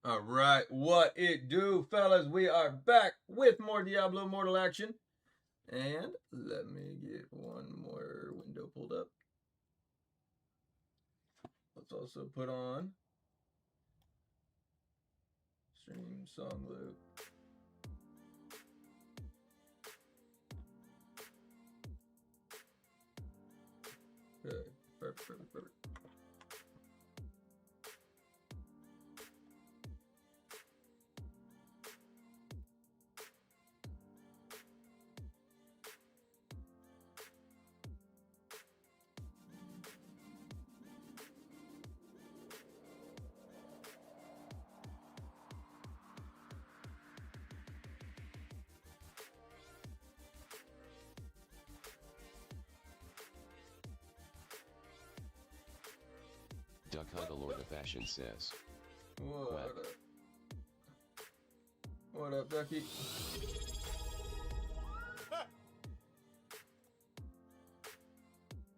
All right, what it do, fellas? We are back with more Diablo Immortal action. And let me get one more window pulled up. Let's also put on stream song loop. Okay, perfect. Duck the Lord of Fashion says. What up, Ducky?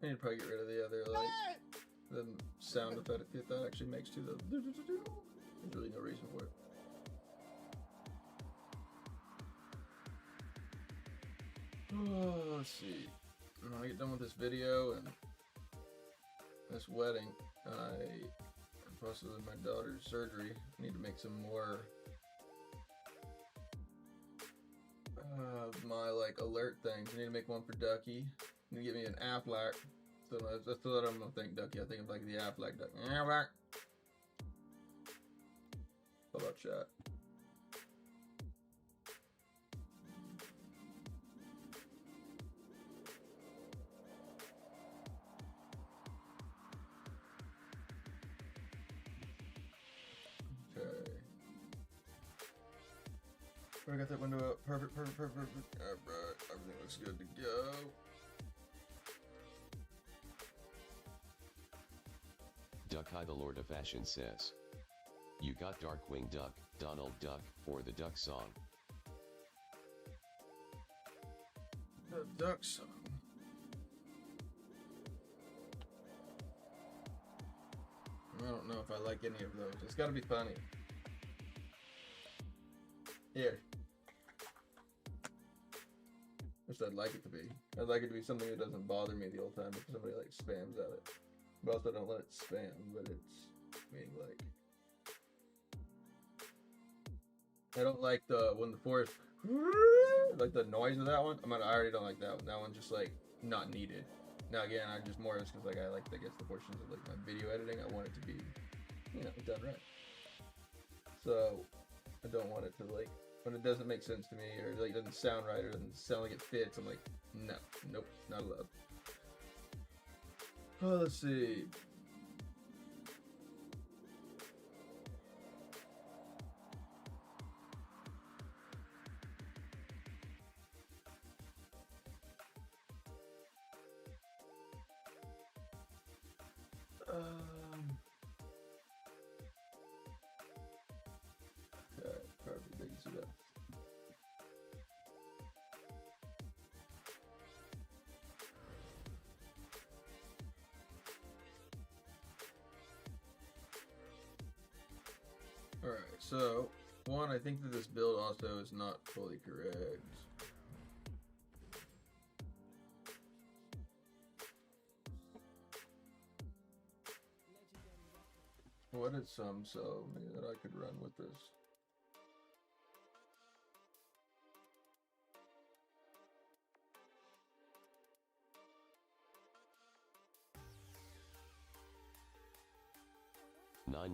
I need to probably get rid of the other, the sound effect that actually makes to the... There's really no reason for it. Oh, let's see. When I get done with this video and this wedding, plus with my daughter's surgery, I need to make some more my alert things. I need to make one for Ducky. I need to get me an Aflac. So that's what I'm gonna think Ducky. I think of the Aflac Ducky. Aflac. How about chat? Okay. I got that window up. Perfect. Alright, everything looks good to go. Duck the Lord of Fashion says. You got Darkwing Duck, Donald Duck, or the Duck Song. The Duck Song. I don't know if I like any of those. It's gotta be funny. Here. Which I'd like it to be. I'd like it to be something that doesn't bother me the whole time if somebody spams at it. But also don't let it spam, but it's being I don't like when the forest the noise of that one. I already don't like that one. That one's just not needed. Now again, I'm just more just because I like the portions of my video editing. I want it to be done right. So I don't want it to when it doesn't make sense to me or it doesn't sound right or doesn't sound like it fits. I'm nope, not allowed. Oh, let's see. Okay, perfect. They can see that. Alright, so one, I think that this build also is not fully correct. What is some so maybe that I could run with this?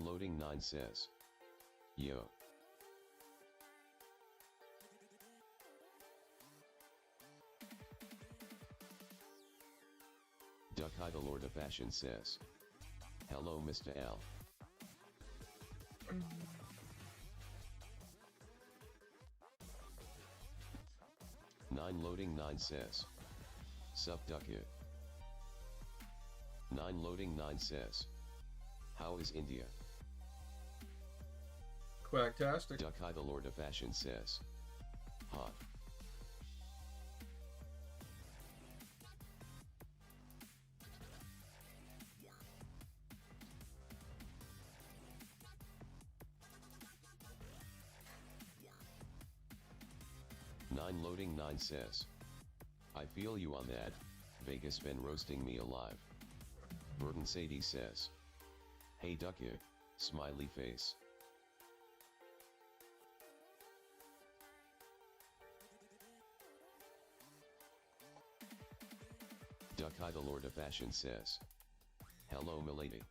Loading 9 says. Yo. Duck the Lord of Fashion says. Hello Mr. L. Loading 9 says. Sup Duck it. Loading 9 says. How is India? Quacktastic. Duck the Lord of Fashion says. Hot. 9 loading 9 says. I feel you on that, Vegas been roasting me alive. Burton Sadie says. Hey ducky, smiley face. Ducky the Lord of Fashion says. Hello milady.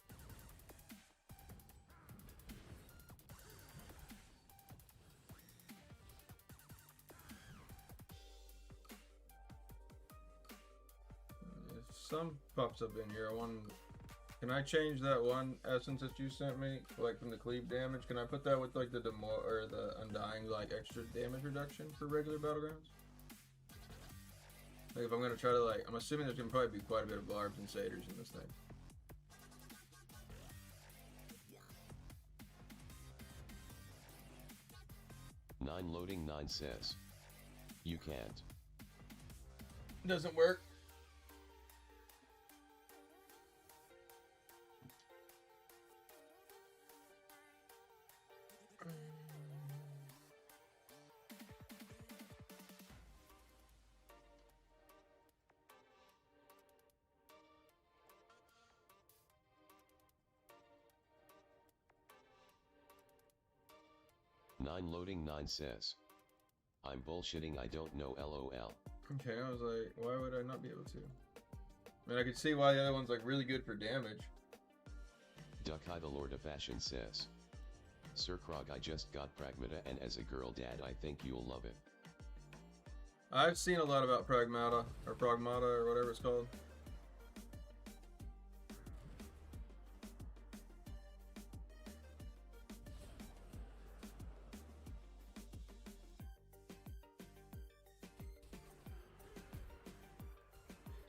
Some pops up in here. Can I change that one essence that you sent me, like from the cleave damage? Can I put that with like the or the undying like extra damage reduction for regular battlegrounds? Like if I'm gonna try to like, I'm assuming there's gonna probably be quite a bit of barbs and satyrs in this thing. Nine loading 9 says. You can't. Doesn't work. Nine loading 9 says. I'm bullshitting, I don't know lol. Okay, I was like, why would I not be able to? I mean, I could see why the other one's like really good for damage. Ducky the Lord of Fashion says. Sir Krog, I just got Pragmata and as a girl dad I think you'll love it. I've seen a lot about Pragmata or whatever it's called.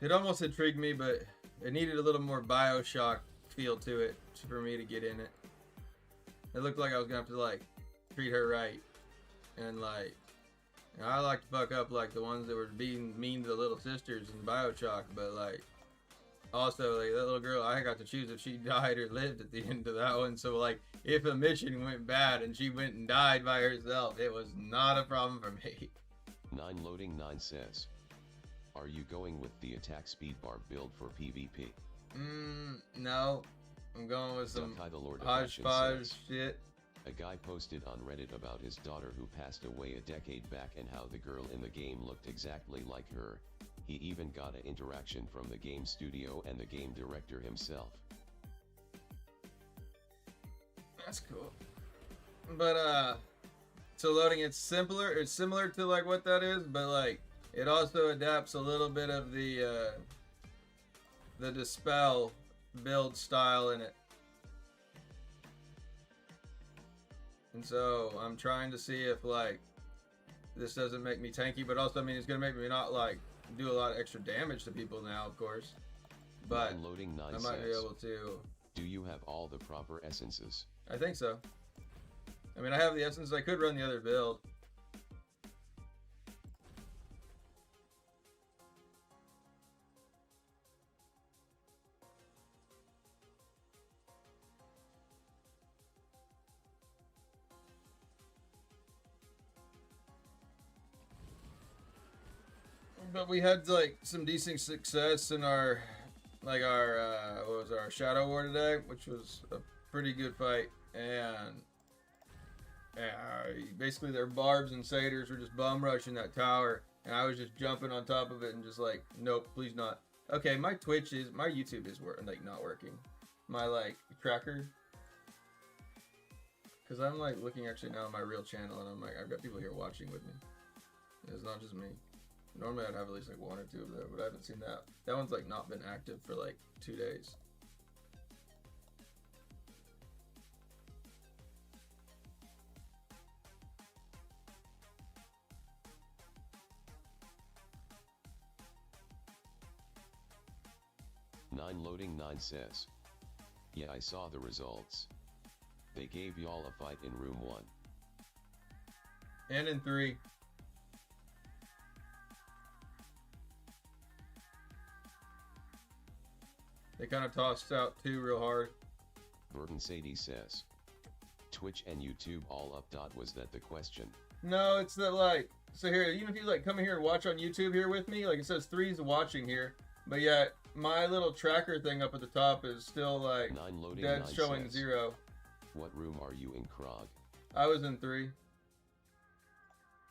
It almost intrigued me, but it needed a little more Bioshock feel to it for me to get in it. It looked like I was gonna have to like treat her right, and like, you know, I like to fuck up like the ones that were being mean to the little sisters in Bioshock, but like also like that little girl, I got to choose if she died or lived at the end of that one. So like if a mission went bad and she went and died by herself, it was not a problem for me. 9 loading 9 says. Are you going with the attack speed bar build for PvP? No. I'm going with some hodgepodge shit. A guy posted on Reddit about his daughter who passed away a decade back and how the girl in the game looked exactly like her. He even got an interaction from the game studio and the game director himself. That's cool. But so loading, it's similar to like what that is, but like it also adapts a little bit of the dispel build style in it. And so I'm trying to see if like this doesn't make me tanky, but also I mean it's gonna make me not like do a lot of extra damage to people now, of course. But loading 9 I might be able to. Do you have all the proper essences? I think so. I mean I have the essence. I could run the other build. But we had like some decent success in our what was our Shadow War today, which was a pretty good fight, and basically their barbs and satyrs were just bum rushing that tower, and I was just jumping on top of it and just like, nope, please not. Okay, my YouTube is like not working, my like tracker, because I'm like looking actually now on my real channel, and I'm like, I've got people here watching with me. It's not just me. Normally I'd have at least like one or two of them, but I haven't seen that. That one's like not been active for like 2 days. Nine loading 9 says. Yeah, I saw the results. They gave y'all a fight in room 1. And in 3. They kind of tossed out 2 real hard. Burton Sadie says. Twitch and YouTube all up. Was that the question? No, it's that like So here, even if you like come here and watch on YouTube here with me, like it says 3's watching here, but yet my little tracker thing up at the top is still like dead, showing 0. What room are you in, Krog? I was in 3.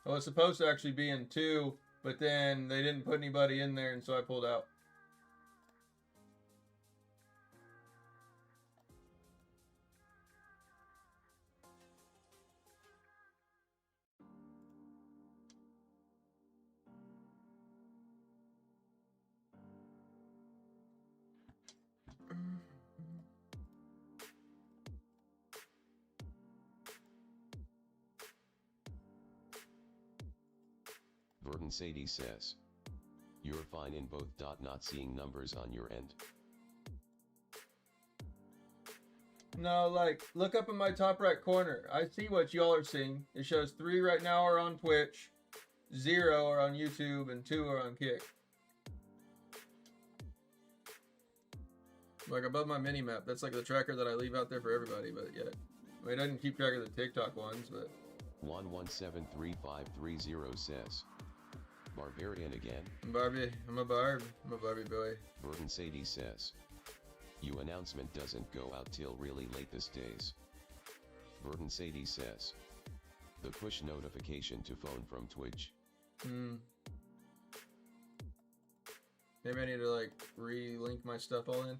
I was supposed to actually be in 2, but then they didn't put anybody in there, and so I pulled out. Verdun Sadie says, you're fine in both. Not seeing numbers on your end. No, like, look up in my top right corner. I see what y'all are seeing. It shows 3 right now are on Twitch, 0 are on YouTube, and 2 are on Kick. Like above my mini map, that's like the tracker that I leave out there for everybody, but yet. I mean, it doesn't keep track of the TikTok ones, but. 11735330 says, Barbarian again. Barbie, I'm a Barbie boy. Verdun Sadie says, you announcement doesn't go out till really late these days. Verdun Sadie says, the push notification to phone from Twitch. Maybe I need to like re-link my stuff all in.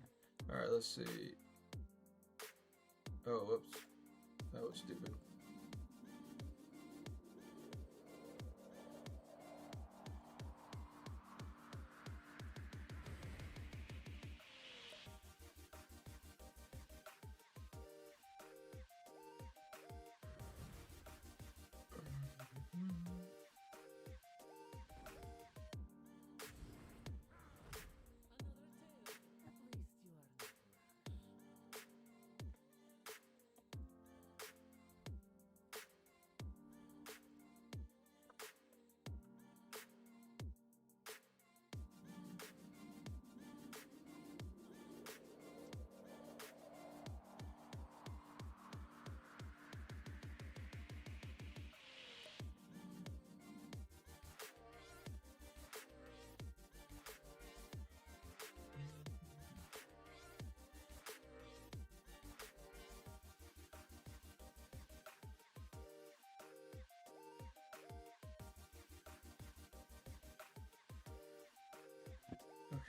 Alright, let's see. Oh, whoops. That was stupid.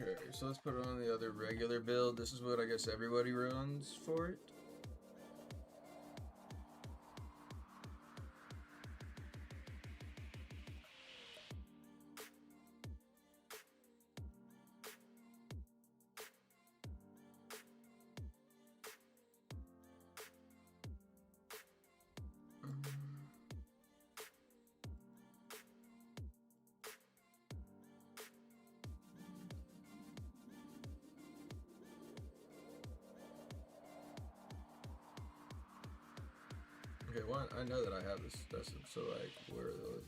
Okay, so let's put it on the other regular build. This is what I guess everybody runs for it. Okay, one, I know that I have this specimen, so like, where are those?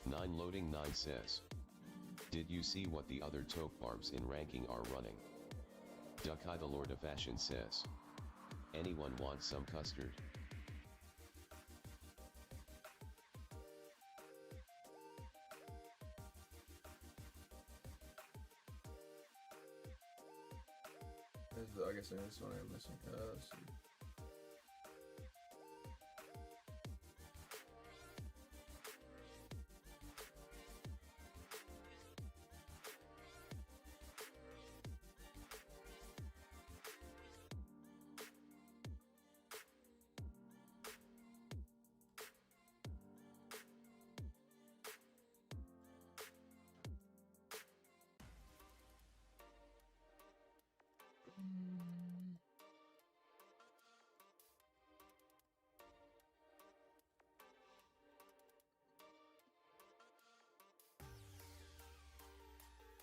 Nine loading 9 says, did you see what the other taupe barbs in ranking are running? Ducky the Lord of Fashion says, anyone want some custard? I guess this one I'm missing. Let's see.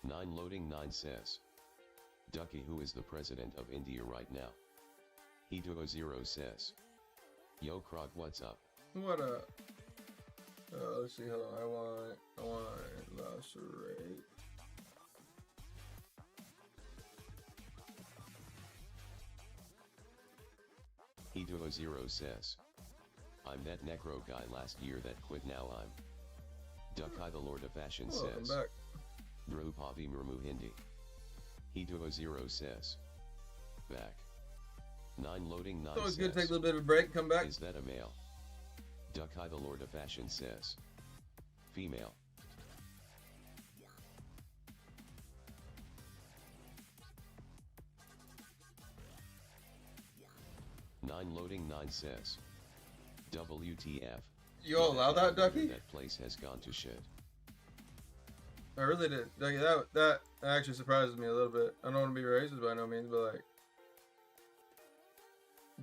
Nine loading 9 says, Ducky, who is the president of India right now? He20 says, yo Krog, what's up? What up? Let's see, hold on, I want lacerate. E2O0 says, I'm that necro guy last year that quit, now I'm. Dukai the Lord of Fashion Welcome says, back. Drupavi Murmu Hindi. E2O0 says, back. 9 loading 9 It's always says, good to take a little bit of a break, come back. is that a male? Dukai the Lord of Fashion says, female. Nine loading 9 says, WTF. You all allow that, Ducky? That place has gone to shit. I really did. Ducky, that actually surprises me a little bit. I don't want to be racist by no means, but like,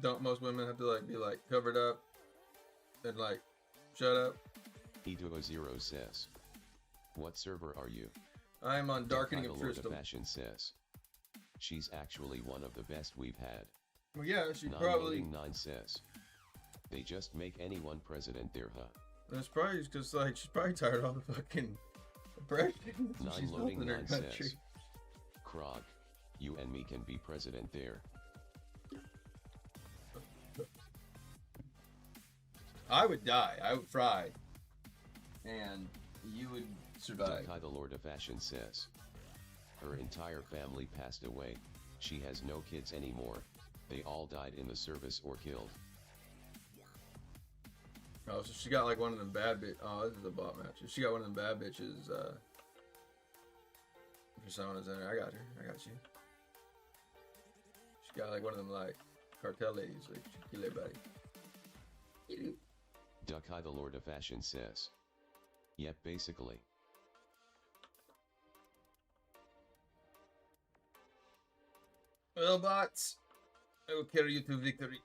don't most women have to like be like covered up and like shut up? E2O0 says, what server are you? I am on Darkening of Lord of Crystal. Fashion says, she's actually one of the best we've had. Well, yeah, she 9 probably. loading 9 says, they just make anyone president there, huh? That's probably because like she's probably tired of all the fucking oppression that 9 she's felt loading in her 9 country. says, Krog, you and me can be president there. I would die. I would fry. And you would survive. Dukai the Lord of Fashion says, her entire family passed away. She has no kids anymore. They all died in the service or killed. Oh, so she got like one of them bad bitch. Oh, this is a bot match. She got one of them bad bitches. Personas in there. I got her. I got you. She got like one of them like cartel ladies. Like she kill everybody. Dukai the Lord of Fashion says, yep, basically. Well, bots, I will carry you to victory.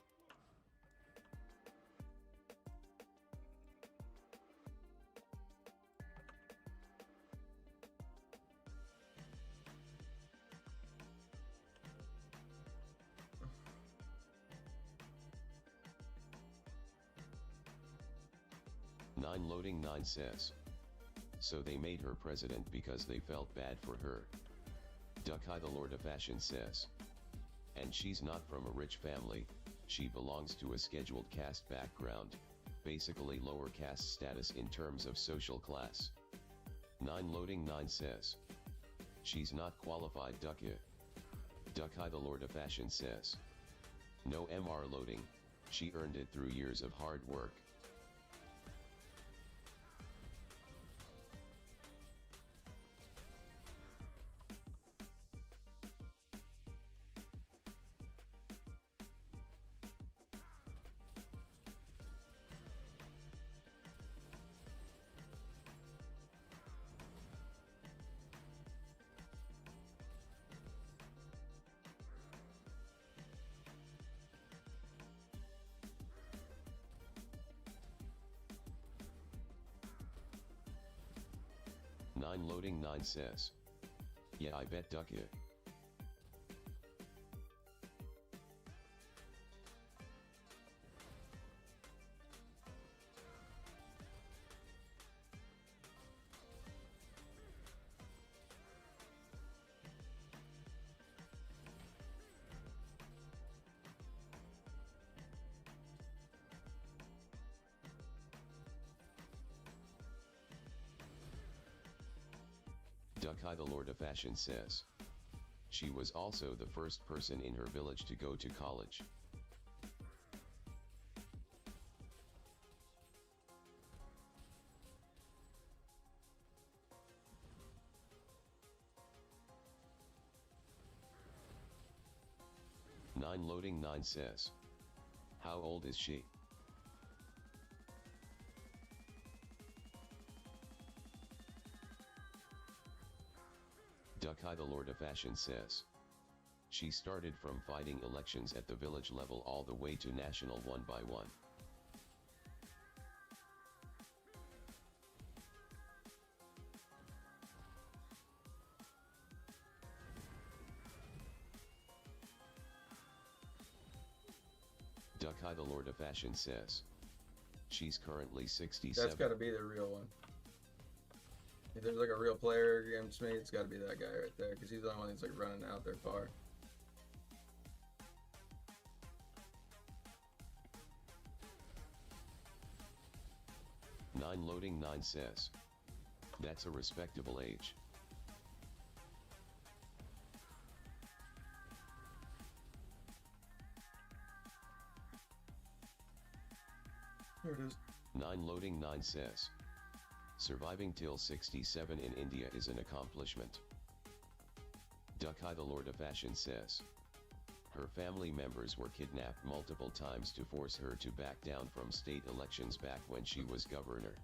Nine loading 9 says, so they made her president because they felt bad for her. Dukai the Lord of Fashion says, and she's not from a rich family, she belongs to a scheduled caste background, basically lower caste status in terms of social class. 9 loading 9 says, she's not qualified. Dukai the Lord of Fashion says, no MR loading, she earned it through years of hard work. Nine loading 9 says, yeah, I bet Ducky. Dukai the Lord of Fashion says, she was also the first person in her village to go to college. Nine loading 9 says, how old is she? Dukai the Lord of Fashion says, she started from fighting elections at the village level all the way to national one by one. Dukai the Lord of Fashion says, she's currently 67. That's gotta be the real one. If there's like a real player against me, it's gotta be that guy right there, because he's the only one that's like running out there far. 9 loading 9 says. That's a respectable age. There it is. 9 loading 9 says. Surviving till 67 in India is an accomplishment. Duckai the Lord of Fashion says. Her family members were kidnapped multiple times to force her to back down from state elections back when she was governor.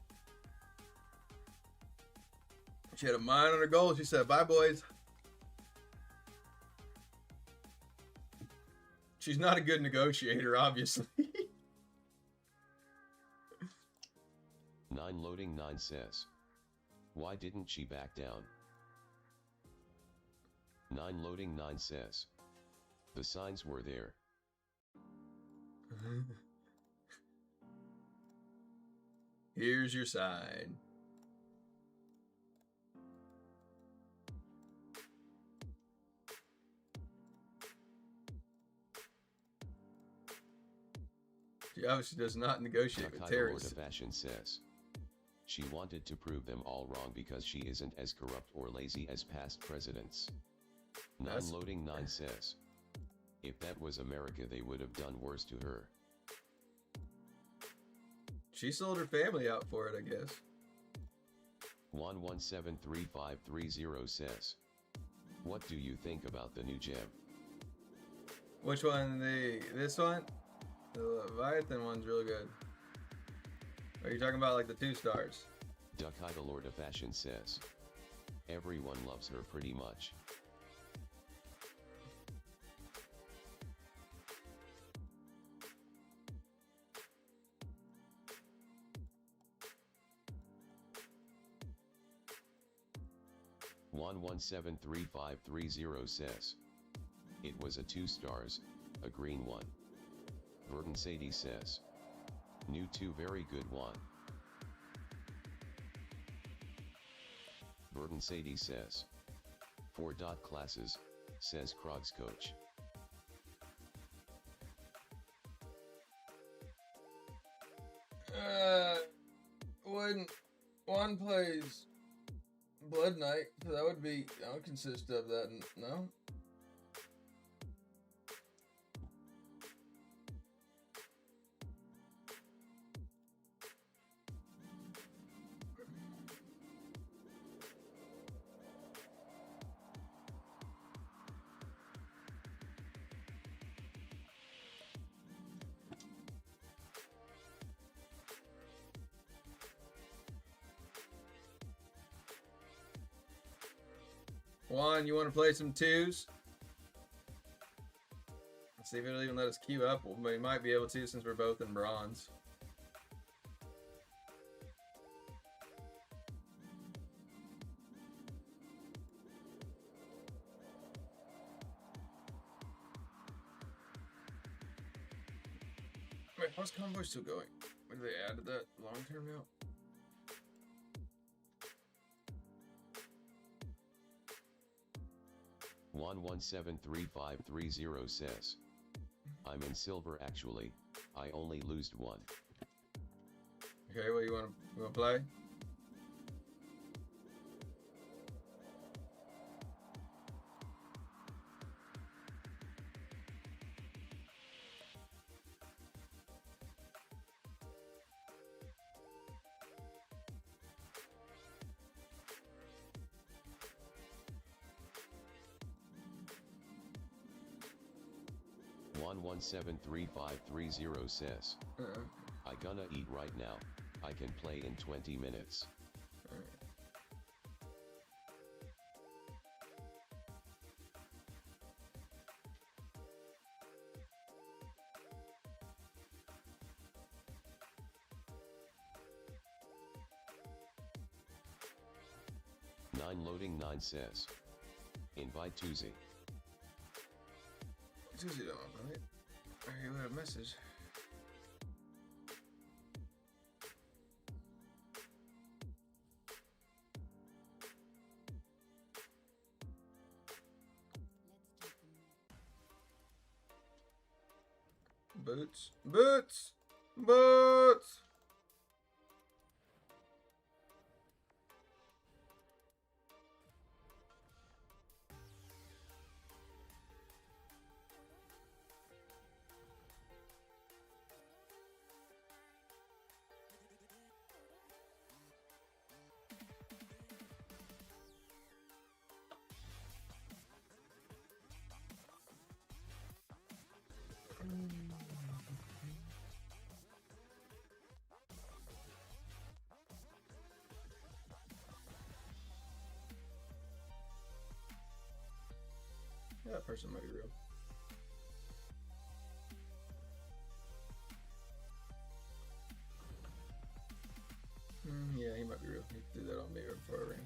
She had a mind on her goals. She said, bye, boys. She's not a good negotiator, obviously. 9 loading 9 says. Why didn't she back down? 9 loading 9 says. The signs were there. Here's your sign. She obviously does not negotiate with terrorists. Lord of Fashion says. She wanted to prove them all wrong because she isn't as corrupt or lazy as past presidents. 9 loading 9 says. If that was America, they would have done worse to her. She sold her family out for it, I guess. 11735330 says. What do you think about the new gem? Which one? This one? The Leviathan one's really good. Are you talking about like the 2 stars? Duckai the Lord of Fashion says. Everyone loves her pretty much. One 73530 says. It was a 2 stars, a green one. Verdun Sadie says. New 2 very good one. Verdun Sadie says. 4 classes, says Krog's coach. When one plays Blood Knight, so that would consist of that, no? Juan, you want to play some 2s? Let's see if it'll even let us queue up. We might be able to since we're both in bronze. Wait, how's Convoy still going? When they added that long term now? 11735330 says. I'm in silver actually, I only lost 1. Okay, what you want to play? One 73530 says. I gonna eat right now, I can play in 20 minutes. Nine loading 9 says. Invite Tuesday. Tuesday don't, right? I hear a message. Boots, boots, boots. Yeah, that person might be real. Yeah, he might be real. He did that on me right before I ran.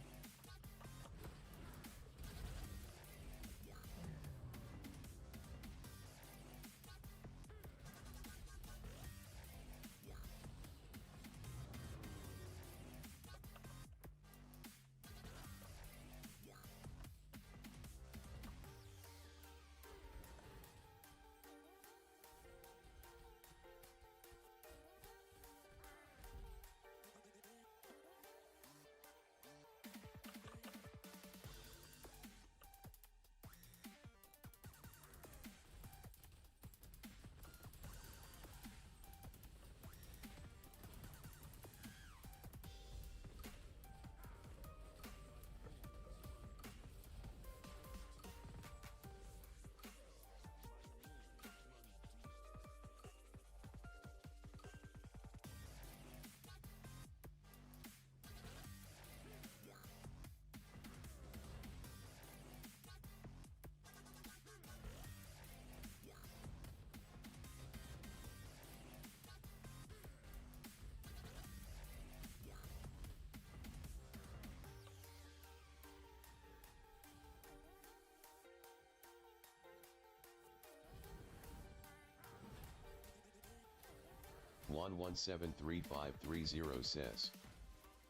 Juan 173530 says,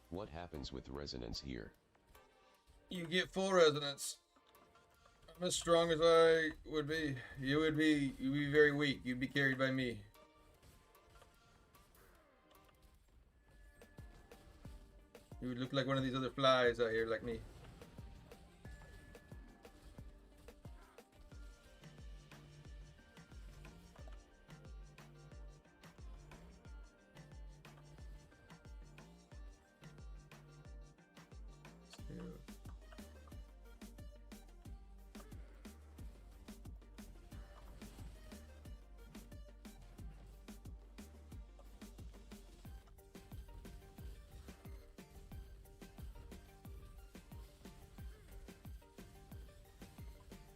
what happens with resonance here? You get full resonance. I'm as strong as I would be. You'd be very weak. You'd be carried by me. You would look like one of these other flies out here, like me.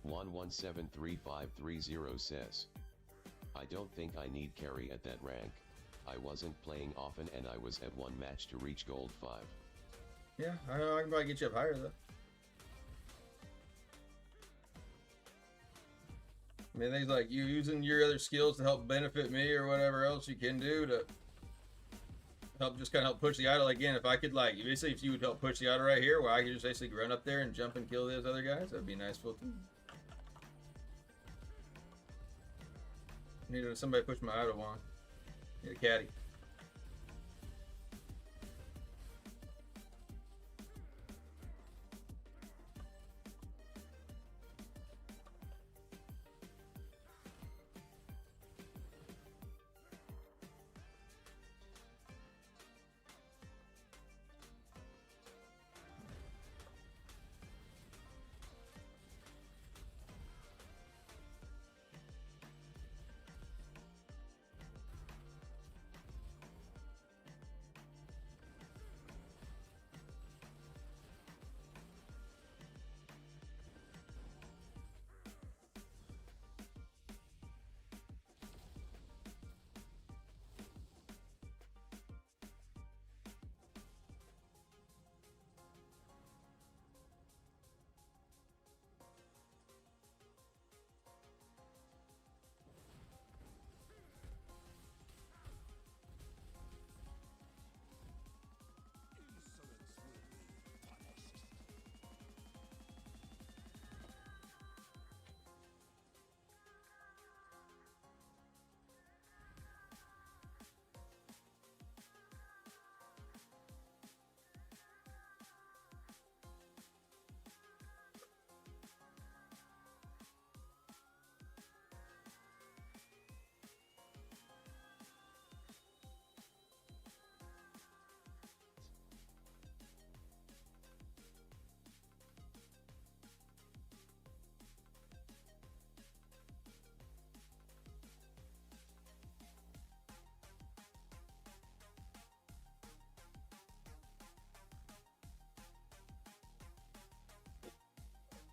Juan 173530 says, I don't think I need carry at that rank. I wasn't playing often and I was at one match to reach gold 5. Yeah, I know I can probably get you up higher though. I mean, things like you using your other skills to help benefit me or whatever else you can do to help, just kind of help push the idol. Again, if I could, like, basically if you would help push the idol right here, where I could just basically run up there and jump and kill those other guys, that'd be nice for too. Needed somebody push my idol on. Need a caddy.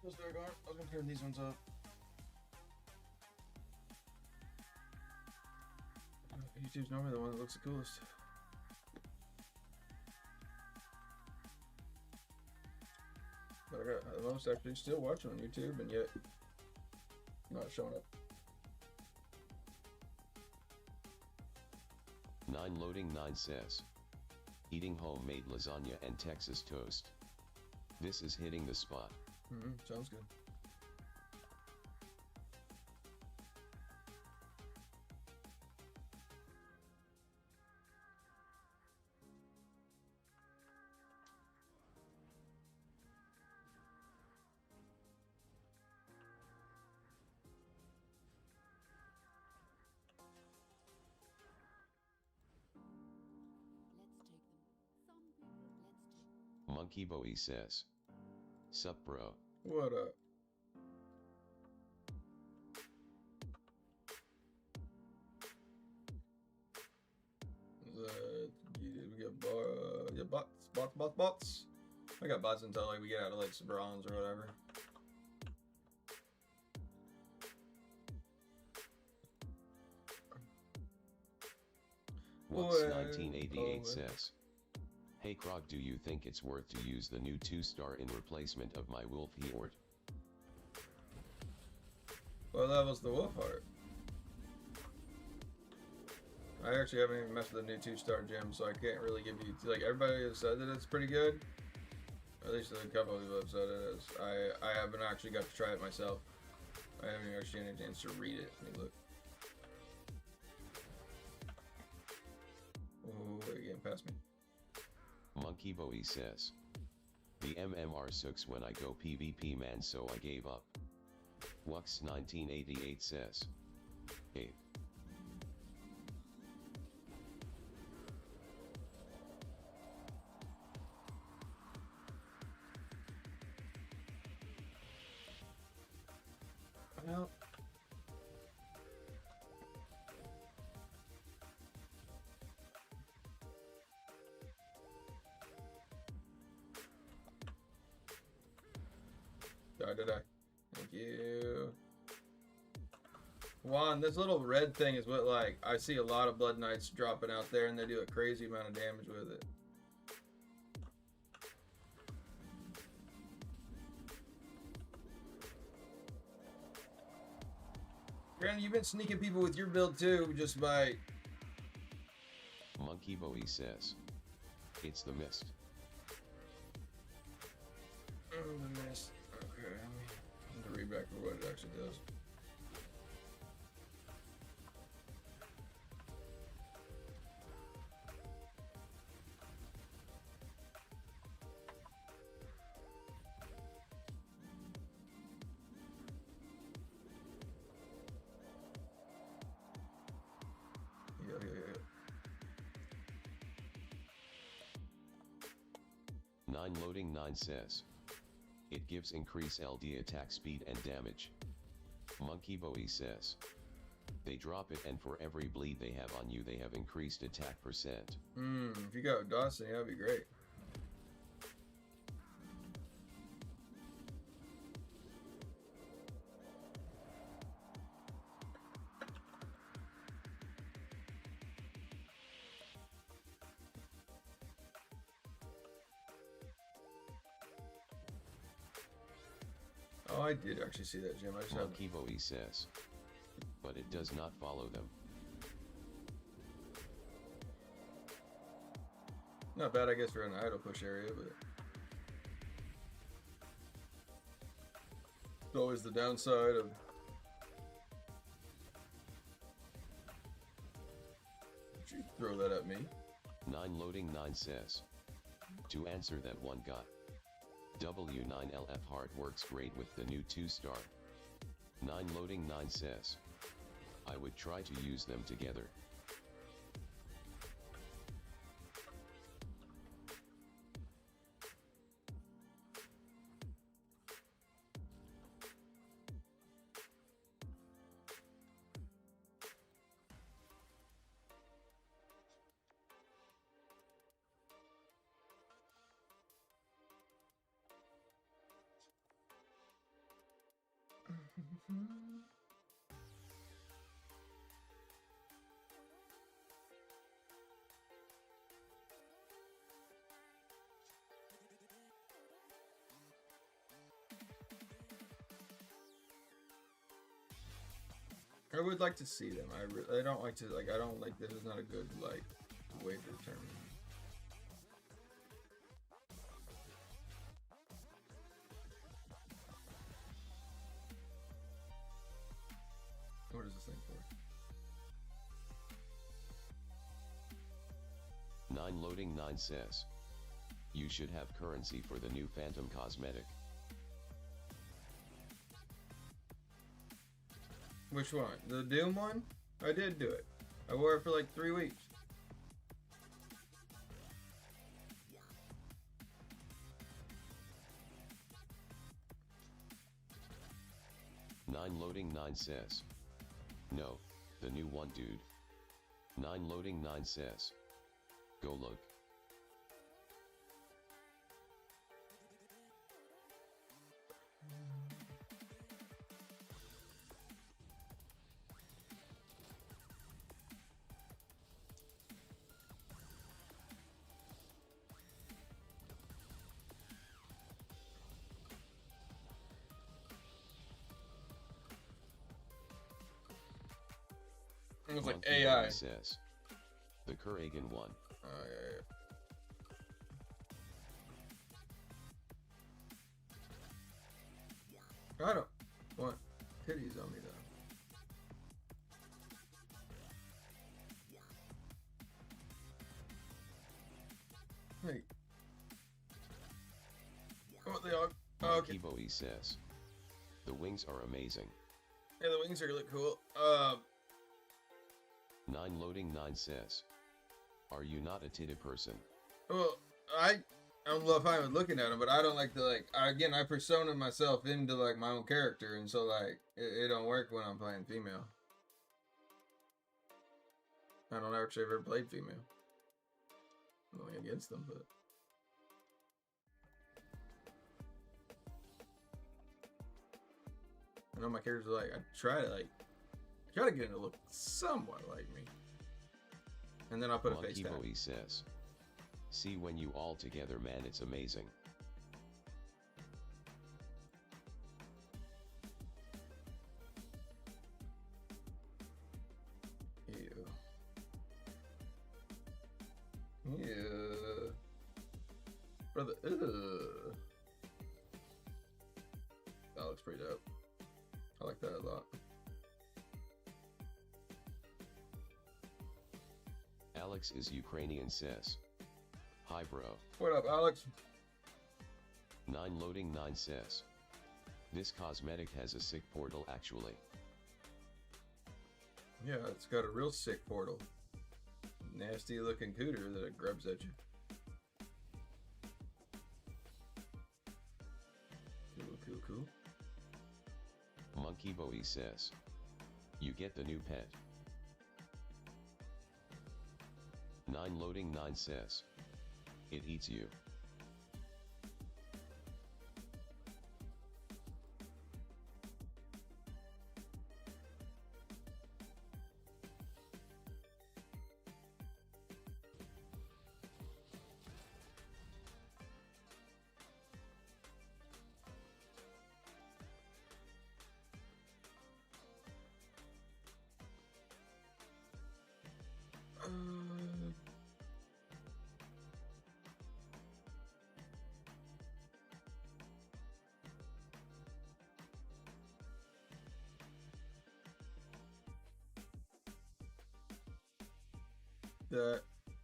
Those back on. I was gonna turn these ones up. YouTube's normally the one that looks the coolest. But I got the most actually still watching on YouTube and yet not showing up. 9 loading 9 says. Eating homemade lasagna and Texas toast. This is hitting the spot. Sounds good. Monkey Bowie says. Sup bro. What up? We get bots. I got bots until like we get out of like bronze or whatever. What's 1988 says. Hey Krog, do you think it's worth to use the new 2-star in replacement of my wolf heart? What level's the wolf heart? I actually haven't even messed with the new 2-star gem, so I can't really give you like everybody has said that it's pretty good. At least a couple of people have said it is. I haven't actually got to try it myself. I haven't even actually had a chance to read it. Let me look. Oh, they're getting past me. Monkey Bowie says. The MMR sucks when I go PvP man, so I gave up. Wux 1988 says. Hey. Well. Did I? Thank you. Juan, this little red thing is what, like, I see a lot of Blood Knights dropping out there and they do a crazy amount of damage with it. Granted, you've been sneaking people with your build too, just by... Monkey Bowie says. It's the mist. Oh, the mist. Okay, I'm gonna read back for what it actually does. Yeah. 9 loading 9 says. It gives increase LD attack speed and damage. Monkey Bowie says. They drop it and for every bleed they have on you they have increased attack percent. If you got Dawson, that'd be great. Oh, I did actually see that, Jim. I just Monkey Bowie says. But it does not follow them. Not bad, I guess, for an idle push area, but it's always the downside of. Did you throw that at me? 9 loading 9 says. To answer that one got. W9LF heart works great with the new 2-star. 9 loading 9 says. I would try to use them together. I would like to see them. I don't like to, like, I don't like, this is not a good, like, way to determine. What is this thing for? 9 loading 9 says. You should have currency for the new Phantom cosmetic. Which one? The Doom one? I did do it. I wore it for like 3 weeks. Nine loading 9 says. No, the new one, dude. 9 loading 9 says. Go look. It was like Monkey AI. Bunny says. The Kurgan one. Oh, yeah. I don't want titties on me though. Hey. Oh, they all. Oh, okay. Monkey Bowie says. The wings are amazing. Yeah, the wings are really cool. 9 loading 9 says. Are you not a titty person? Well, I don't love how I'm looking at them, but I don't like to, like, again, I persona myself into, like, my own character, and so, like, it don't work when I'm playing female. I don't actually ever played female. I'm going against them, but... I know my characters are like, I try to get it to look somewhat like me. And then I'll put a face tag. Monkey Bowie says. See when you all together, man, it's amazing. Ew. Ew. Brother, ugh. That looks pretty dope. I like that a lot. Alex is Ukrainian says. Hi bro. What up, Alex? 9 loading 9 says. This cosmetic has a sick portal actually. Yeah, it's got a real sick portal. Nasty looking cooter that it grubs at you. Cool. Monkey Bowie says. You get the new pet. 9 loading 9 says. It eats you.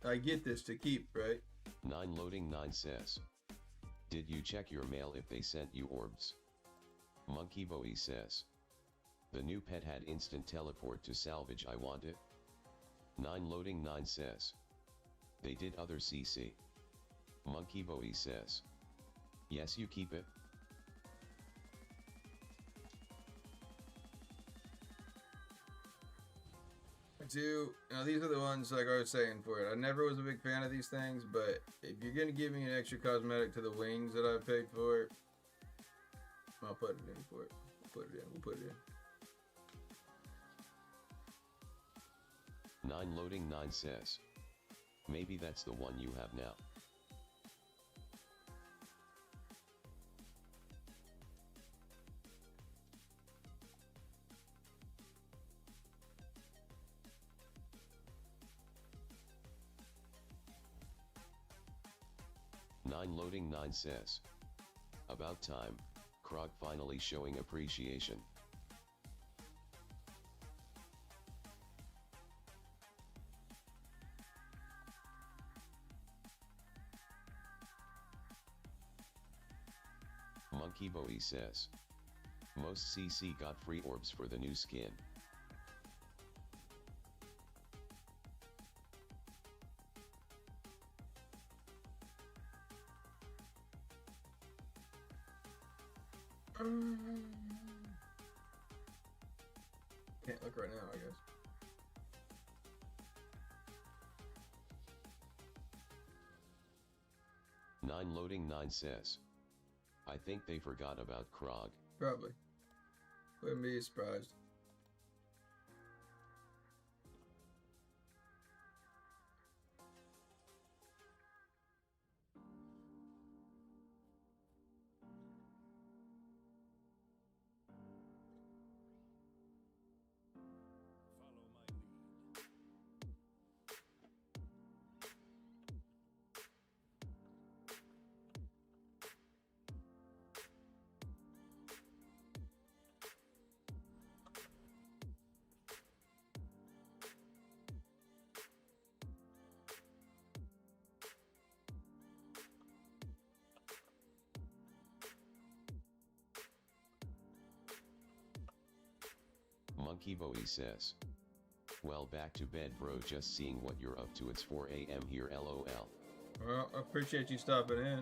I get this to keep, right? 9 loading 9 says. Did you check your mail if they sent you orbs? Monkey Bowie says. The new pet had instant teleport to salvage, I want it. 9 loading 9 says. They did other CC. Monkey Bowie says. Yes, you keep it. Now these are the ones, like I was saying, for it. I never was a big fan of these things, but if you're gonna give me an extra cosmetic to the wings that I paid for, I'll put it in for it. We'll put it in. 9 loading 9 says. Maybe that's the one you have now. Nine loading 9 says. About time, Krog finally showing appreciation. Monkey Bowie says. Most CC got free orbs for the new skin. Can't look right now, I guess. Nine loading 9 says. I think they forgot about Krog. Probably. Wouldn't be surprised. Monkey Bowie says. Well, back to bed, bro, just seeing what you're up to. It's 4 a.m. here, lol. Well, I appreciate you stopping in.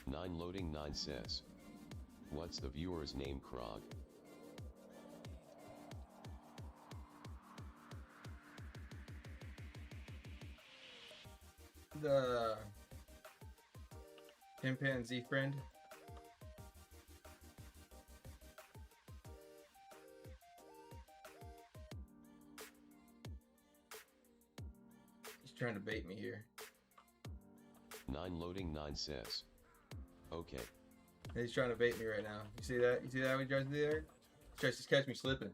Nine loading 9 says. What's the viewer's name, Krog? The chimpanzee friend. He's trying to bait me here. Nine loading 9 says. Okay. He's trying to bait me right now. You see that? You see that? What he tries to do there? He tries to catch me slipping.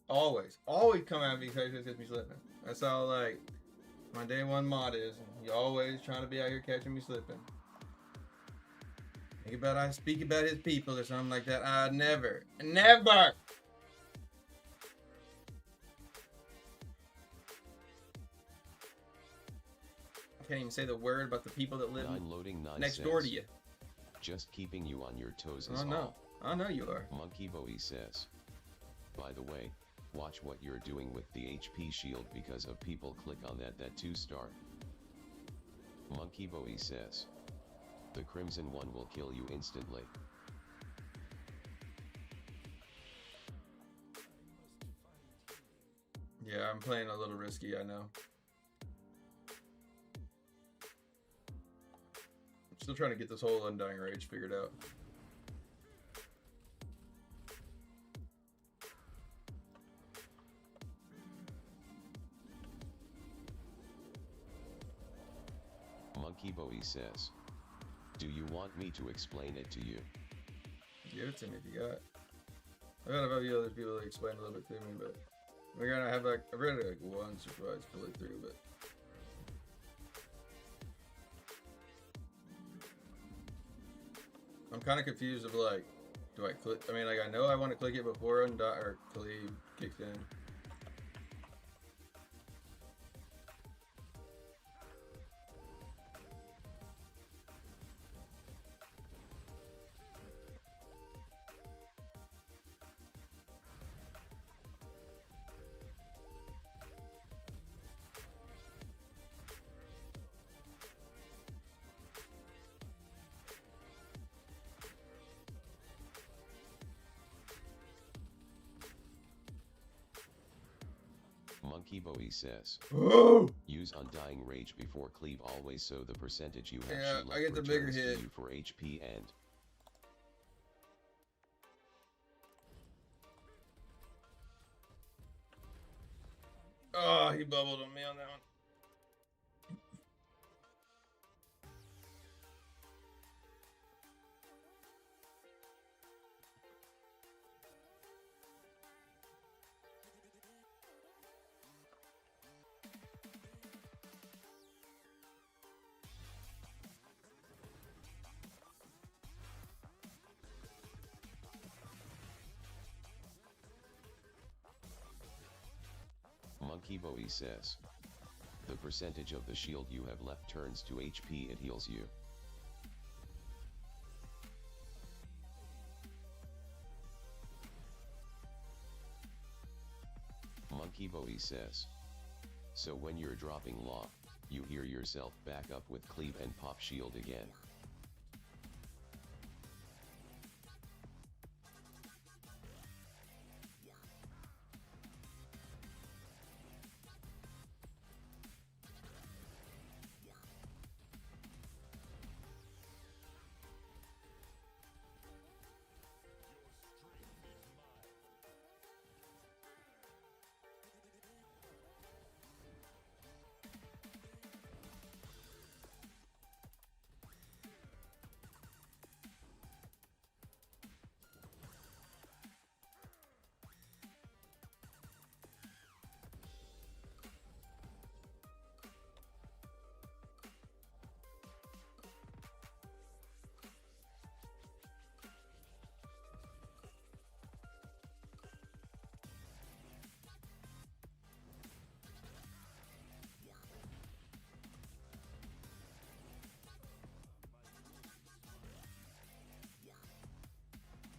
Always come at me and tries to catch me slipping. That's how like my day one mod is. He always trying to be out here catching me slipping. I speak about his people or something like that. I never. I can't even say the word about the people that live next door to you. Just keeping you on your toes is all. No, I know you are. Monkey Bowie says. By the way, watch what you're doing with the HP shield because of people click on that 2-star. Monkey Bowie says. The Crimson one will kill you instantly. Yeah, I'm playing a little risky, I know. Still trying to get this whole Undying Rage figured out. Monkey Bowie says. Do you want me to explain it to you? Give it to me if you got. I got a few other people that explain a little bit to me, but we're gonna have like I've read it like once or twice fully through, but I'm kind of confused of like, do I click? I mean, like I know I want to click it before or Khalid kicks in. Monkey Bowie says, Oh! use Undying Rage before cleave always so the percentage you have Yeah, she I get the left bigger returns hit. to you for HP and... Oh, he bubbled on me on that one. Monkey Bowie says, the percentage of the shield you have left turns to HP, it heals you. Monkey Bowie says, so when you're dropping law, you hear yourself back up with cleave and pop shield again.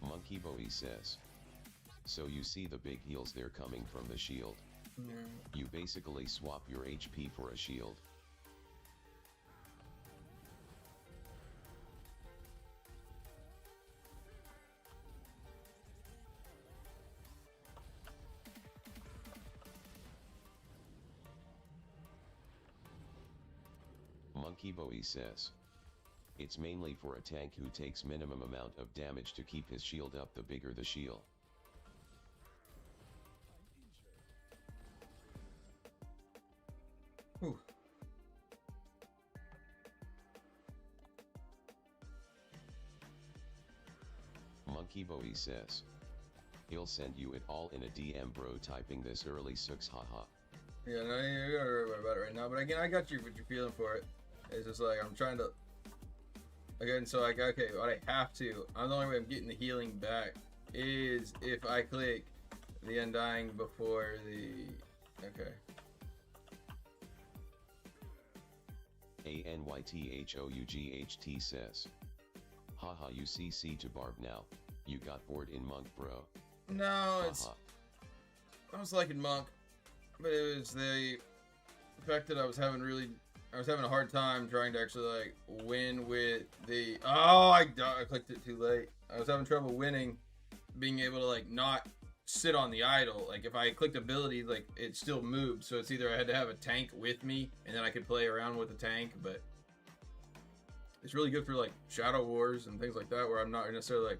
Monkey Bowie says, so you see the big heals, they're coming from the shield. You basically swap your HP for a shield. Monkey Bowie says, it's mainly for a tank who takes minimum amount of damage to keep his shield up, the bigger the shield. Whew. Monkey Bowie says, he'll send you it all in a DM, bro, typing this early sucks, haha. Yeah, no, you gotta worry about it right now. But again, I got you what you're feeling for it. It's just like I'm trying to. Again, so like, okay, what I have to. The only way I'm getting the healing back is if I click the Undying before the. Okay. ANYTHOUGHT says, haha, you CC to Barb now. You got bored in Monk, bro. No, it's. I was liking Monk, but it was the fact that I was having a hard time trying to actually like win with the. Oh, I clicked it too late. I was having trouble winning, being able to like not sit on the idle. Like if I clicked ability, like it still moved. So it's either I had to have a tank with me and then I could play around with the tank, but it's really good for like Shadow Wars and things like that where I'm not necessarily like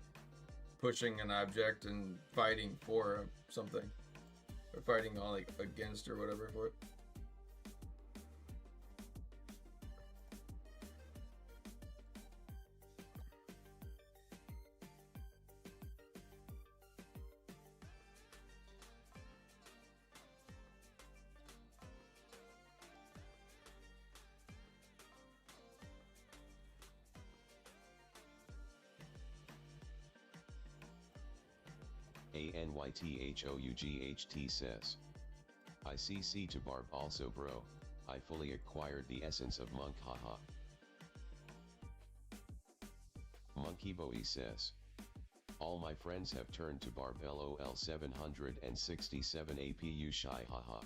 pushing an object and fighting for something or fighting on like against or whatever for it. ANYTHOUGHT says, I CC to Barb also, bro. I fully acquired the essence of Monk, haha. Monkey Bowie says, all my friends have turned to Barb, LOL. 767 APU shy, haha.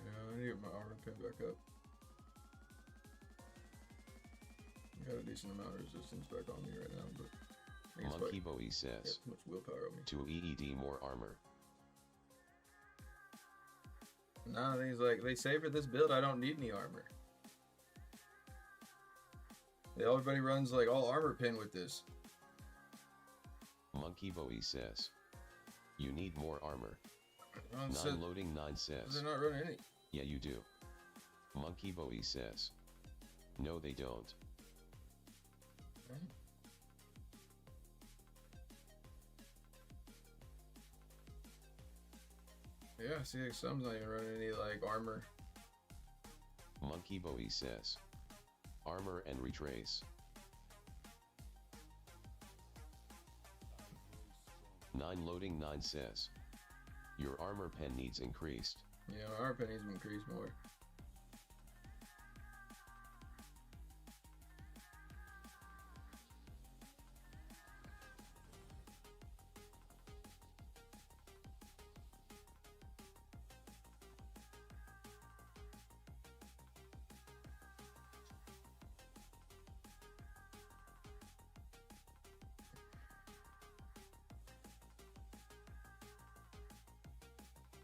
Yeah, I need to get my armor pin back up. Got a decent amount of resistance back on me right now, but Monkey Bowie says, too much willpower on me. to EED more armor. Nah, things like they say for this build I don't need any armor. Everybody runs like all armor pin with this. Monkey Bowie says, you need more armor. Non-loading 9 says, they're not running any. yeah you do. Monkey Bowie says, no they don't. Yeah, see, like, some's not even running any like armor. Monkey Bowie says, armor and retrace. 9 says, your armor pen needs increased. Yeah, our armor pen needs to increase more.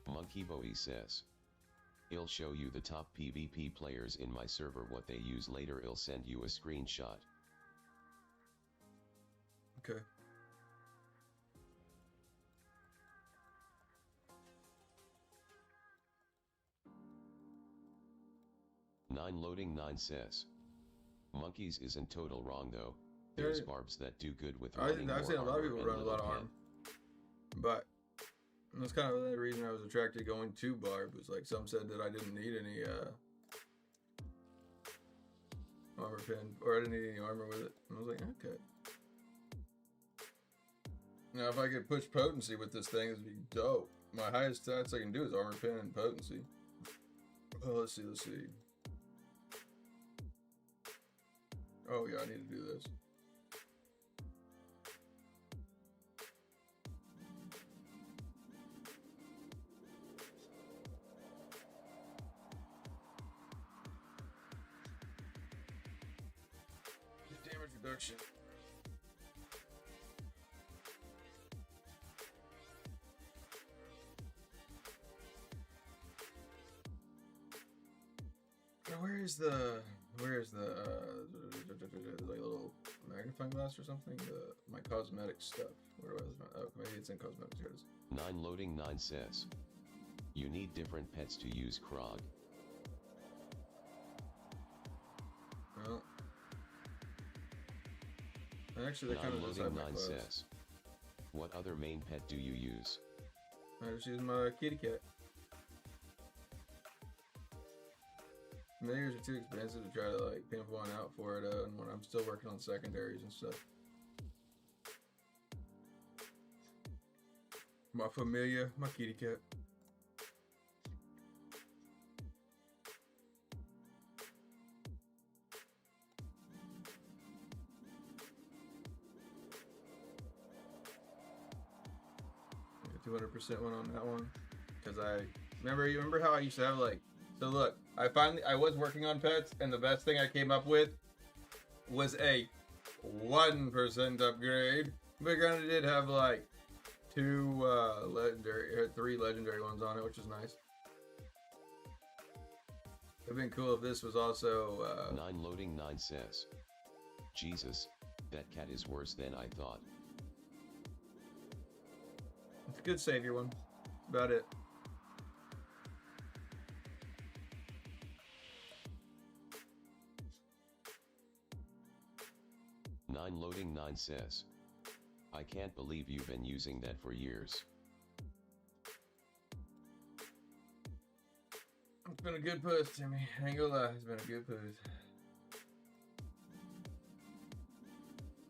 Monkey Bowie says, I'll show you the top PvP players in my server what they use later. I'll send you a screenshot. Okay. Nine says, monkeys isn't total wrong though. There's barbs that do good with running more I've seen a lot of people run a lot of armor. arm, but that's kind of the reason I was attracted going to Barb. Was like some said that I didn't need any armor pin, or I didn't need any armor with it. And I was like, okay. Now if I could push potency with this thing, it'd be dope. My highest stats I can do is armor pin and potency. Oh, let's see. Oh yeah, I need to do this. Damage reduction. Now, where's the like little magnifying glass or something? My cosmetic stuff. Where was my? Oh, maybe it's in cosmetics. Here it is. 9 says, you need different pets to use Krog. Well, actually, that kind of just 9 says, what other main pet do you use? I just use my kitty cat. Familiars are too expensive to try to like pimp one out for it, and when I'm still working on secondaries and stuff. My familia, my kitty cat. Yeah, 200% one on that one, because I remember how I used to have like. So look, I was working on pets, and the best thing I came up with was a 1% upgrade. But granted, it did have like 3 legendary ones on it, which is nice. It'd been cool if this was also 9 says, Jesus, that cat is worse than I thought. It's a good savior one. That's about it. 9 says, I can't believe you've been using that for years. It's been a good push, Timmy. I ain't gonna lie, it's been a good push.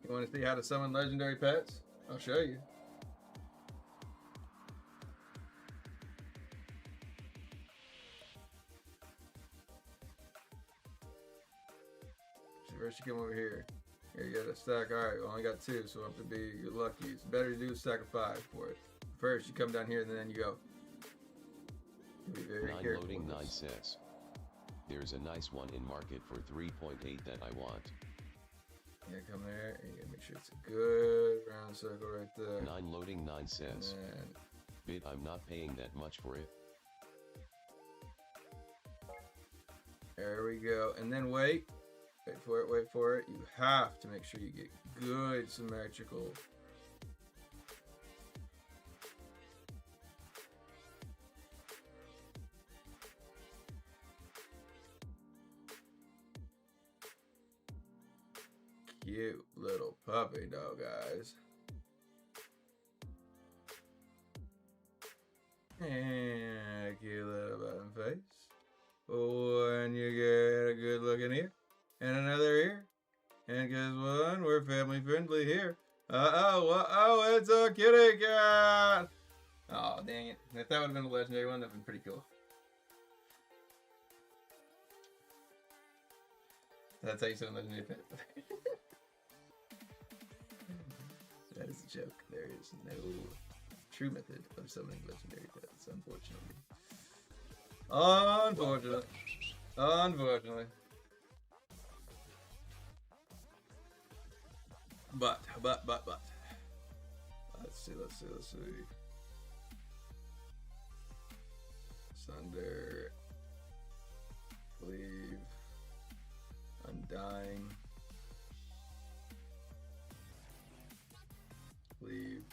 You want to see how to summon legendary pets? I'll show you. First you come over here. Here you got a stack. Alright, well, I only got 2, so I have to be lucky. It's better to do a stack of 5 for it. First you come down here and then you go. Be very careful. 9 says, there's a nice one in market for 3.8 that I want. Yeah, come there, and you gotta make sure it's a good round circle right there. 9 loading 9 says. And Bit, I'm not paying that much for it. there we go. And then wait. Wait for it, wait for it. You have to make sure you get good symmetrical. Cute little puppy dog, guys. And a cute little button face. When you get a good looking ear. And another ear. And guess what? We're family friendly here. Uh-oh, it's a kitty cat! Oh, dang it. If that would have been a legendary one, that would have been pretty cool. That's how you summon legendary pet. That is a joke. There is no true method of summoning legendary pets, unfortunately. Unfortunately. But. Let's see. Sunder. Cleave. Undying. Cleave.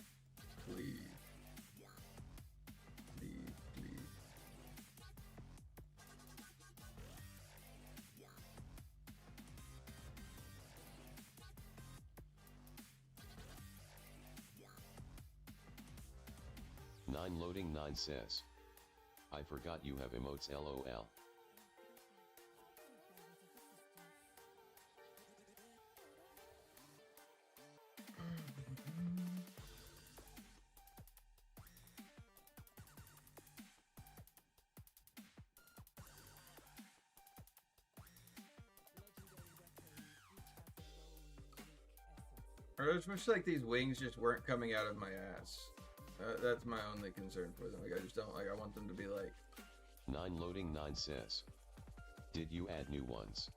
Nine loading 9 says. I forgot you have emotes LOL. I just wish like these wings just weren't coming out of my ass. That's my only concern for them. Like I just don't like. I want them to be like. 9 loading 9 says. Did you add new ones?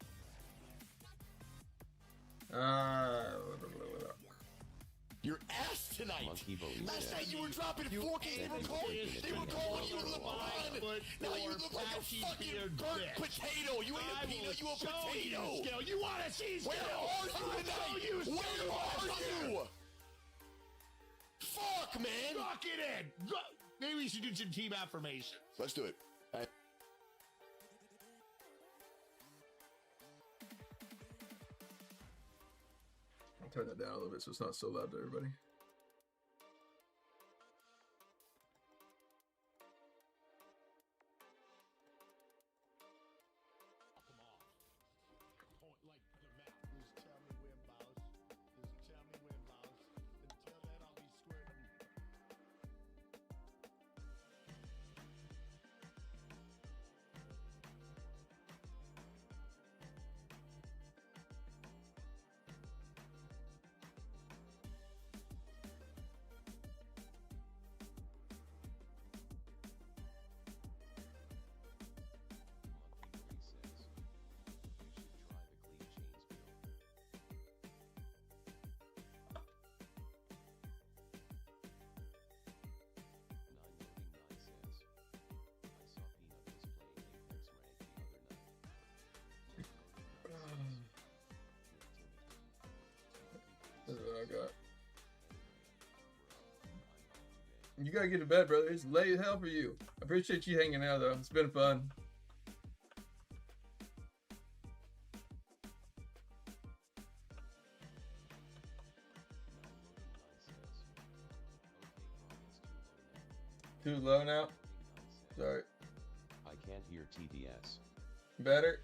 Your ass tonight. Monkey Bully Last night says. you were dropping 4K. They were calling you LeBron. Now you look like a fucking burnt potato. You ain't a peanut. You a potato. You want to see skill? Where are you tonight? Where are you? Fuck, man. Lock it in. Maybe we should do some team affirmation. Let's do it. I'll turn that down a little bit so it's not so loud to everybody. This is what I got. You gotta get to bed, brother. It's late as hell for you. I appreciate you hanging out, though. It's been fun. Too low now? Sorry. I can't hear TDS. Better?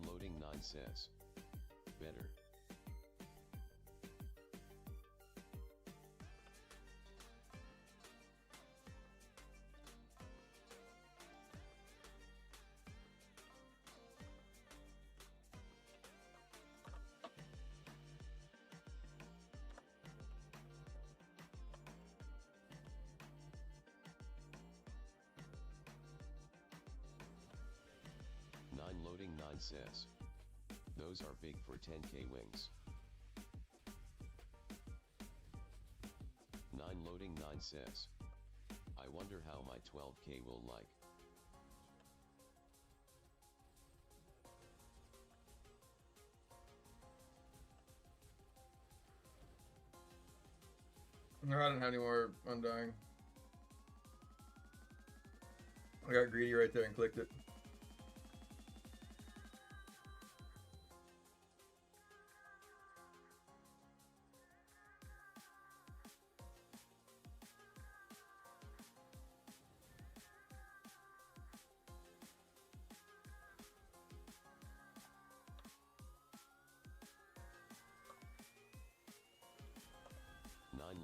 Loading 9 says. Better. loading 9 says. Those are big for 10k wings. 9 loading 9 says. I wonder how my 12k will like. No, I didn't have any more Undying. I got greedy right there and clicked it.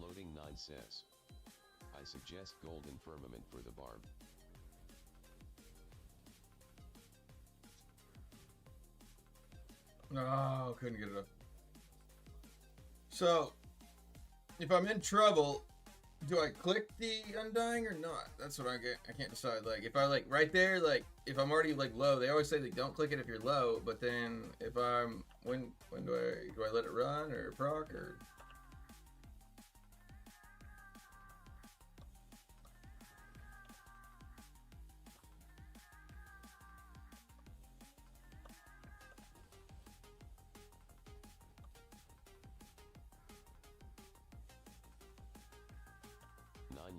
Loading 9 says. I suggest Golden Firmament for the barb. No, couldn't get it up. So, if I'm in trouble, do I click the Undying or not? That's what I can't decide. Like, if I like right there, like if I'm already like low, they always say like don't click it if you're low. But then if I'm when do I let it run or proc or?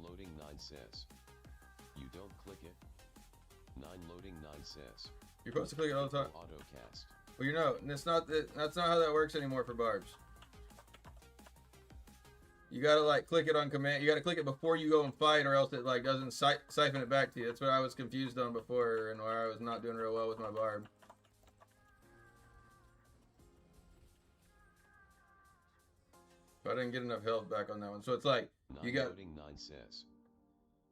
Loading 9 says. You don't click it. 9 loading 9 says. You're supposed to click it all the time. Autocast. Well, you know, that's not how that works anymore for barbs. You gotta like click it on command. You gotta click it before you go and fight, or else it like doesn't siphon it back to you. That's what I was confused on before, and where I was not doing real well with my barb. But I didn't get enough health back on that one, so it's like you got. Loading 9 says.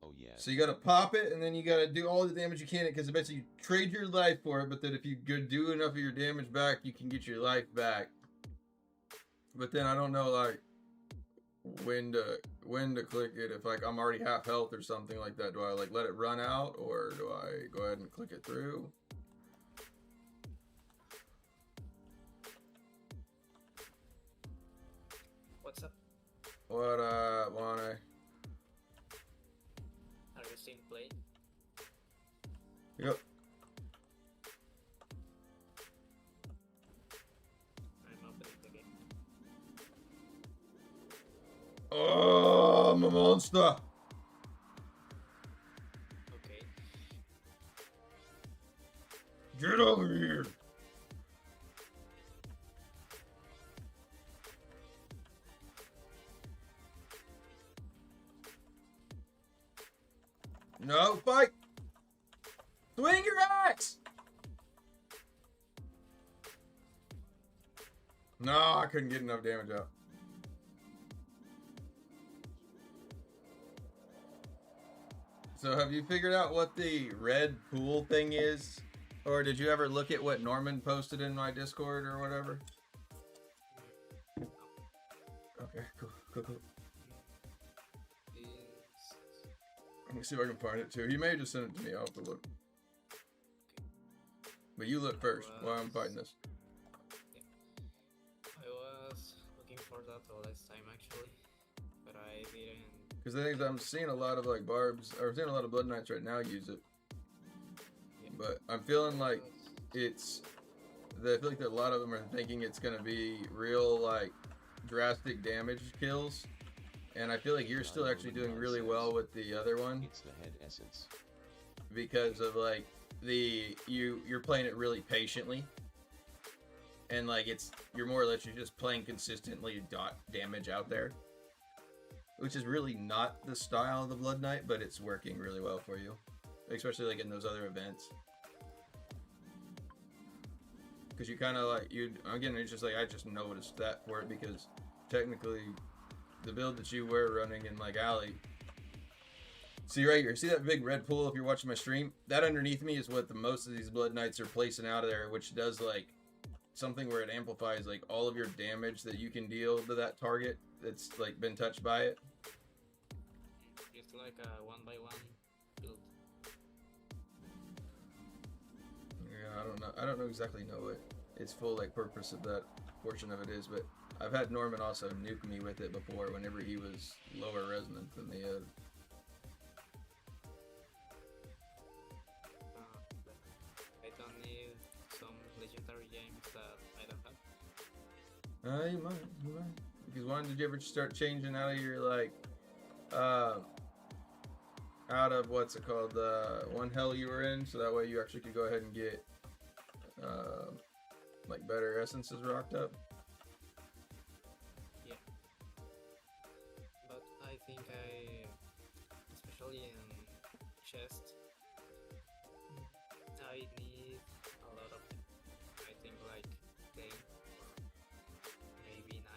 Oh yeah. So you gotta pop it, and then you gotta do all the damage you can, because eventually you trade your life for it. But then if you do enough of your damage back, you can get your life back. But then I don't know like when to click it. If like I'm already half health or something like that, do I like let it run out, or do I go ahead and click it through? What's up? What Wanna? Are you seeing play? Yep. I'm opening the game. Oh, I'm a monster. Okay. Get over here. No, fight! Swing your axe! No, I couldn't get enough damage out. So have you figured out what the red pool thing is? Or did you ever look at what Norman posted in my Discord or whatever? Okay, cool. Let me see if I can find it too. He may have just sent it to me. I'll have to look. But you look first while I'm fighting this. I was looking for that the last time actually, but I didn't. Because the thing is, I'm seeing a lot of like barbs, or I'm seeing a lot of Blood Knights right now use it. Yeah. But I'm feeling like it's. I feel like that a lot of them are thinking it's gonna be real like drastic damage kills. And I feel like you're still actually doing really well with the other one. It's the head essence. Because of like you're playing it really patiently. And like you're more or less you're just playing consistently dot damage out there. Which is really not the style of the Blood Knight, but it's working really well for you. Especially like in those other events. Because you kinda like again it's just like I just noticed that for it because technically the build that you were running in like Alley. See right here, see that big red pool if you're watching my stream? That underneath me is what the most of these Blood Knights are placing out of there, which does like something where it amplifies like all of your damage that you can deal to that target that's like been touched by it. It's like a 1x1 build. Yeah, I don't know exactly what its full like purpose of that portion of it is, but I've had Norman also nuke me with it before whenever he was lower resonant than the I don't need some legendary games that I don't have. You might. Because one, did you ever start changing out of your like, out of what's it called, one hell you were in, so that way you actually could go ahead and get, like better essences rocked up? Yeah. But I think especially in chest, I need a lot of them. I think like 10, maybe 9.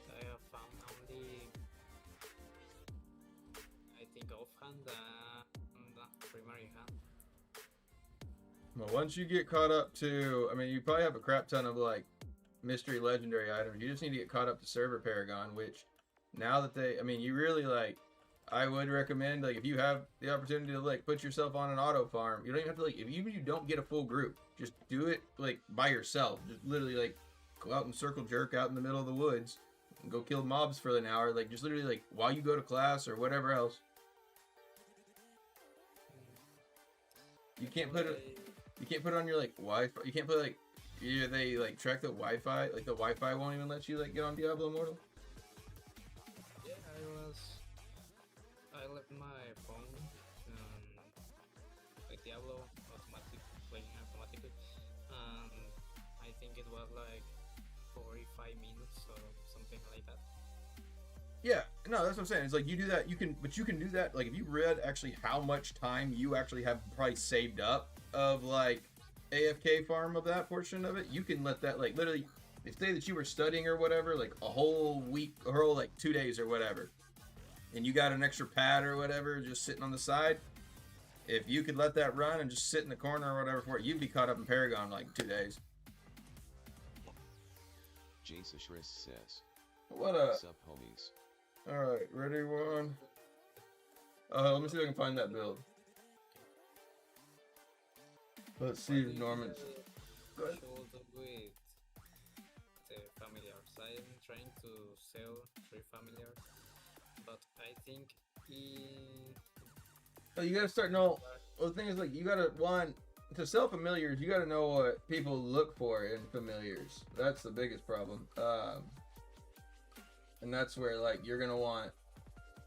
I have found only, I think offhand, the primary hand. Well, once you get caught up to, I mean, you probably have a crap ton of like mystery legendary items. You just need to get caught up to server paragon, which now that I mean, you really like, I would recommend, like, if you have the opportunity to like put yourself on an auto farm, you don't even have to like, even if you don't get a full group, just do it like by yourself. Just literally like go out and circle jerk out in the middle of the woods and go kill mobs for an hour, like just literally like while you go to class or whatever else. You can't put it. You can't put it on your like Wi-Fi. You can't put like, yeah, they like track the Wi-Fi. Like the Wi-Fi won't even let you like get on Diablo Immortal. Yeah, I left my phone like Diablo playing automatically, and I think it was like 45 minutes or something like that. Yeah, no, that's what I'm saying. It's like you do that, but you can do that. Like if you read actually how much time you actually have probably saved up of like AFK farm of that portion of it, you can let that like literally, if say that you were studying or whatever, like a whole week or like 2 days or whatever, and you got an extra pad or whatever just sitting on the side, if you could let that run and just sit in the corner or whatever for it, you'd be caught up in Paragon in like 2 days. Jason Shris says, What up? What's up, homies? Alright, ready one? Let me see if I can find that build. Let's see if Norman's... Go ahead. Should do with the familiars. I'm trying to sell 3 familiars, but I think Oh, you gotta start know. Well, the thing is, like, you gotta to sell familiars. You gotta know what people look for in familiars. That's the biggest problem. And that's where like you're gonna want.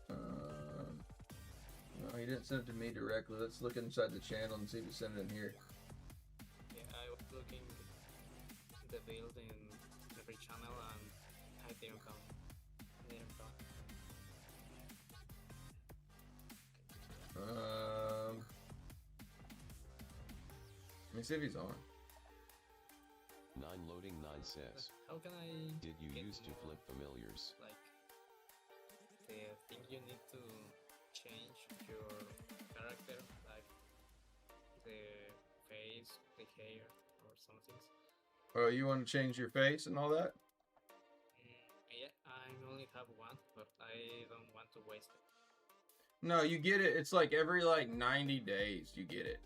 No, he didn't send it to me directly. Let's look inside the channel and see if he sent it in here. yeah, I was looking the build in every channel and I didn't come. Let me see if he's on. 9 loading 9 says, How can I did you get used to more, flip familiars? like the thing you need to change your character, like the face, the hair, or something? Oh, you want to change your face and all that? Yeah, I only have one, but I don't want to waste it. No, you get it. It's like every like 90 days you get it.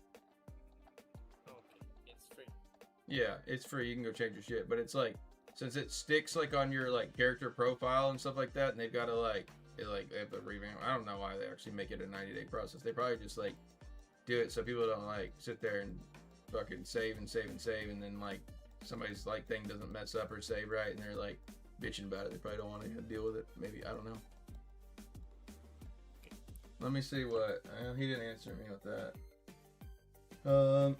Okay, it's free. Yeah, it's free. You can go change your shit, but it's like since it sticks like on your like character profile and stuff like that, and they've got to they have to revamp. I don't know why they actually make it a 90-day process. They probably just like do it so people don't like sit there and fucking save and save and save, and then like somebody's like thing doesn't mess up or save right, and they're like bitching about it. They probably don't want to deal with it. Maybe, I don't know. Let me see what he didn't answer me with that. I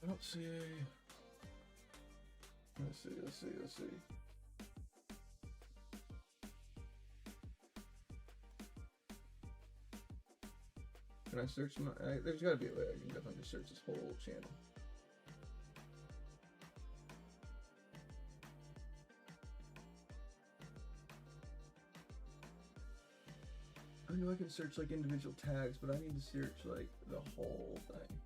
don't see. Let's see. Can I search my... there's got to be a way I can definitely just search this whole channel. I know I can search like individual tags, but I need to search like the whole thing.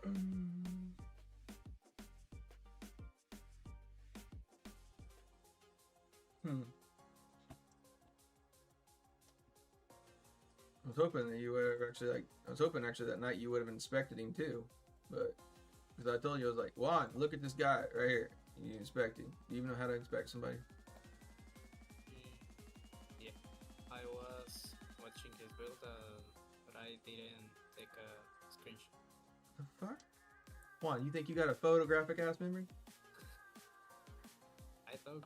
I was hoping that you would have actually I was hoping actually that night you would have inspected him too, but because I told you I was like, Juan, look at this guy right here. You inspect him. Do you even know how to inspect somebody? Yeah, I was watching his build, but I didn't take a screenshot. The fuck? Juan, you think you got a photographic ass memory? I thought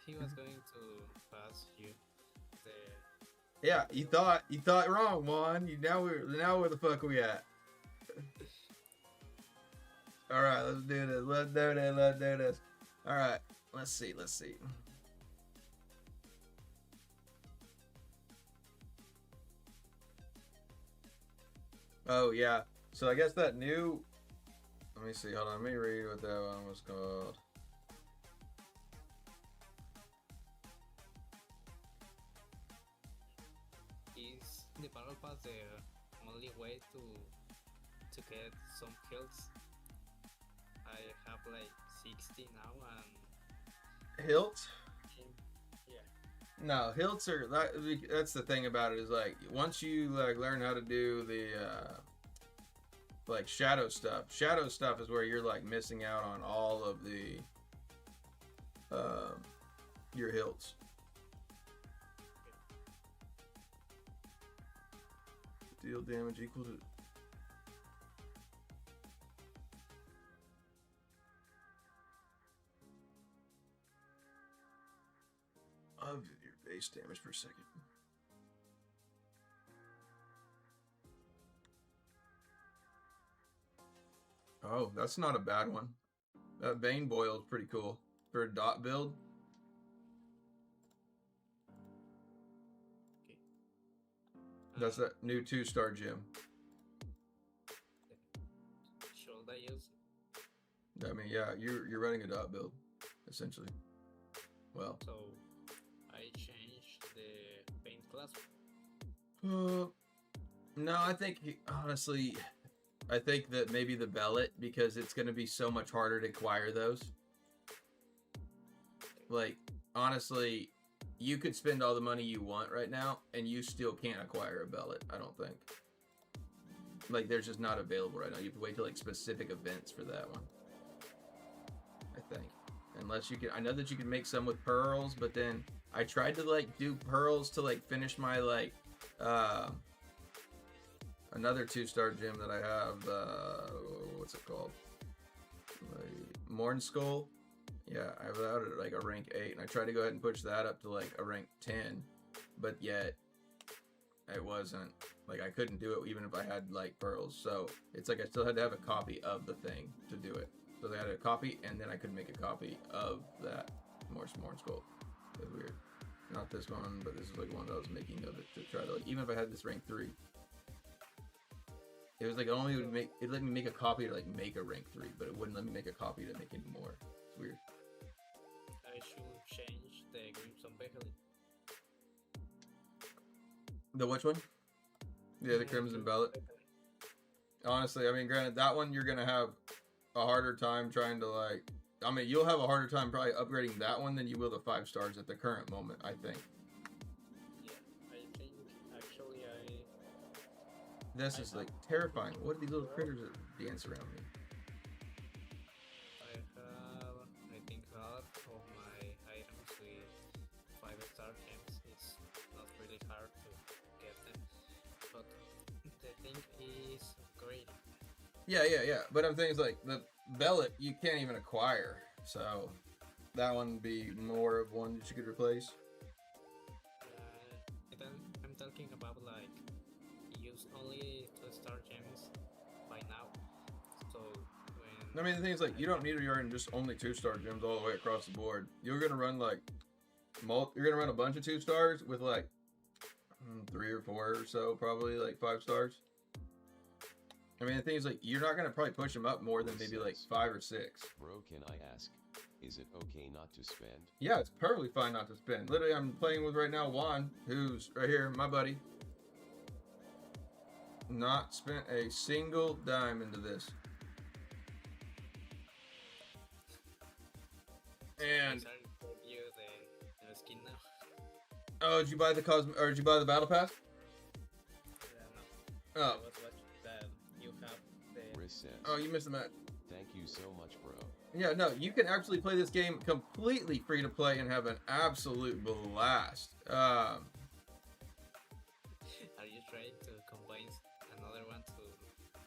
he was going to pass you the. Yeah, you thought wrong, Juan. Now where the fuck are we at? All right, let's do this. Let's do this. All right, let's see. Oh yeah. So I guess that new. Let me see. Hold on. Let me read what that one was called. Is the battle pass the only way to get some kills? I have like 60 now and Hilt? yeah. No, hilts are that's the thing about it is like once you like learn how to do the like shadow stuff. Shadow stuff is where you're like missing out on all of the your hilts. Deal damage equal to of your base damage per second. Oh, that's not a bad one. That Bane Boil is pretty cool for a dot build. Okay. That's that new 2-star gem. Should I use? I mean, yeah, you're running a dot build, essentially. Well. So I changed the paint class. No, I think honestly, I think that maybe the Bellet because it's going to be so much harder to acquire those. Like honestly, you could spend all the money you want right now, and you still can't acquire a Bellet. I don't think. Like there's just not available right now. You have to wait till like specific events for that one. I think. Unless you can, I know that you can make some with pearls, but then I tried to like do pearls to like finish my like another 2-star gem that I have. What's it called? Morn Skull. Yeah, I have that at like a rank 8, and I tried to go ahead and push that up to like a rank 10, but yet it wasn't like I couldn't do it even if I had like pearls. So it's like I still had to have a copy of the thing to do it. So they had a copy, and then I could make a copy of that Morn Skull. That's weird. Not this one, but this is like one that I was making of it to try to like, even if I had this rank 3. It was like only would make it let me make a copy to like make a rank 3, but it wouldn't let me make a copy to make any more. It's weird. I should change the Crimson Beckley. The which one? Yeah, the Crimson Bellet. Honestly, I mean, granted, that one you're gonna have a harder time trying to like. I mean, you'll have a harder time probably upgrading that one than you will the 5 stars at the current moment. I think. Yeah, I think actually This is like terrifying. What are these little critters that dance around me? I have, I think, half of my items with 5-star gems. It's not really hard to get them, but the thing is upgrading. Yeah. But I'm thinking like the Bellet you can't even acquire, so that one would be more of one that you could replace. I'm talking about like use only 2-star gems by now. So when I mean, the thing is like you don't need to run just only 2-star gems all the way across the board. You're gonna run like you're gonna run a bunch of 2 stars with like 3 or 4 or so, probably like 5 stars. I mean, the thing is like you're not gonna probably push them up more than maybe like 5 or 6. Bro, can I ask, is it okay not to spend? Yeah, it's perfectly fine not to spend. Literally, I'm playing with right now Juan, who's right here, my buddy. Not spent a single dime into this. And you the skin now. oh, did you buy the or did you buy the battle pass? No. Oh, I was watching that you have the. Riz says, oh, you missed the match. thank you so much, bro. Yeah, no, you can actually play this game completely free to play and have an absolute blast. Are you trying to combine another one to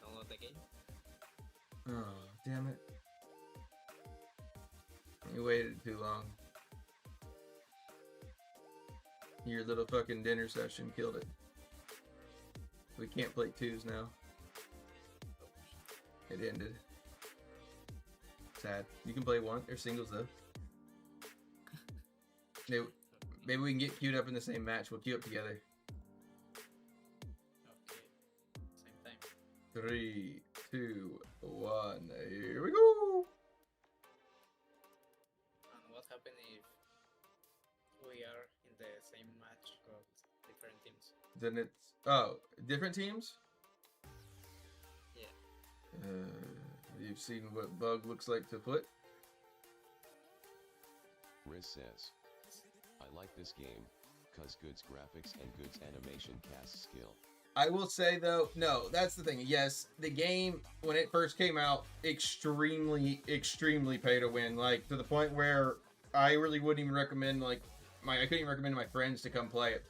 download the game? Oh, damn it. You waited too long. Your little fucking dinner session killed it. We can't play twos now. It ended. Sad. You can play one. They're singles though. Maybe we can get queued up in the same match. We'll queue up together. Okay. Same time. 3, 2, 1. Here we go. And what happens if we are in the same match but different teams? Then it's different teams. Yeah. You've seen what bug looks like to foot. Riz says, I like this game, cause goods graphics and goods animation cast skill. I will say though, no, that's the thing. Yes, the game when it first came out, extremely pay to win. Like to the point where I really wouldn't even recommend I couldn't even recommend my friends to come play it.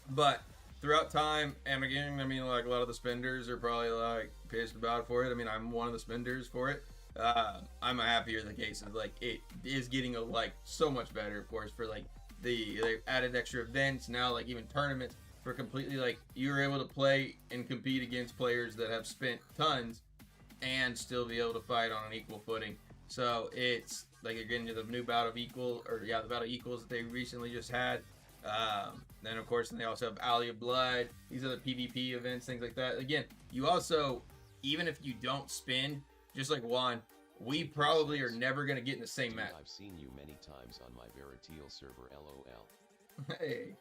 But throughout time, and again, I mean, like a lot of the spenders are probably like pissed about for it. I mean, I'm one of the spenders for it. I'm happier the case is like it is getting so much better, of course, for like they added extra events now, like even tournaments for completely like you're able to play and compete against players that have spent tons and still be able to fight on an equal footing. So it's like again the new bout of the bout of equals that they recently just had. Then of course they also have Alley of Blood, these other PvP events, things like that. Again, you also, even if you don't spin, just like Juan, we probably are never going to get in the same Dude, match. I've seen you many times on my Veriteal server, lol. Hey.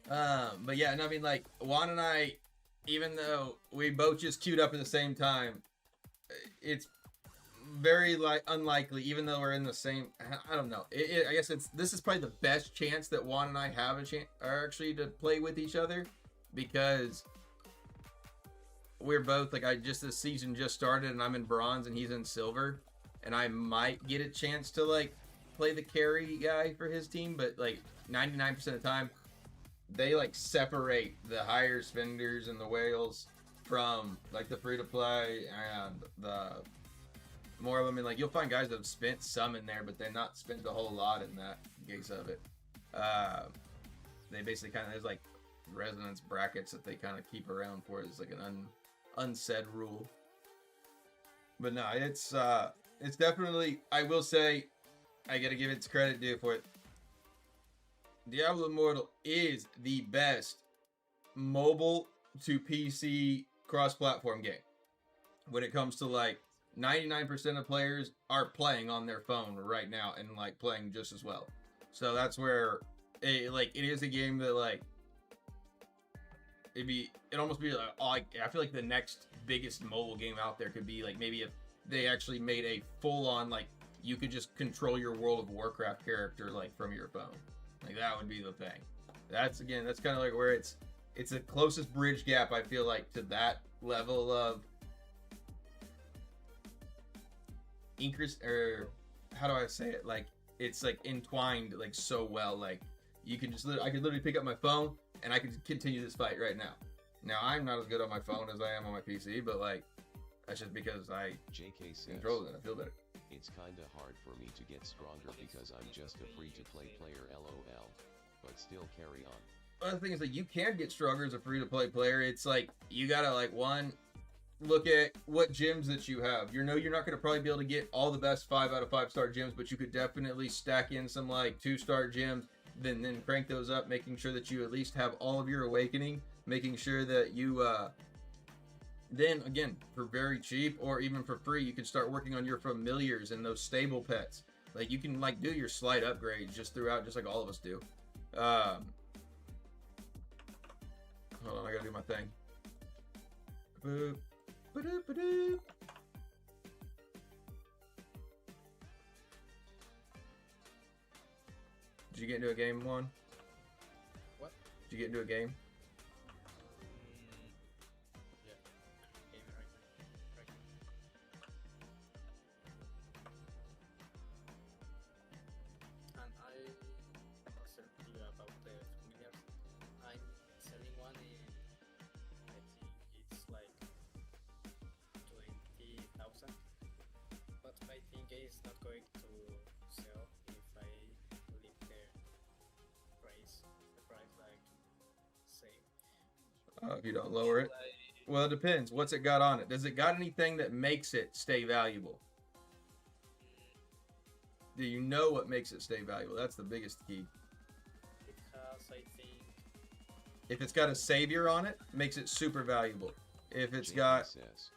But yeah, and I mean like Juan and I, even though we both just queued up at the same time, it's very unlikely, even though we're in the same. I don't know. I guess this is probably the best chance that Juan and I have a chance, or actually to play with each other, because we're both this season just started, and I'm in bronze and he's in silver, and I might get a chance to play the carry guy for his team, but 99% of the time, they separate the higher spenders and the whales from the free to play and the more of them. I mean, you'll find guys that have spent some in there, but they're not spent a whole lot in that case of it. They basically there's resonance brackets that they kind of keep around for it. It's an unsaid rule. But no, it's definitely, I will say, I gotta give its credit due for it. Diablo Immortal is the best mobile to PC cross-platform game. When it comes to 99% of players are playing on their phone right now and playing just as well. So that's where it is a game that it'd almost be I feel like the next biggest mobile game out there could be maybe if they actually made a full-on you could just control your World of Warcraft character from your phone. That would be the thing. That's kind of where it's the closest bridge gap I feel to that level of or how do I say it? It's entwined so well. You can just I could literally pick up my phone and I could continue this fight right now. Now I'm not as good on my phone as I am on my PC, but that's just because I JK says, control it and I feel better. It's kinda hard for me to get stronger because I'm just a free-to-play player, lol. But still carry on. The thing is you can get stronger as a free-to-play player. It's you gotta one, look at what gyms that you have. You're not going to probably be able to get all the best 5 out of 5 star gyms, but you could definitely stack in some 2-star gyms, then crank those up, making sure that you at least have all of your awakening, making sure that you then again for very cheap or even for free, you can start working on your familiars and those stable pets. You can do your slight upgrades just throughout, just like all of us do. Hold on, I gotta do my thing. Boop. Did you get into a game, Juan? What? Did you get into a game? Yeah. Game right now. Right now. And I was telling you about the familiars. I'm selling one in, I think it's like 20,000. But I think it's not going to sell if I leave the price like same. If you don't lower it. Well, it depends. What's it got on it? Does it got anything that makes it stay valuable? Do you know what makes it stay valuable? That's the biggest key. It has, I think, If it's got a savior on it, makes it super valuable. If it's JK got... says,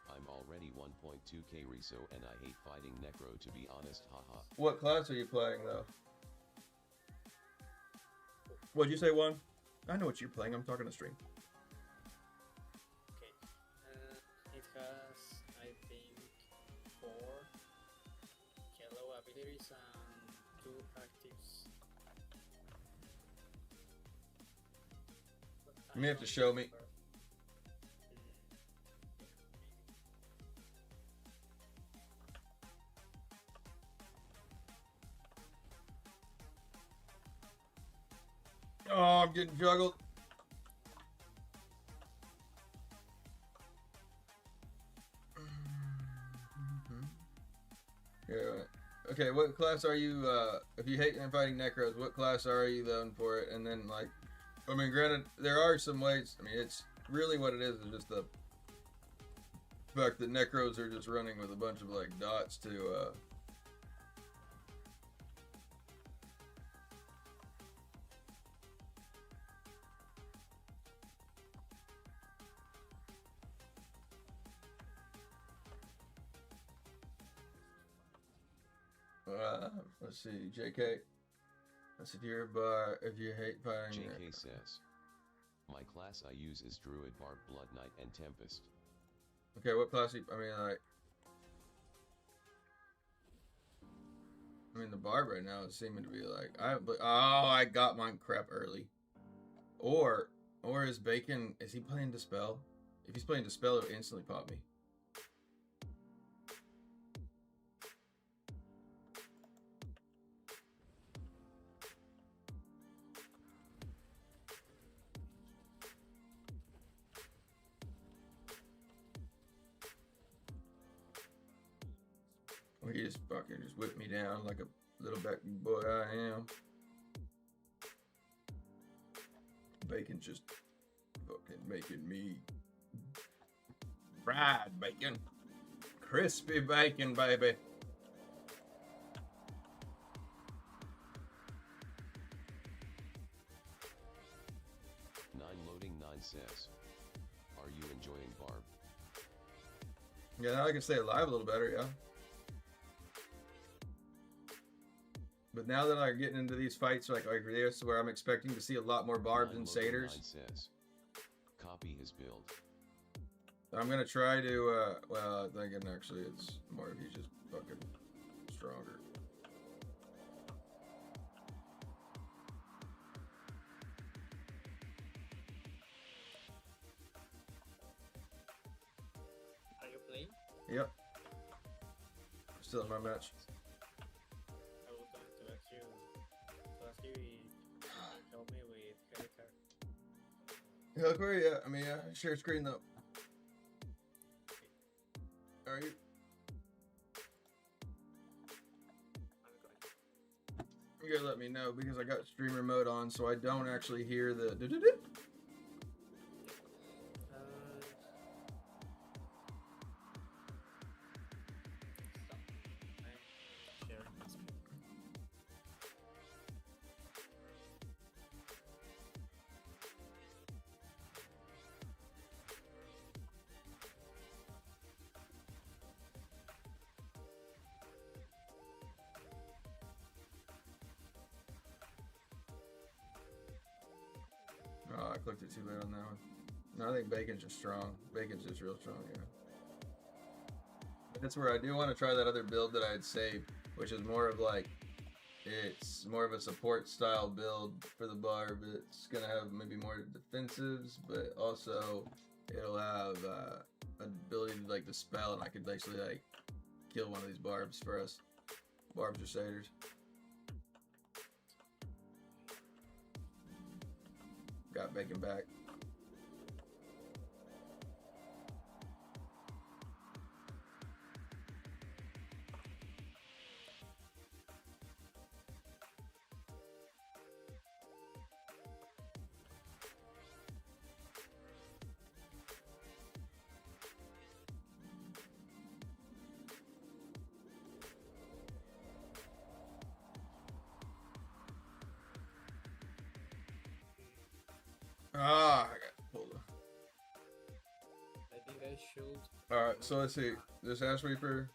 I'm already 1.2k Riso and I hate fighting Necro to be honest, haha. What class are you playing, though? What'd you say, Juan? I know what you're playing. I'm talking to stream. okay. It has, I think, 4 yellow abilities and 2 actives. But You may have to show me. Oh, I'm getting juggled. Yeah. Okay, what class are you, if you hate fighting Necros, what class are you then for it? And then, like, I mean, granted, there are some ways, I mean, it's really what it is just the fact that Necros are just running with a bunch of, like, dots to, let's see, JK. I said, if you hate fighting. JK says, my class I use is Druid, Barb, Blood Knight, and Tempest. Okay, what class? I mean, the Barb right now is seeming to be like, I got mine crap early. Or is Bacon? Is he playing Dispel? If he's playing Dispel, it'll instantly pop me. Or he just fucking just whipped me down like a little back boy I am. Bacon's just fucking making me fried bacon. Crispy bacon, baby. Loading 9 says, are you enjoying Barb? Yeah, now I can stay alive a little better, yeah. But now that I'm getting into these fights like this, where I'm expecting to see a lot more barbs and satyrs, says, copy his build. I'm gonna try to. Well, I'm thinking actually it's more if he's just fucking stronger. Are you playing? Yep. Still in my match. I was going to ask you if you can help me with Helicar. Helicar, yeah. I mean, yeah. Share screen though. Are you? You gotta let me know because I got streamer mode on, so I don't actually hear the. Oh, I clicked it too late on that one. No, I think Bacon's just strong. Bacon's just real strong, yeah. But that's where I do want to try that other build that I had saved, which is more of like It's more of a support style build for the barb. It's gonna have maybe more defensives, but also it'll have ability to like dispel, and I could actually like kill one of these barbs for us. Barbs or satyrs. Got bacon back. Ah, I got pulled. I think I should. Alright, so let's see. This Ash Reaper.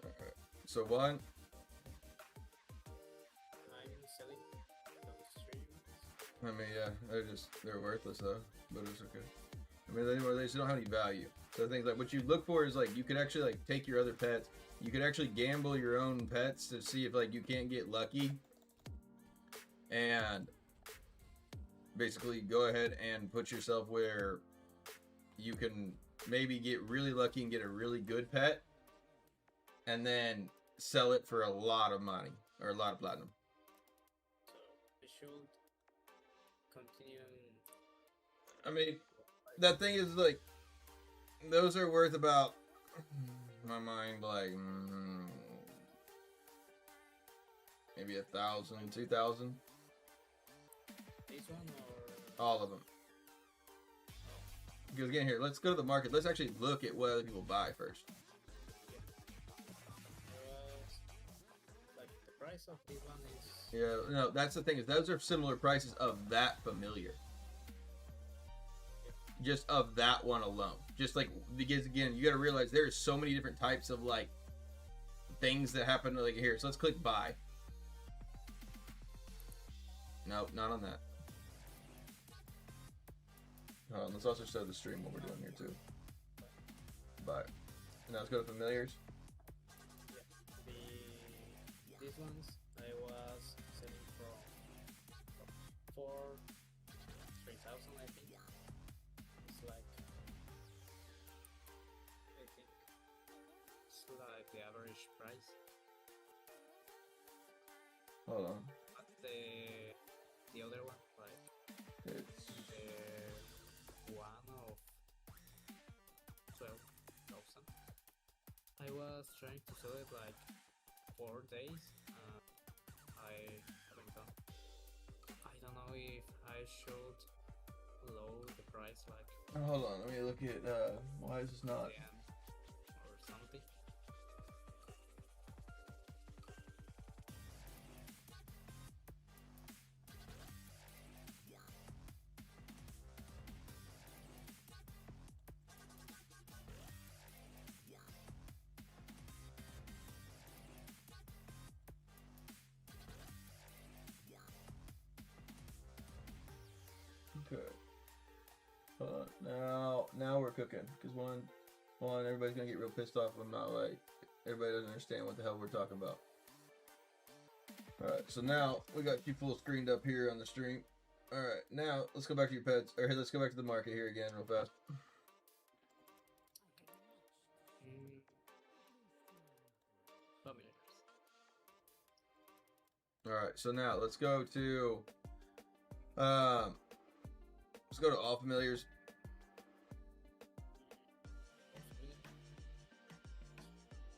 Alright. So one. I'm selling those streams. I mean, yeah, they're worthless though, but it's okay. I mean, they just don't have any value. So things like what you look for is like you could actually like take your other pets. You could actually gamble your own pets to see if like you can't get lucky. And basically go ahead and put yourself where you can maybe get really lucky and get a really good pet and then sell it for a lot of money or a lot of platinum. So I should continue. I mean, that thing is like, those are worth about, in my mind, like, maybe 1,000, 2,000. This one or All of them. Because again, here, let's go to the market. Let's actually look at what other people buy first. like the price of this one is Yeah, no, that's the thing, is those are similar prices of that familiar. Just of that one alone. Just like, because again, you gotta realize there's so many different types of like things that happen like here. So let's click buy. Nope, not on that. Let's also show the stream what we're doing here too. Buy. Now let's go to familiars. these ones I was selling for 3,000 I think. It's like I think it's like the average price. Hold on. But the other one like It's one of 12,000. I was trying to sell it like 4 days. I haven't done. I don't know if I should lower the price like hold on, let me look at why is this not 10 or something. okay. Now we're cooking. Because one, everybody's gonna get real pissed off if I'm not like, everybody doesn't understand what the hell we're talking about. Alright, so now we got you full screened up here on the stream. Alright, now let's go back to your pets. Or here, let's go back to the market here again real fast. Familiars. Alright, so now let's go to all familiars.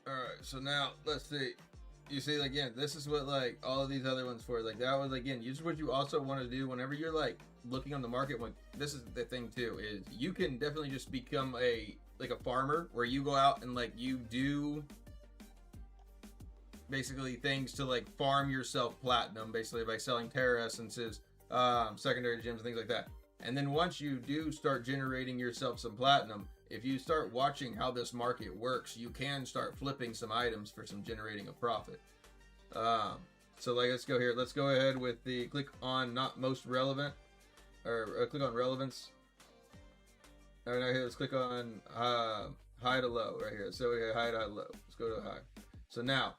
Alright, so now let's see. You see, again, this is what like all of these other ones for. Like that was again, this is what you also want to do whenever you're like looking on the market. Like this is the thing too, is you can definitely just become a farmer where you go out and like you do basically things to like farm yourself platinum, basically by selling terra essences, secondary gems, and things like that. And then once you do start generating yourself some platinum, if you start watching how this market works, you can start flipping some items for some generating a profit. So like, let's go here. Let's go ahead with the click on not most relevant, or click on relevance. All right, now here, let's click on high to low right here. So we got high to low. Let's go to high. So now,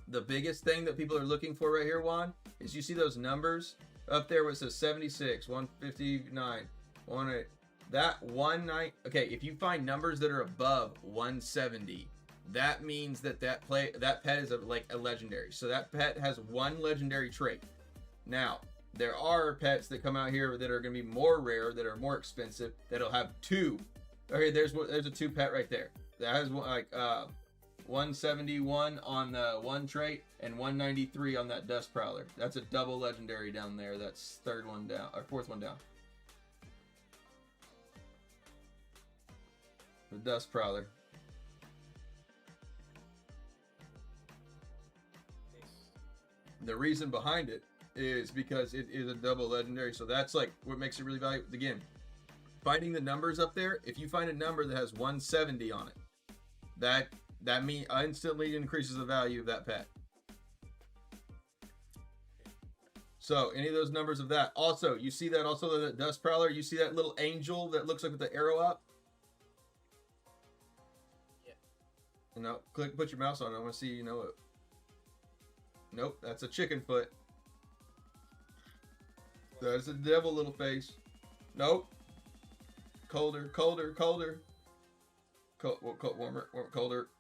The biggest thing that people are looking for right here, Juan, is you see those numbers up there where it says 76, 159, 108. That 19. Okay, if you find numbers that are above 170, that means that that pet is like a legendary. So that pet has one legendary trait. Now, there are pets that come out here that are going to be more rare, that are more expensive, that'll have two. Okay, there's a two pet right there. That has like 171 on the one trait and 193 on that Dust Prowler. That's a double legendary down there. That's third one down, or fourth one down. The Dust Prowler. The reason behind it is because it is a double legendary, so that's like what makes it really valuable. Again, finding the numbers up there, if you find a number that has 170 on it, that means instantly increases the value of that pet. So any of those numbers of that. Also, you see that also the Dust Prowler, you see that little angel that looks like with the arrow up? Yeah. No, put your mouse on it. I want to see you know it. Nope, that's a chicken foot. That's a devil little face. Nope. Colder. Warmer,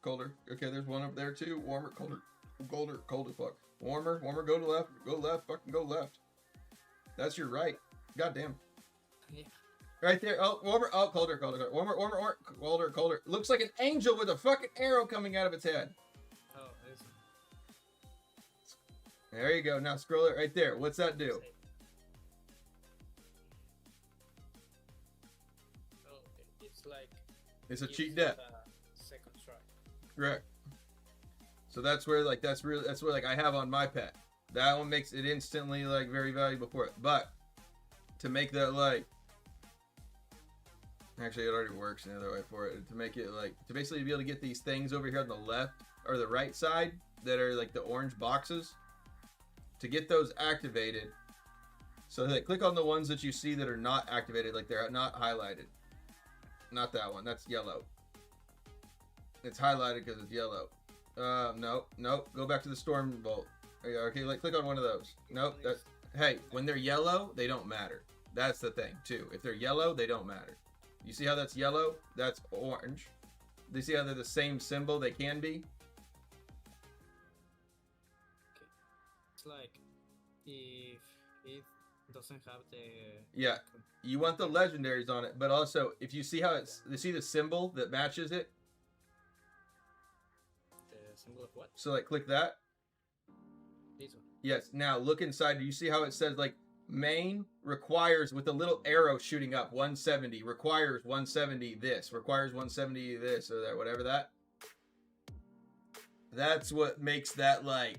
colder. Okay, there's one up there too. Warmer, colder, fuck. Warmer, go to left, fucking go left. That's your right. Goddamn. Yeah. Right there. Oh, warmer. Oh, colder. Warmer, colder. Looks like an angel with a fucking arrow coming out of its head. Oh, is it? There you go. Now scroll it right there. What's that do? Oh, it's like. It's a gives cheat it death. a second try. Correct. So that's where like that's where like I have on my pet. That one makes it instantly like very valuable for it. But to make that like actually it already works the other way for it. To make it like to basically be able to get these things over here on the left or the right side that are like the orange boxes. To get those activated. So that click on the ones that you see that are not activated, like they're not highlighted. Not that one. That's yellow. It's highlighted because it's yellow. Nope. Go back to the Storm Bolt. Okay, like click on one of those. Nope. Hey, when they're yellow, they don't matter. That's the thing too. If they're yellow, they don't matter. You see how that's yellow? That's orange. Do you see how they're the same symbol? They can be. Okay. It's like if it doesn't have the. Yeah. You want the legendaries on it, but also if you see how it's, you see the symbol that matches it. The symbol of what? So like click that. This one. Yes. Now look inside. Do you see how it says like main requires with a little arrow shooting up 170 requires 170 this requires 170 this or that whatever that. That's what makes that like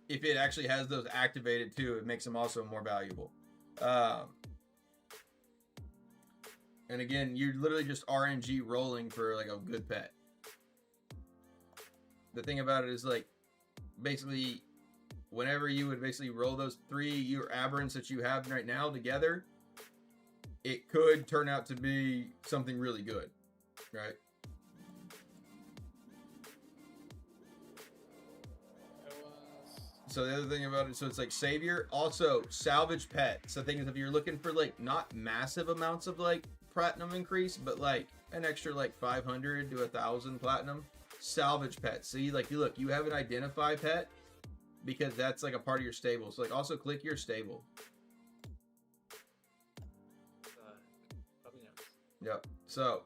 if it actually has those activated too, it makes them also more valuable. And again, you're literally just RNG rolling for like a good pet. The thing about it is like basically whenever you would basically roll those three your aberrants that you have right now together, it could turn out to be something really good, right? So the other thing about it, so it's like savior, also salvage pet. So the thing is, if you're looking for like not massive amounts of like platinum increase, but like an extra like 500 to 1,000 platinum, salvage pet. See, like you look, you have an identify pet because that's like a part of your stable. So like also click your stable. Yep. So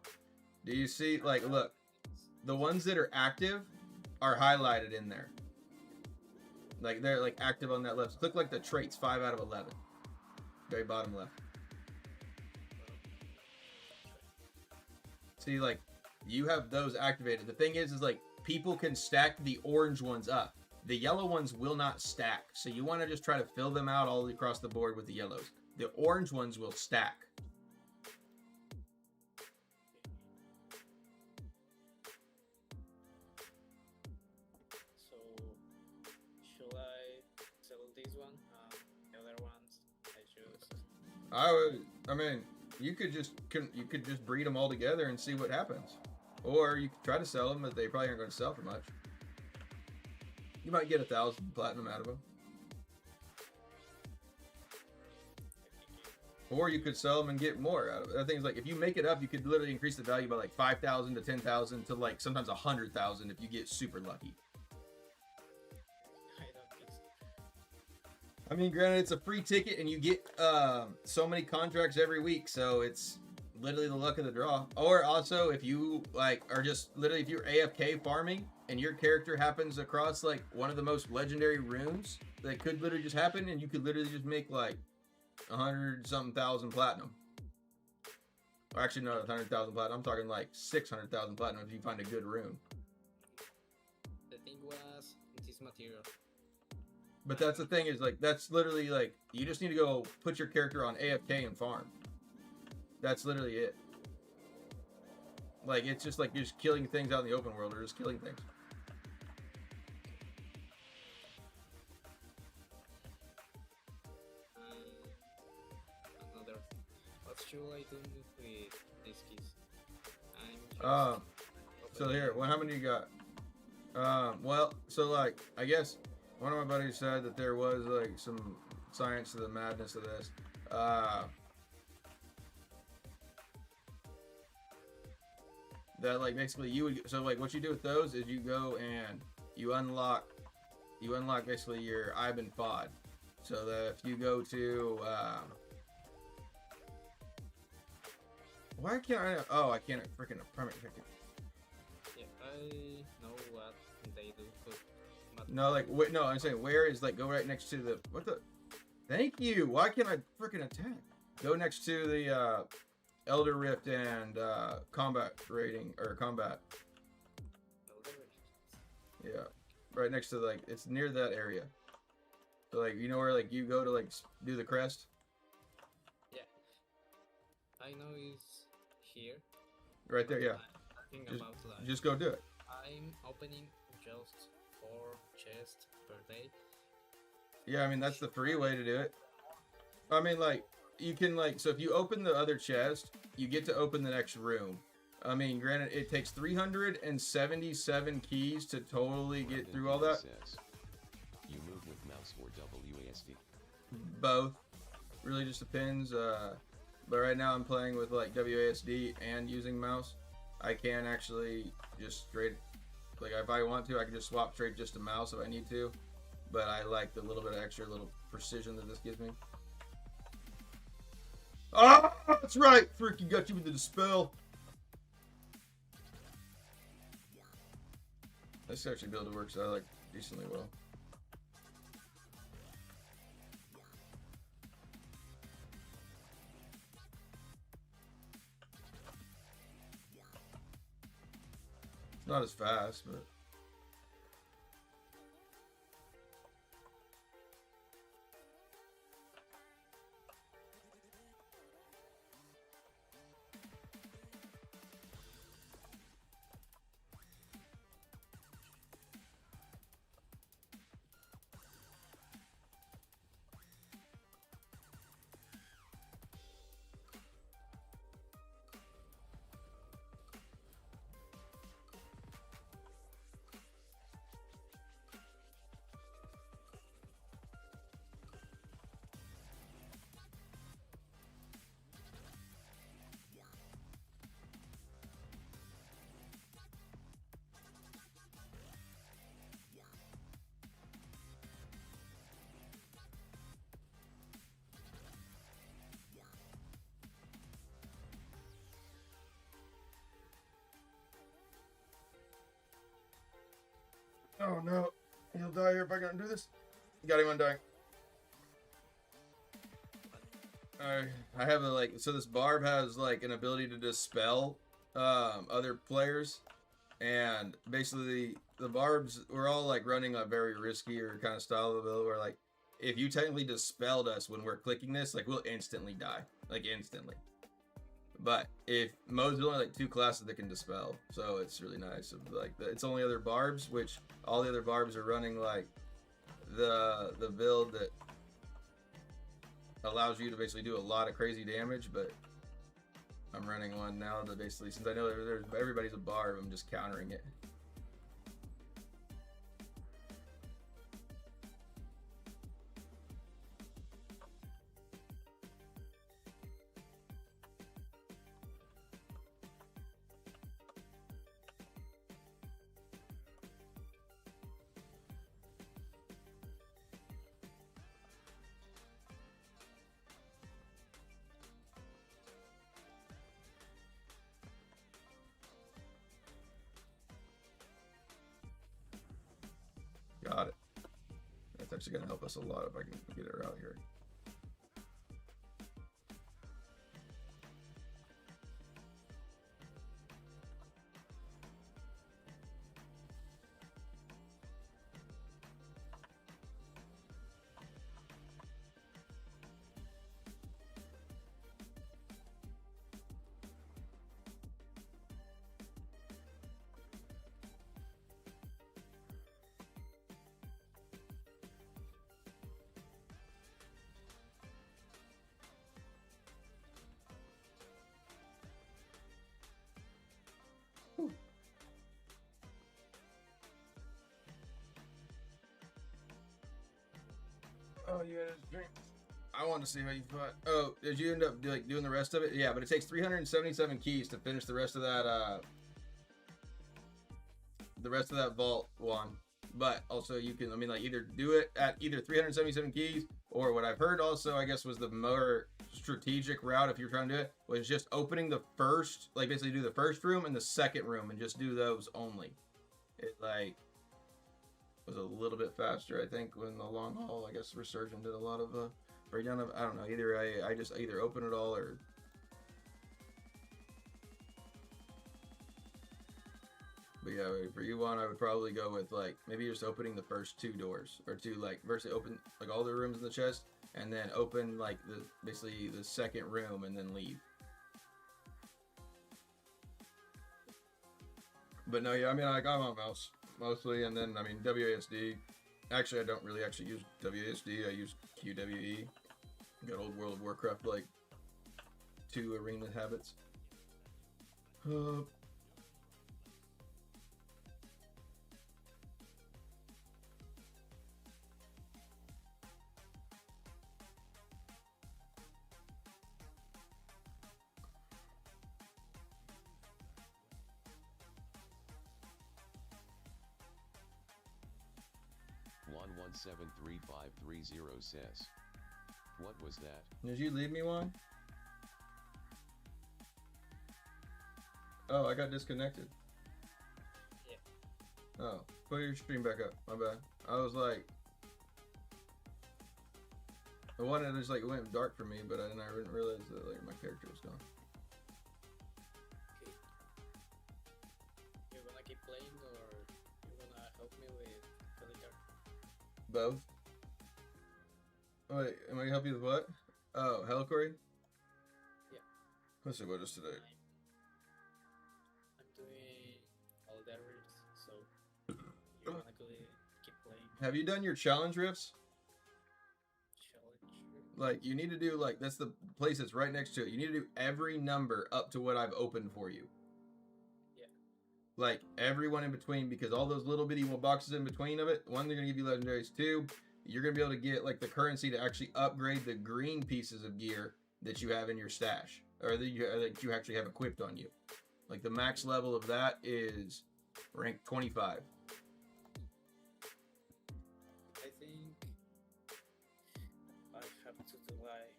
do you see like look, the ones that are active are highlighted in there. Like they're like active on that left. So click like the traits 5 out of 11. Very bottom left. See, like you have those activated. The thing is like people can stack the orange ones up. The yellow ones will not stack. So you want to just try to fill them out all across the board with the yellows. The orange ones will stack. I mean, you could just breed them all together and see what happens, or you could try to sell them, but they probably aren't going to sell for much. You might get 1,000 platinum out of them. Or you could sell them and get more out of it. The thing is, like, if you make it up, you could literally increase the value by like 5,000 to 10,000 to like sometimes 100,000 if you get super lucky. I don't think so. I mean, granted, it's a free ticket and you get so many contracts every week, so it's literally the luck of the draw. Or also, if you like are just literally if you're AFK farming and your character happens across like one of the most legendary runes, that could literally just happen, and you could literally just make like 100-something thousand platinum. Or actually, not 100,000 platinum. I'm talking like 600,000 platinum if you find a good rune. The thing was this material. But that's the thing is like that's literally like you just need to go put your character on AFK and farm. That's literally it. Like it's just like you're just killing things out in the open world or just killing things. Another. What should I do with these keys? So here, well, how many you got? Well, so like I guess one of my buddies said that there was like some science to the madness of this. That like basically you would so like what you do with those is you go and you unlock basically your Iban Fod. So that if you go to why can't I I can't freaking permit pick it. Yeah, I know what they do. But No, like wait, no, I'm saying where is like go right next to the what the thank you. Why can't I freaking attack? Go next to the Elder Rift and combat rating or combat. Yeah, right next to like it's near that area. So like you know where like you go to like do the crest. yeah, I know it's here. Right there, yeah. I'm thinking about like Just go do it. I'm opening just 4 chests per day. Yeah, I mean that's the free way to do it. I mean like you can like so if you open the other chest, you get to open the next room. I mean, granted, it takes 377 keys to totally get through all that. You move with mouse or WASD? Both. Really just depends. But right now I'm playing with like WASD and using mouse. I can actually just straight, like if I want to, I can just swap straight just to mouse if I need to. But I like the little bit of extra little precision that this gives me. Oh, that's right! Freaking got you with the dispel. This actually build works out like decently well. It's not as fast, but oh no, he'll die here if I can't do this. Got him undying. I have a like so this barb has like an ability to dispel other players, and basically the barbs we're all like running a very risky or kind of style of build where like if you technically dispelled us when we're clicking this, like we'll instantly die, like instantly. But if Mo's only like 2 classes that can dispel, so it's really nice. Like it's only other barbs, which all the other barbs are running like the build that allows you to basically do a lot of crazy damage. But I'm running one now that basically, since I know everybody's a barb, I'm just countering it. actually going to help us a lot if I can get her out here. Oh, you had a drink. I want to see how you fought. Oh, did you end up like doing the rest of it? Yeah, but it takes 377 keys to finish the rest of that. The rest of that vault one. But also you can, I mean, like either do it at either 377 keys, or what I've heard also, I guess, was the more strategic route if you're trying to do it, was just opening the first, like basically do the first room and the second room and just do those only. It like was a little bit faster, I think, when the long haul, I guess Resurgent did a lot of breakdown of, I don't know, either I just either open it all or. But yeah, for you one, I would probably go with like maybe just opening the first two doors, or two, like versus open like all the rooms in the chest and then open like the basically the second room and then leave. But no, yeah, I mean, like I'm on mouse mostly, and then I mean WASD. Actually, I don't really actually use WASD. I use QWE. Got old World of Warcraft like 2 arena habits. 117353 says, "What was that?" Did you leave me one? Oh, I got disconnected. Yeah. Oh, put your stream back up. My bad. I was like, the one that just like went dark for me, but I didn't realize that like my character was gone. Okay. You're gonna keep playing, or you're gonna help me with Felicar? Both. Wait, am I gonna help you with what? Oh, Helicory? Yeah. Let's see what is today. I'm doing all the rifts, so you're gonna keep playing. Have you done your challenge rifts? Challenge. Like, you need to do, like, that's the place that's right next to it. You need to do every number up to what I've opened for you. Yeah. Like, everyone in between, because all those little bitty boxes in between of it, one, they're going to give you legendaries. Two, you're going to be able to get, like, the currency to actually upgrade the green pieces of gear that you have in your stash, or that you actually have equipped on you. Like, the max level of that is rank 25. I think I have to do like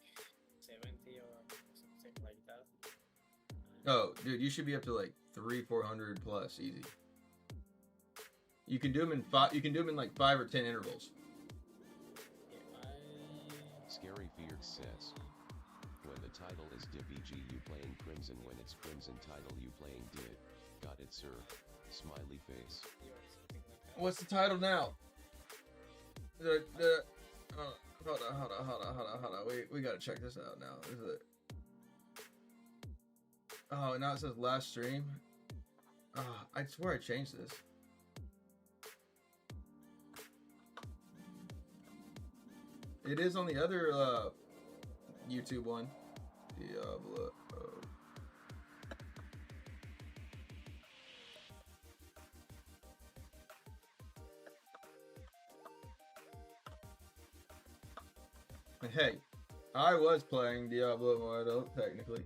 70 or something like that. Oh, dude, you should be up to like 300-400 plus easy. You can do them in five. You can do them in like 5 or 10 intervals. Scary Fear says, "When the title is DivEG, you playing Crimson. When it's Crimson title, you playing Div. Got it, sir. Smiley face." What's the title now? Hold on. We gotta check this out now. Is it? Oh, now it says last stream. Oh, I swear I changed this. It is on the other YouTube one. Diablo. And hey, I was playing Diablo Immortal, technically.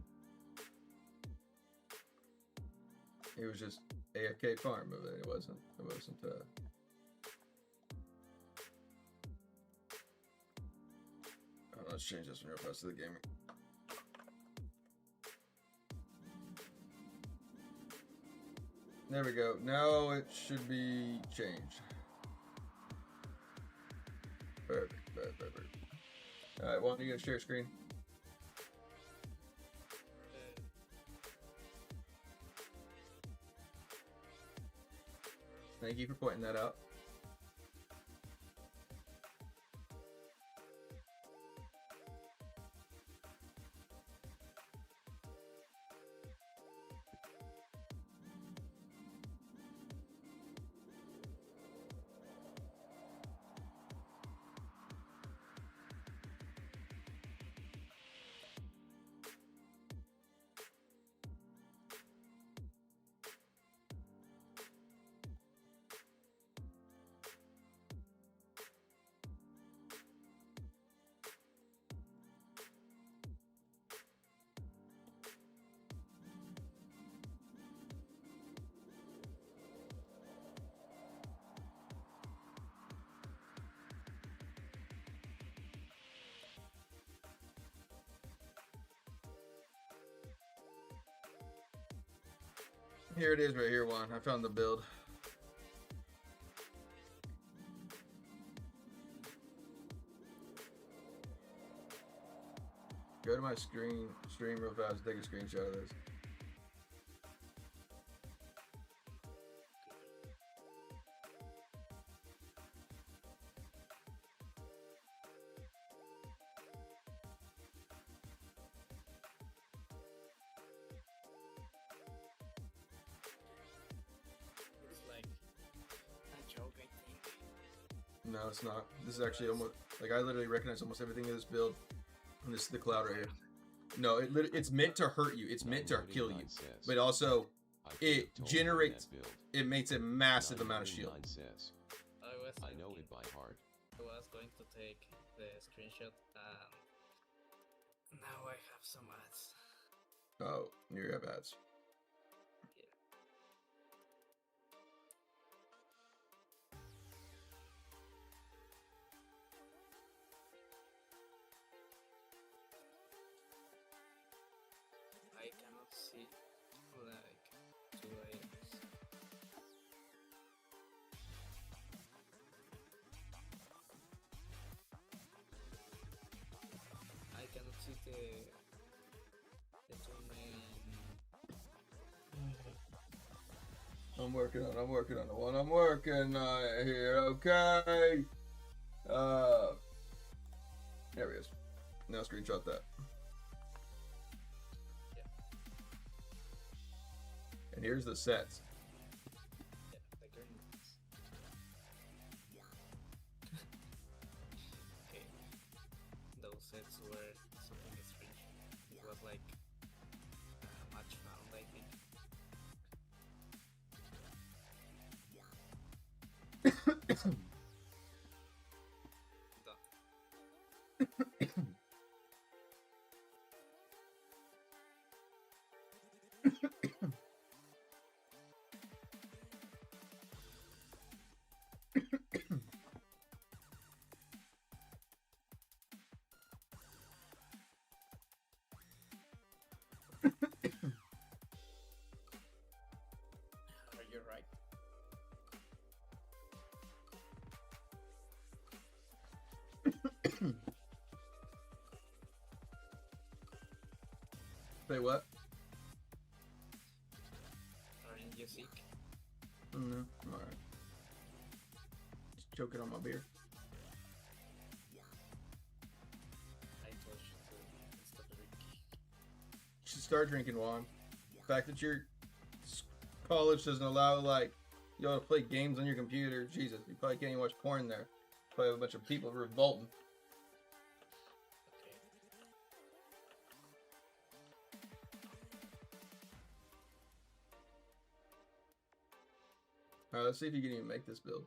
It was just AFK farm, but it wasn't. Let's change this real fast to the gaming. There we go. Now it should be changed. Or Perfect. Alright, Juan, you gonna share screen? Thank you for pointing that out. Here it is right here, Juan. I found the build. Go to my stream real fast, take a screenshot of this. It's like a joke, I think. No, it's not. This is actually almost like I literally recognize almost everything in this build. And this is the cloud right here. No, it's meant to hurt you. It's meant to kill you, but also it generates. It makes a massive amount of shield. I know it by heart. I was going to take the screenshot and now I have some ads. Oh, you have ads. I cannot see like 2 items. I cannot see the 2 main. I'm working on the one I'm working on here. Okay. There he is. Now screenshot that. And here's the sets. Yeah, the green ones. Okay. Those sets were something strange. It was like match found, I think. You're right. Say what? Aren't you sick? No. Alright. Just choking on my beer. I told you to stop drinking. You should start drinking, Juan. The fact that your college doesn't allow, like, you ought to play games on your computer. Jesus, you probably can't even watch porn there. Probably have a bunch of people revolting. Okay. Alright, let's see if you can even make this build.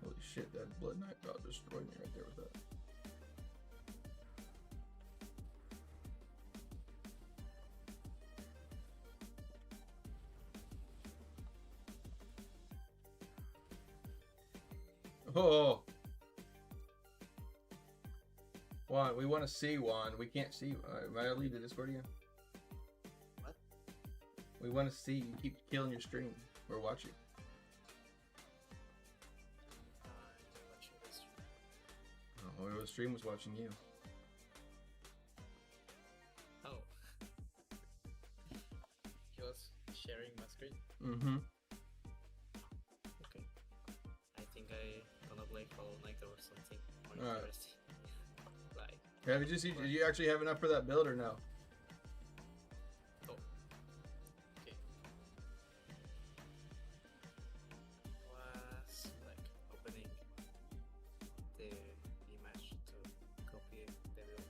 Holy shit, that Blood Knight about destroyed me right there with that. Oh. Juan, we want to see Juan. We can't see. Might I leave the Discord again? What? We want to see. You keep killing your stream. We're watching. Watching this stream. Oh, the stream was watching you. Oh. He was sharing my screen. Mm-hmm. Okay. I think I gonna play Hollow Knight or something more Alright. interesting. Like, Have you just? Did you actually have enough for that build or no? oh. Okay. Was like opening the image to copy the build.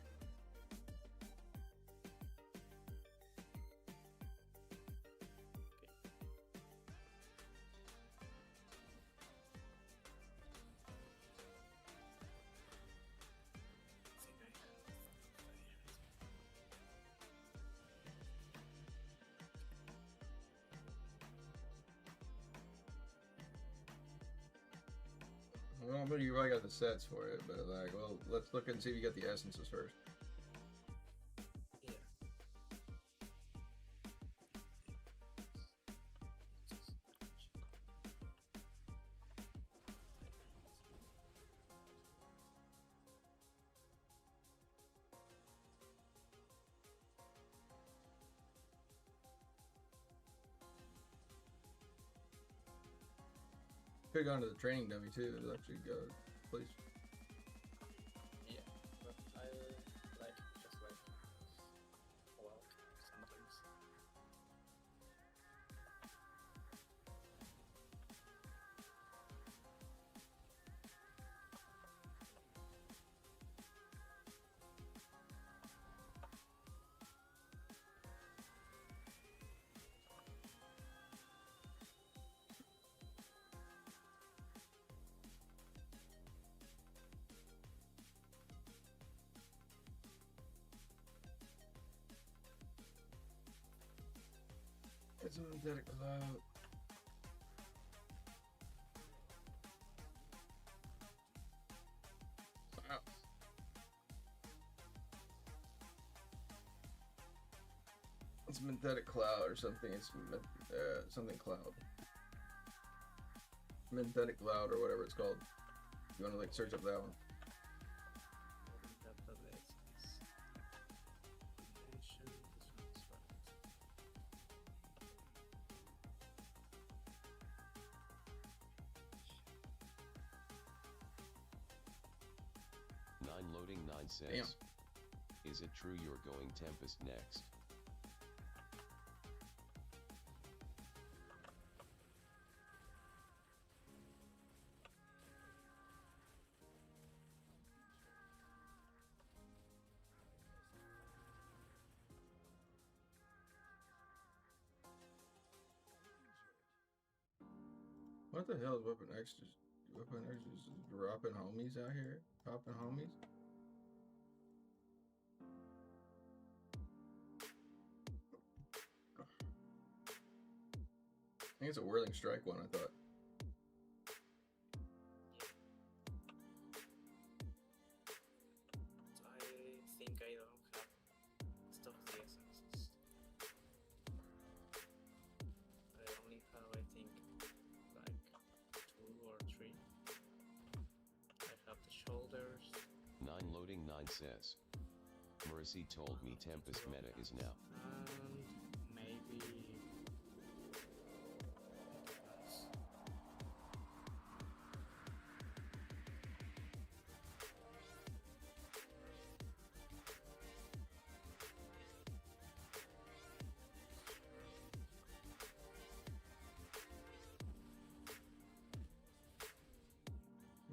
Well, but you probably got the sets for it, but like, well, let's look and see if you got the essences first. Yeah. Could have gone to the training dummy too. It'll actually go, please. Yeah, but I like just like walk sometimes. It's a synthetic cloud. Wow. It's synthetic cloud or something. It's something cloud. Synthetic cloud or whatever it's called. You want to like search up that one? Loading 9 says, Damn. Is it true you're going Tempest next? What the hell is Weapon X just? Weapon X just dropping homies out here? Popping homies? I think it's a Whirling Strike one, I thought. I think I don't have stuff the essences. I only have, I think, like 2 or 3. I have the shoulders. 9 loading 9 says, Mercy told me Tempest meta is now. And maybe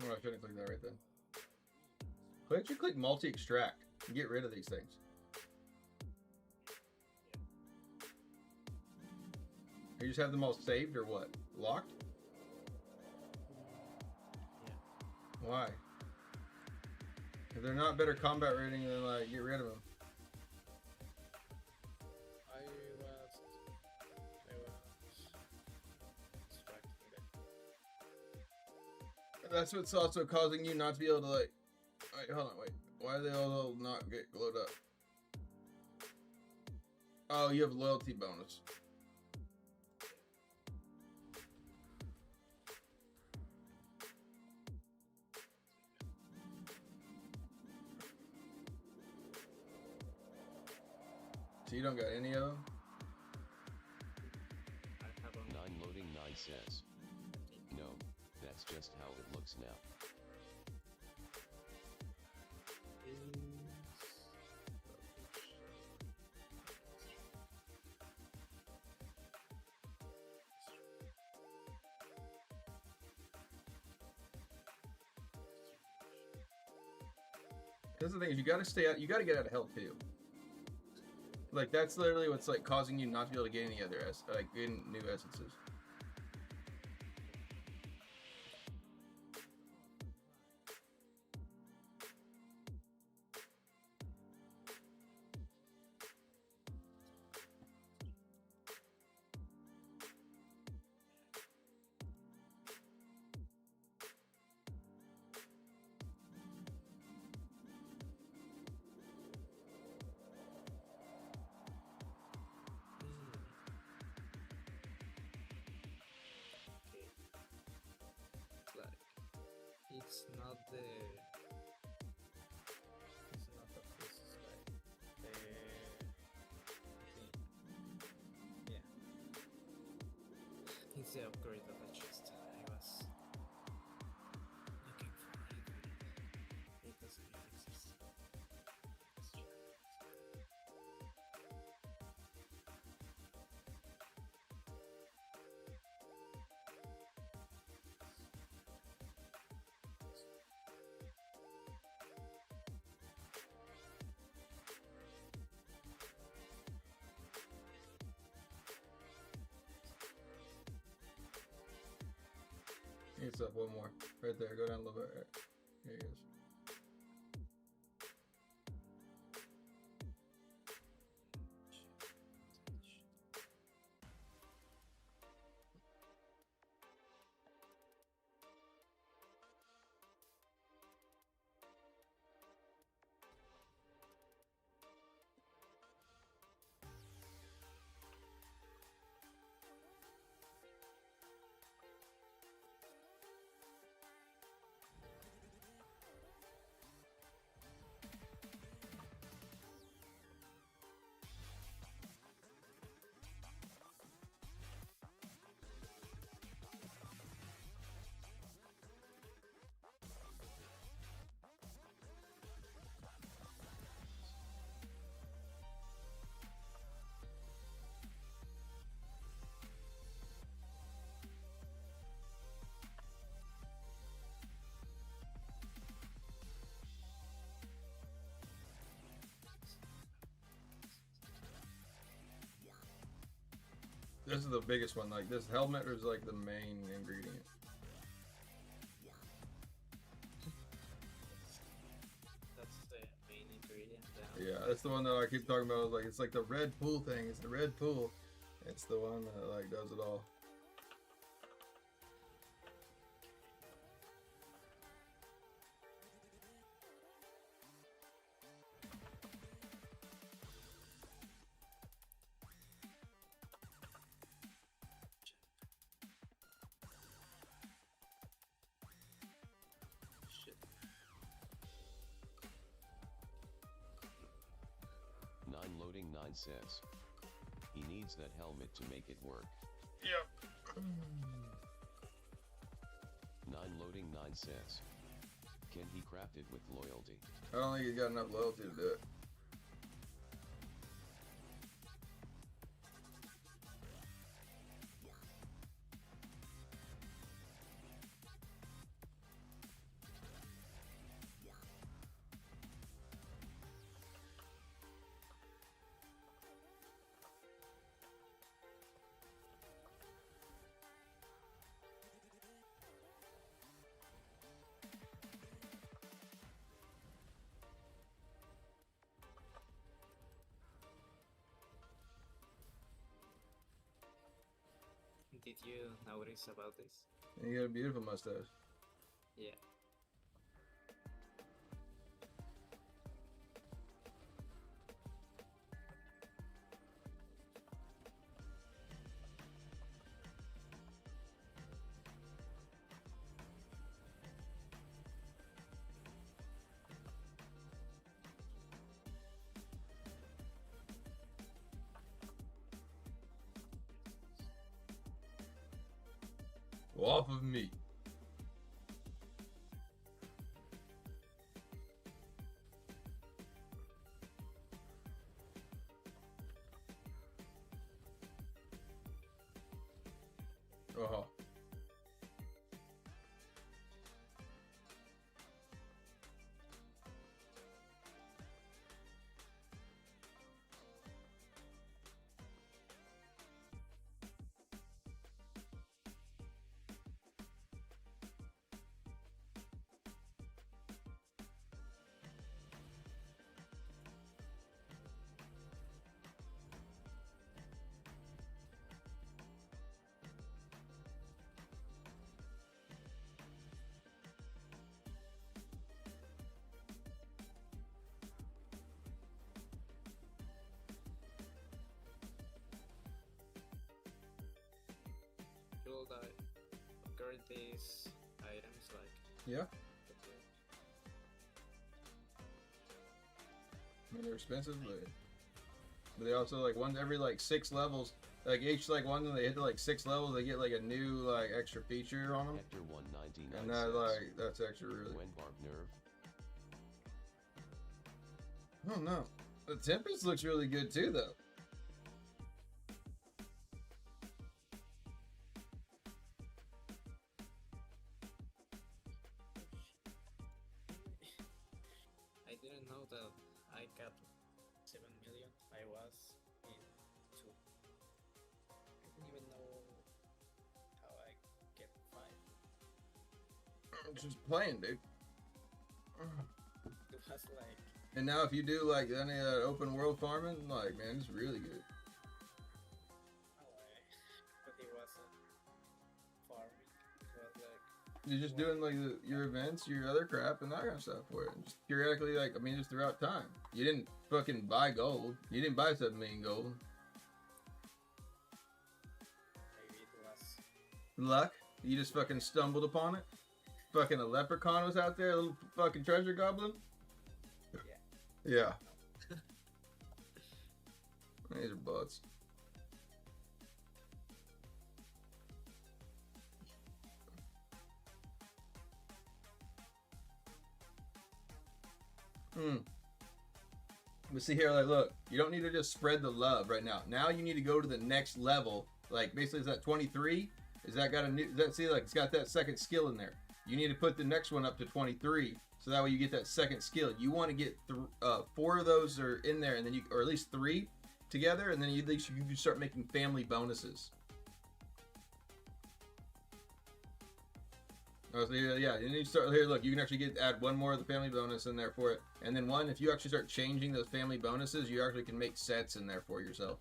Oh, I shouldn't click that right then. Why don't you click multi-extract and get rid of these things? You just have them all saved or what? Locked? yeah. Why? If they're not better combat rating, then like get rid of them. I was extracting them. That's what's also causing you not to be able to like. Wait, hold on, wait. Why do they all not get glowed up? Oh, you have loyalty bonus. So you don't got any of them? I have only 9 loading 9 says. No, that's just how it looks now. That's the thing is you gotta stay out. You gotta get out of health too. Like that's literally what's like causing you not to be able to get any other getting new essences. It's not the. It's not the first sky. Yeah. It's the upgrade of the chest. I was looking for it. It doesn't yet exist. It's up one more. Right there. Go down a little bit. Right. Here he is. This is the biggest one. Like this helmet is like the main ingredient. That's the main ingredient. Yeah, that's the one that I keep talking about. Like it's like the red pool thing. It's the red pool. It's the one that like does it all. Shit. 9 loading 9 says. He needs that helmet to make it work. Yep. 9 loading 9 says. Can he craft it with loyalty? I don't think he's got enough loyalty to do it. Did you notice about this? And you got a beautiful mustache. Yeah. Off of me. Oh. Should I upgrade these items like? Yeah. I mean, they're expensive, but they also like one every like 6 levels. Like each like one when they hit to like 6 levels, they get like a new like extra feature on them. Hector 199 And that says, like that's extra really. when Barb nerve? I don't know. The Tempest looks really good too though. I didn't know that I got 7 million. I was in 2. I didn't even know how I get 5. Just playing, dude. It was like, And now if you do like any open world farming, like man, it's really good. oh, but it wasn't farming. It was like, You're just doing like your events, your other crap, and that kind of stuff for it. Just periodically, like I mean, just throughout time. You didn't fucking buy gold. You didn't buy 7 million gold. maybe it was. Luck. You just fucking stumbled upon it. Fucking a leprechaun was out there, a little fucking treasure goblin. Yeah. These are butts. But see here, like, look, you don't need to just spread the love right now. Now you need to go to the next level. Like, basically, is that 23? Is that got a new? That see, like, it's got that second skill in there. You need to put the next one up to 23, so that way you get that second skill. You want to get 4 of those are in there, and then or at least 3 together, and then at least you can start making family bonuses. Oh, so yeah, and then you start here. Look, you can actually add 1 more of the family bonus in there for it, and then 1. If you actually start changing those family bonuses, you actually can make sets in there for yourself.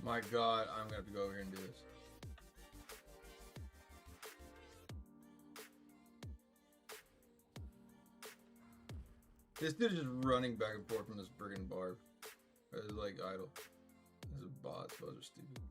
My God, I'm gonna have to go over here and do this. This dude is just running back and forth from this friggin' barb. It's like idle. This is bots. Those are stupid.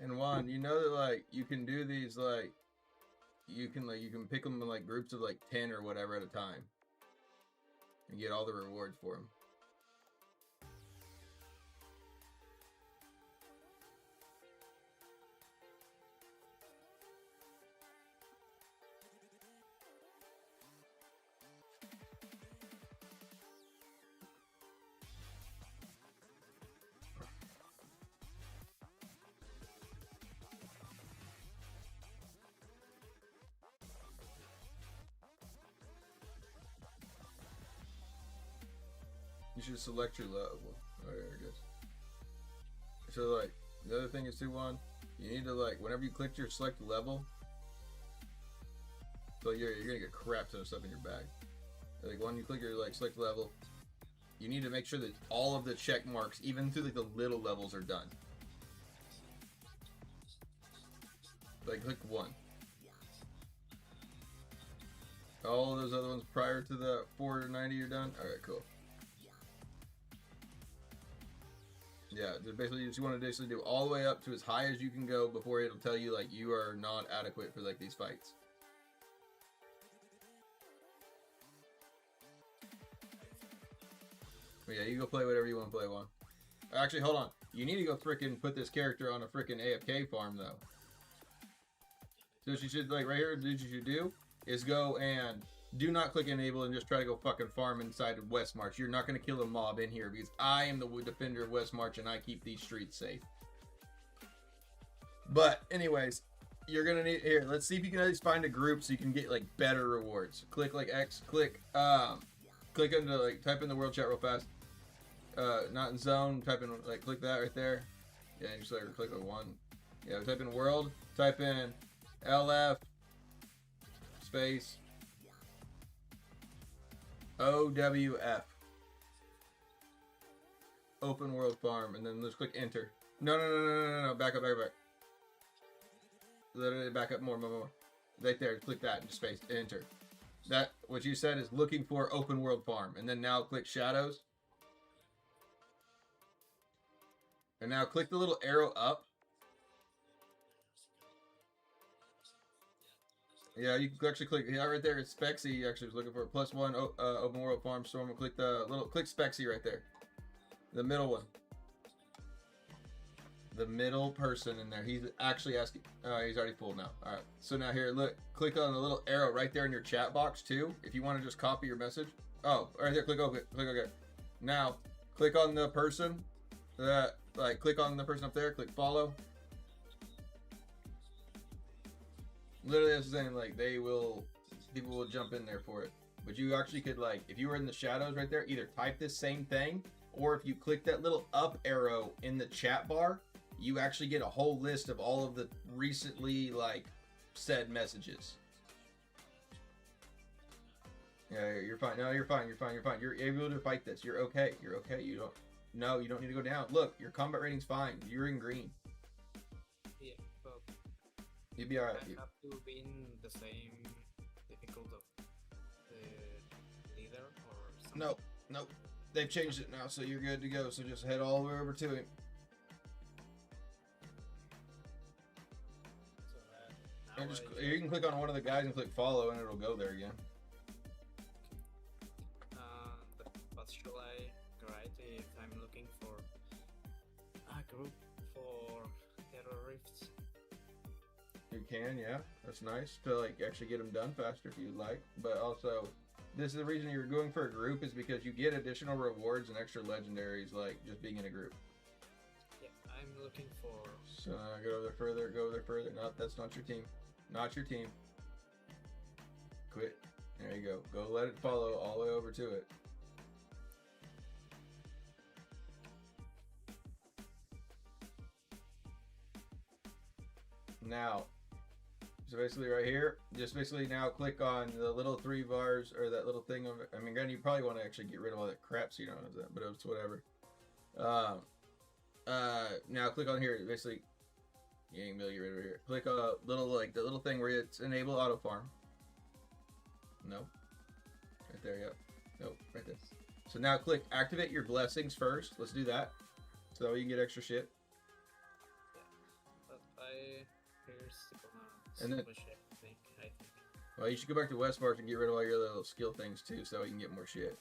And Juan, you know that like you can do these like you can pick them in like groups of like 10 or whatever at a time and get all the rewards for them. You should select your level. Oh, there it is. So, like, the other thing is too, Juan, you need to, like, whenever you click your select level, so you're gonna get crap ton of stuff in your bag. Like, when you click your, like, select level, you need to make sure that all of the check marks, even through, like, the little levels, are done. Like, click 1. All of those other ones prior to the 490 you're done? Alright, cool. Yeah, basically you just want to basically do all the way up to as high as you can go before it'll tell you like you are not adequate for like these fights. But yeah, you go play whatever you want to play, Juan. Actually, hold on. You need to go frickin' put this character on a frickin' AFK farm though. So what you should, like right here, what you should do is go and do not click enable and just try to go fucking farm inside of West March. You're not going to kill a mob in here because I am the defender of West March and I keep these streets safe. But anyways, you're going to need, here, let's see if you can at least find a group so you can get like better rewards. Click like X, click into like, type in the world chat real fast. Not in zone, type in like, click that right there. Yeah, and just like click like 1. Yeah, type in world, type in LF space OWF. Open world farm, and then let's click enter. No. Back up. Literally back up more. Right there. Click that and space enter. That what you said is looking for open world farm, and then now click shadows. And now click the little arrow up. Yeah, you can actually click right there. It's Spexy. You actually was looking for +1 open world farm storm. And click the click Spexy right there. The middle one. The middle person in there. He's actually asking. He's already full now. All right. So now here, look. Click on the little arrow right there in your chat box too. If you want to just copy your message. Oh, right there. Click OK. Click OK. Now, click on the person. Click on the person up there. Click follow. Literally, that's the thing. Like people will jump in there for it. But you actually could if you were in the shadows right there, either type this same thing, or if you click that little up arrow in the chat bar, you actually get a whole list of all of the recently said messages. Yeah, you're fine. No, you're fine. You're able to fight this. You're okay. You don't need to go down. Look, your combat rating's fine. You're in green. Yeah, but you'd be alright. I have to be in the same difficult of the leader or something. Nope. They've changed it now, so you're good to go. So just head all the way over to him. So, And you can click on one of the guys and click follow, and it'll go there again. What should I write if I'm looking for a group for terrorists? You can, yeah. That's nice to actually get them done faster if you'd like. But also, this is the reason you're going for a group is because you get additional rewards and extra legendaries just being in a group. Yeah, I'm looking for. So go over there further. No, that's not your team. Not your team. Quit. There you go. Go let it follow all the way over to it. Now, so basically right here, just basically now click on the little 3 bars or that little thing of it. I mean, granted, you probably want to actually get rid of all that crap so you don't have that, but it's whatever. Now click on here. Basically, you ain't gonna get rid of it here. Click on a little the little thing where it's enable auto farm. No, right there. Yep. Nope, right there. So now click activate your blessings first. Let's do that, so that way you can get extra shit. But I here's the And then- super shit thing, I think. Well, you should go back to West March and get rid of all your little skill things too, so you can get more shit.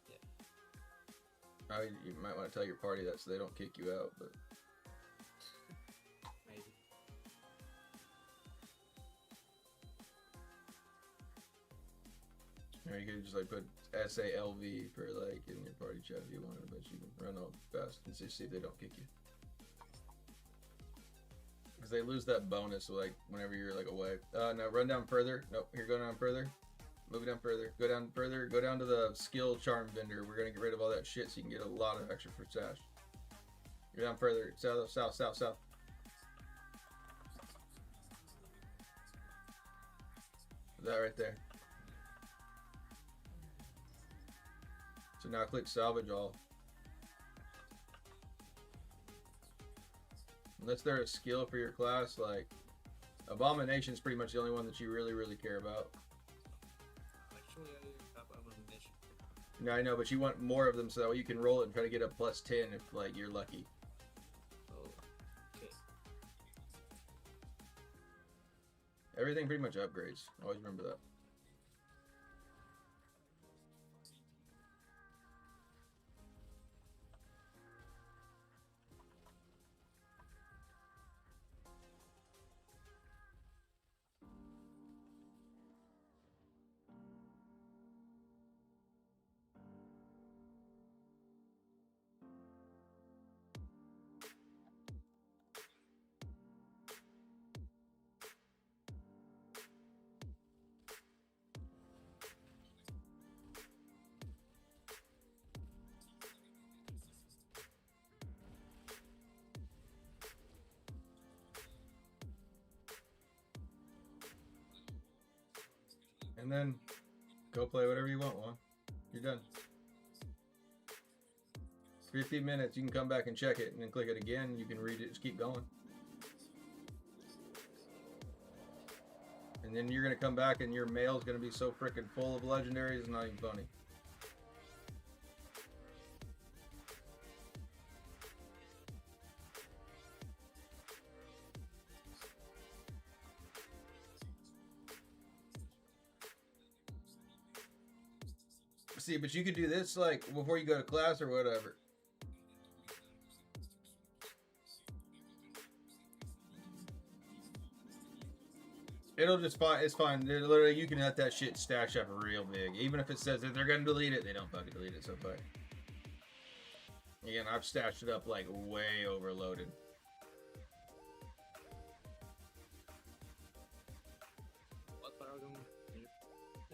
Yeah. You might want to tell your party that so they don't kick you out, but. Maybe. Or you could just put SALV for in your party chat if you wanted, but you can run all fast and see if they don't kick you. Because they lose that bonus whenever you're away. Now run down further. Nope, here, go down further. Move down further. Go down further. Go down to the skill charm vendor. We're gonna get rid of all that shit so you can get a lot of extra for stash. Go down further. South. That right there. So now click salvage all. Unless they're a skill for your class, Abomination's pretty much the only one that you really care about. Actually, I have Abomination. No, I know, but you want more of them so that way you can roll it and try to get a +10 if you're lucky. Oh, okay. Everything pretty much upgrades. Always remember that. And then go play whatever you want, one. You're done. 15 minutes, you can come back and check it, and then click it again. You can read it, just keep going. And then you're going to come back and your mail's going to be so freaking full of legendaries, it's not even funny. See, but you could do this like before you go to class or whatever. It'll just fine. It's fine. Literally, you can let that shit stash up real big. Even if it says that they're gonna delete it, they don't fucking delete it. So far. Again, I've stashed it up like way overloaded. What paragon do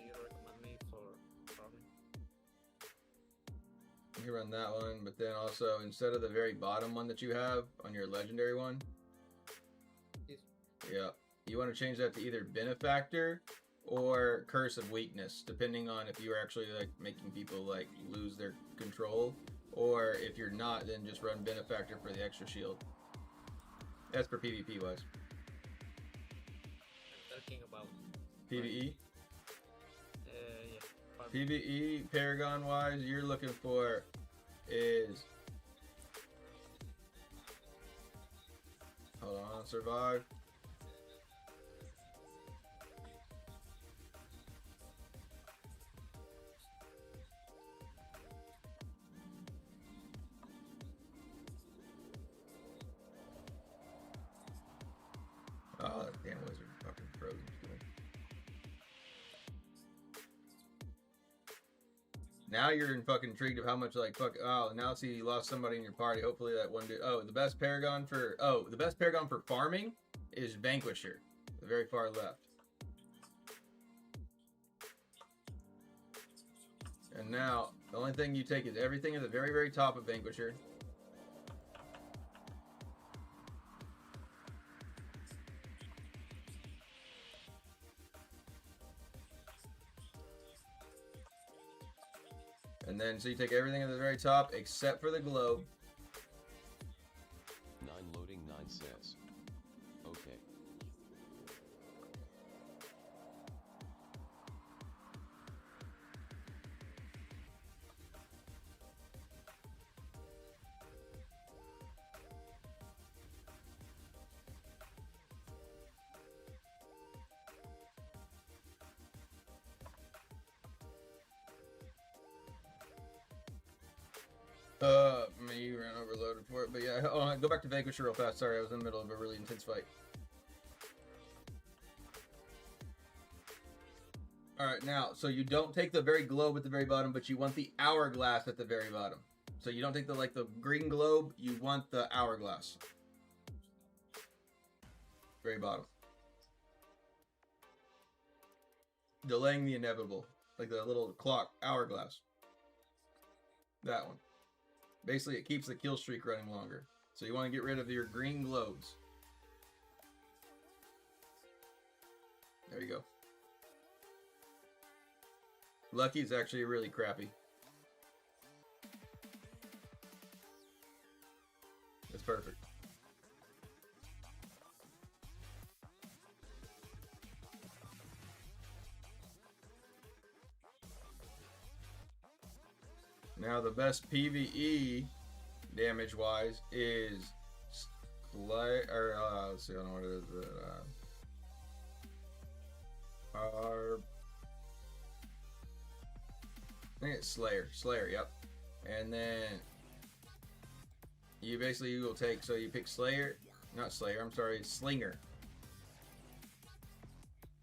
you recommend me for farming? You can run that one, but then also instead of the very bottom one that you have on your legendary one, yeah, you want to change that to either Benefactor or Curse of Weakness, depending on if you're actually like making people like lose their control, or if you're not, then just run Benefactor for the extra shield. That's for PvP wise. I'm talking about PvE. yeah. PvE Paragon wise, you're looking for is hold on, survive. Oh, that damn wizard fucking frozen. Now you're in fucking intrigued of how much like fuck. Oh, now see you lost somebody in your party. Hopefully that one dude. Oh, the best paragon for farming is Vanquisher, the very far left. And now the only thing you take is everything at the very very top of Vanquisher. And then, so you take everything at the very top except for the globe. 9 loading 9 says. Okay. Man, you ran overloaded for it, but yeah, hold on, go back to Vanquisher real fast. Sorry, I was in the middle of a really intense fight. Alright, now, so you don't take the very globe at the very bottom, but you want the hourglass at the very bottom. So you don't take the green globe, you want the hourglass. Very bottom. Delaying the inevitable. Like the little clock, hourglass. That one. Basically, it keeps the kill streak running longer. So you want to get rid of your green globes. There you go. Lucky is actually really crappy. It's perfect. Now the best PvE damage wise is let's see, I don't know what it is. I think it's Slayer, yep. And then you will take, so you pick Slinger.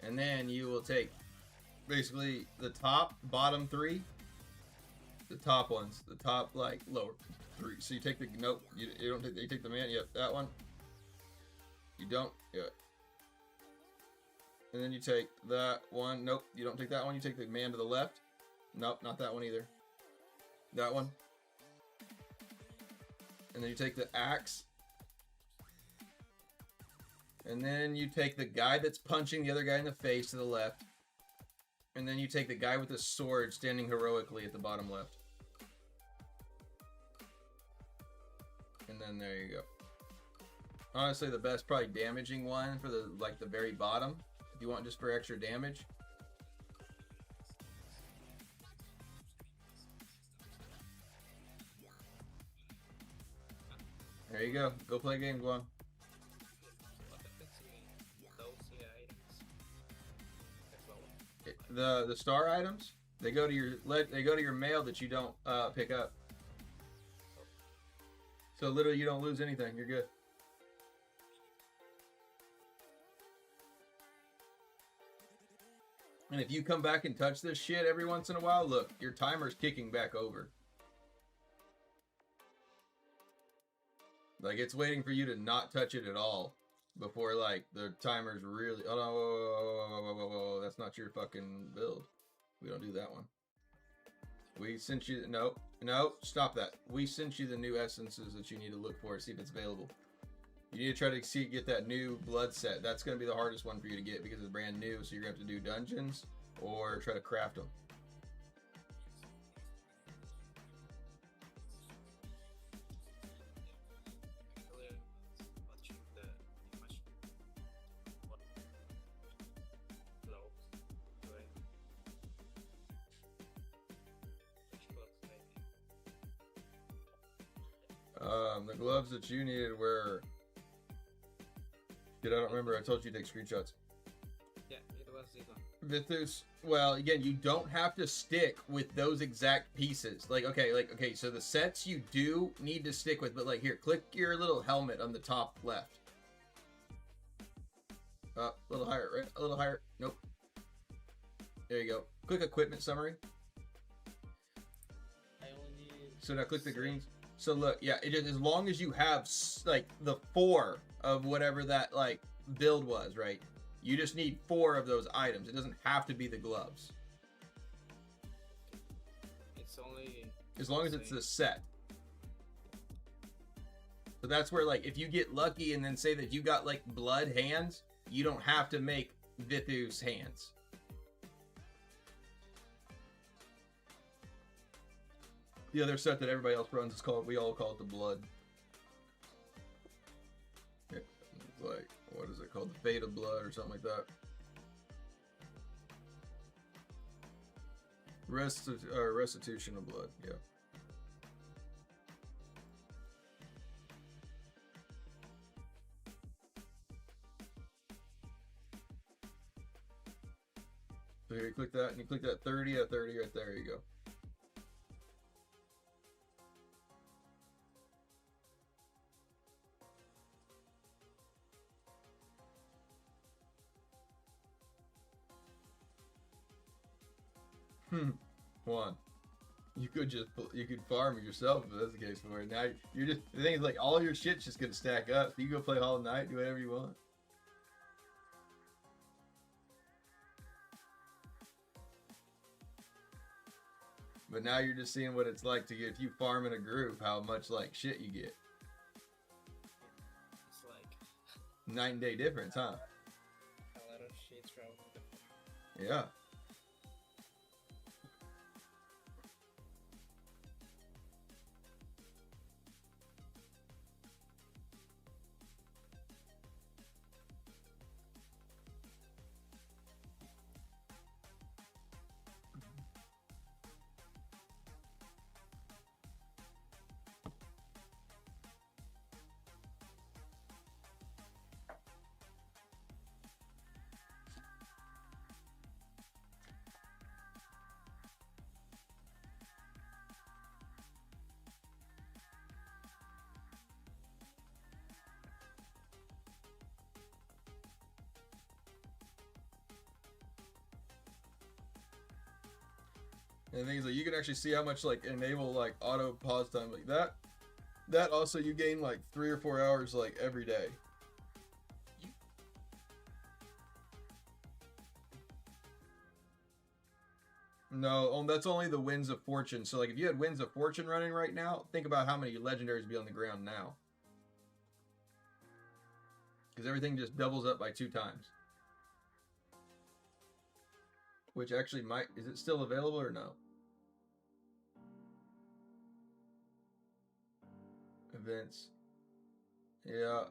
And then you will take basically the bottom 3. The top ones, lower 3. So you take you don't take, you take the man, yep, that one. You don't, yep. And then you take that one, nope, you don't take that one, you take the man to the left. Nope, not that one either. That one. And then you take the axe. And then you take the guy that's punching the other guy in the face to the left. And then you take the guy with the sword standing heroically at the bottom left. And then there you go. Honestly, the best probably damaging one for the like the very bottom. If you want just for extra damage. There you go. Go play a game, Guan. What happens in those items? As well. The star items, they go to your mail that you don't pick up. So literally you don't lose anything. You're good. And if you come back and touch this shit every once in a while, look, your timer's kicking back over. Like, it's waiting for you to not touch it at all before, like, the timer's really... Oh, no, whoa, that's not your fucking build. We don't do that one. We sent you... No, stop that. We sent you the new essences that you need to look for, see if it's available. You need to try to get that new blood set. That's going to be the hardest one for you to get because it's brand new, so you're going to have to do dungeons or try to craft them. The gloves that you needed were... Dude, I don't remember. I told you to take screenshots. Yeah, it was this one. Vithus, well, again, you don't have to stick with those exact pieces. Like, okay, so the sets you do need to stick with, but like, here, click your little helmet on the top left. A little higher, right? A little higher. Nope. There you go. Click equipment summary. I only need... So now click the greens. So look, yeah, it just, as long as you have like the 4 of whatever that like build was, right? You just need 4 of those items. It doesn't have to be the gloves. It's only... As long as it's the set. So that's where, like, if you get lucky and then say that you got like blood hands, you don't have to make Vithus hands. The other set that everybody else runs is called, we all call it the blood. Yeah, it's like, what is it called? The fate of blood or something like that. Restitution of blood, yeah. So here you click that and you click that 30 at 30 right there, you go. One. You could farm it yourself if that's the case for it. Now you're just, the thing is, like, all your shit's just gonna stack up. So you go play Hollow Knight, do whatever you want. But now you're just seeing what it's like to get, if you farm in a group, how much like shit you get. It's like... Night and day difference, huh? A lot of shit throughout the... Yeah. And the thing is, like, you can actually see how much like enable like auto pause time like that. That also you gain like 3 or 4 hours like every day. No, that's only the Winds of Fortune. So like if you had Winds of Fortune running right now, think about how many legendaries would be on the ground now. Because everything just doubles up by 2 times. which actually might, is it still available or no? Events. Yeah,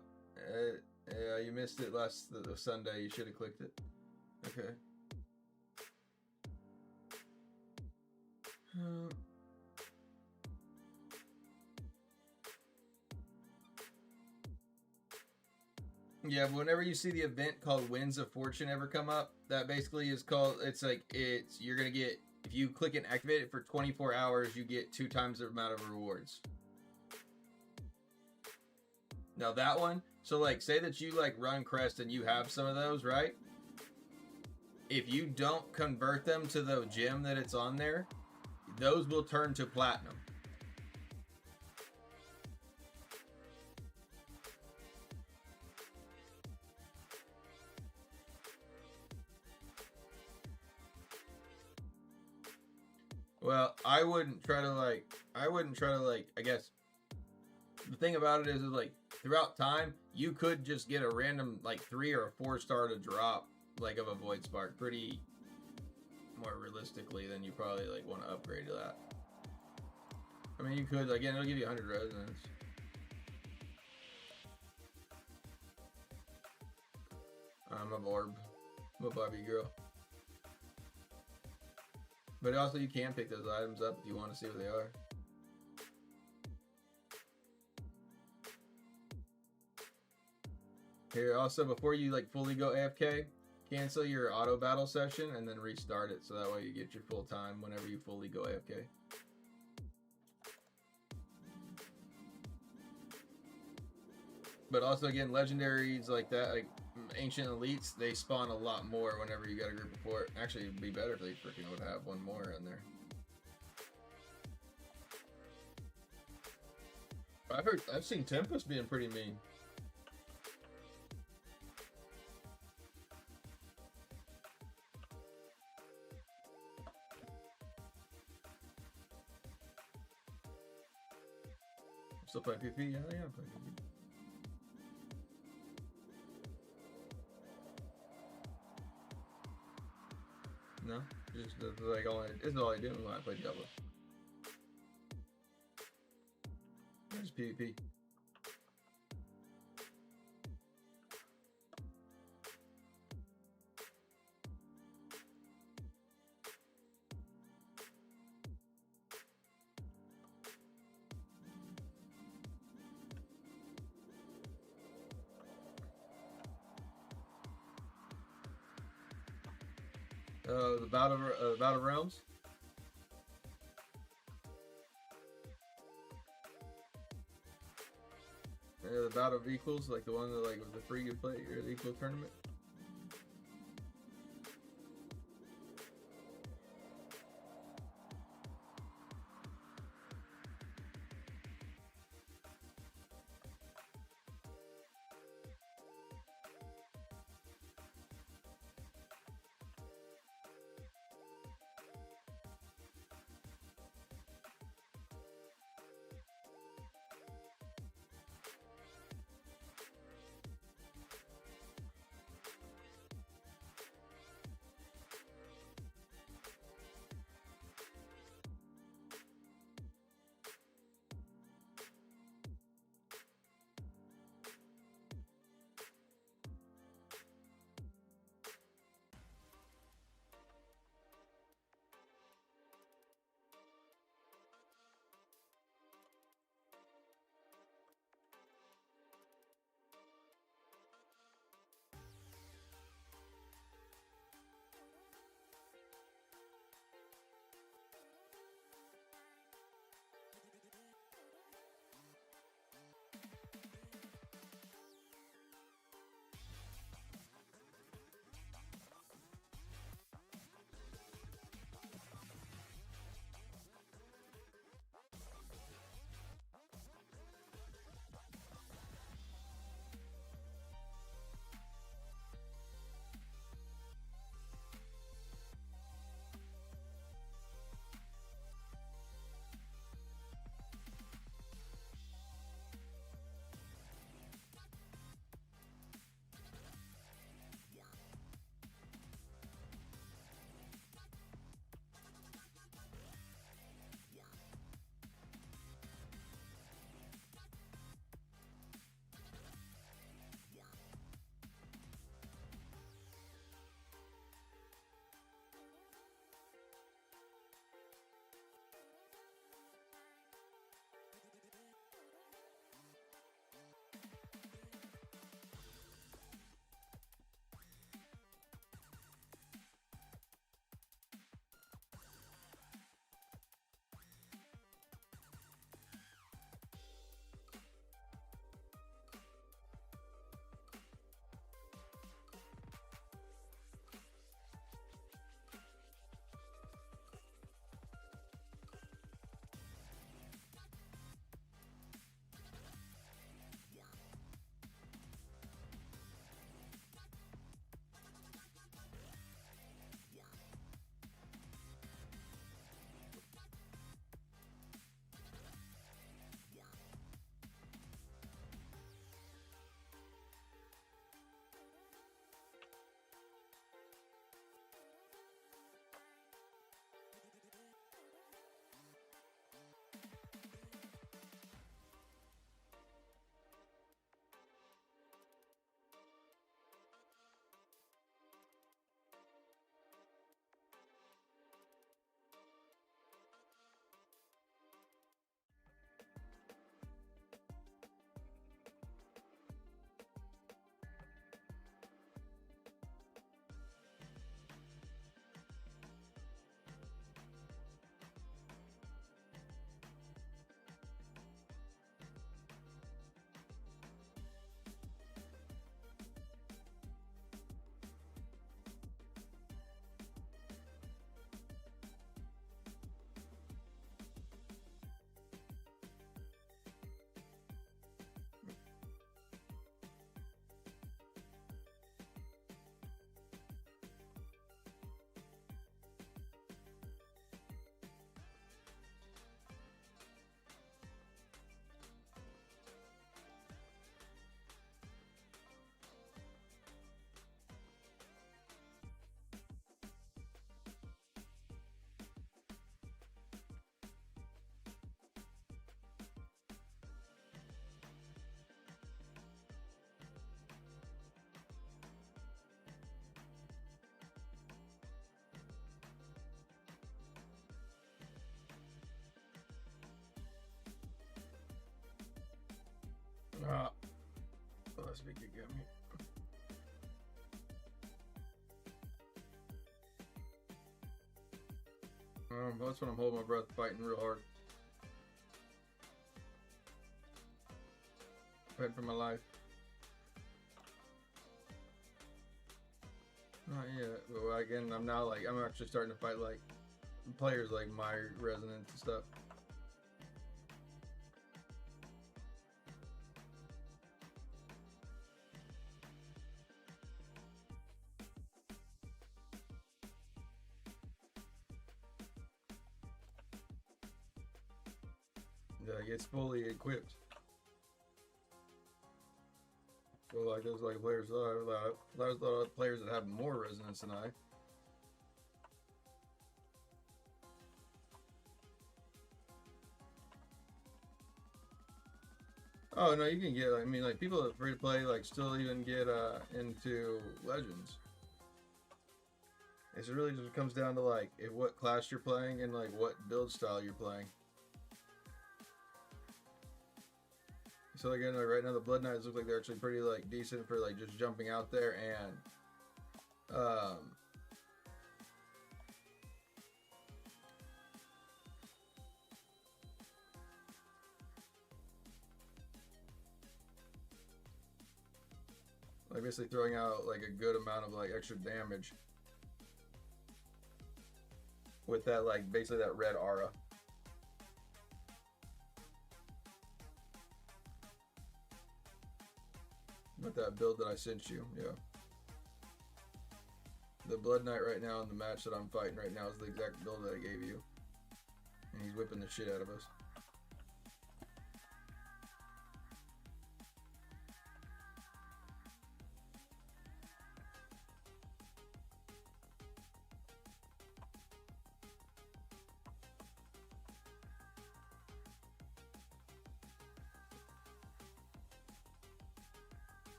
yeah, you missed it last the Sunday. You should have clicked it. Okay. Yeah, but whenever you see the event called Winds of Fortune ever come up, that basically is called, it's like, you're gonna get, if you click and activate it for 24 hours, you get 2 times the amount of rewards. Now that one, so like, say that you like run Crest and you have some of those, right? If you don't convert them to the gem that it's on there, those will turn to platinum. Well, I wouldn't try to like, I guess, the thing about it is like, throughout time, you could just get a random, like, 3 or 4 star to drop, like, of a Void Spark, pretty more realistically than you probably, like, want to upgrade to that. I mean, you could, again, it'll give you 100 resonance. I'm a Barb. I'm a Barbie girl. But also, you can pick those items up if you want to see what they are. Here, also, before you like fully go AFK, cancel your auto battle session and then restart it, so that way you get your full time whenever you fully go AFK. But also, again, legendaries like that, like ancient elites, they spawn a lot more whenever you got a group of 4. Actually, it'd be better if they freaking would have one more in there. I've seen Tempest being pretty mean. Still playing PvP? Yeah, I'm playing PvP. No, just like this is all I do when I play Diablo. Just PvP. The Battle Realms. The Battle of Equals, like the one that like was the free to play or the equal tournament. last week it got me. That's when I'm holding my breath, fighting real hard. Fighting for my life. Not yet, but again, I'm actually starting to fight like players like my Resonance and stuff. Yeah, it's fully equipped. So like there's like players, there's a lot of players that have more resonance than I. Oh no, you can get. I mean, like people that are free to play, like still even get into Legends. It really just comes down to like what class you're playing and like what build style you're playing. So again, like right now the Blood Knights look like they're actually pretty like decent for like just jumping out there and like basically throwing out like a good amount of like extra damage with that like basically that red aura. With that build that I sent you, yeah. The Blood Knight right now in the match that I'm fighting right now is the exact build that I gave you. And he's whipping the shit out of us.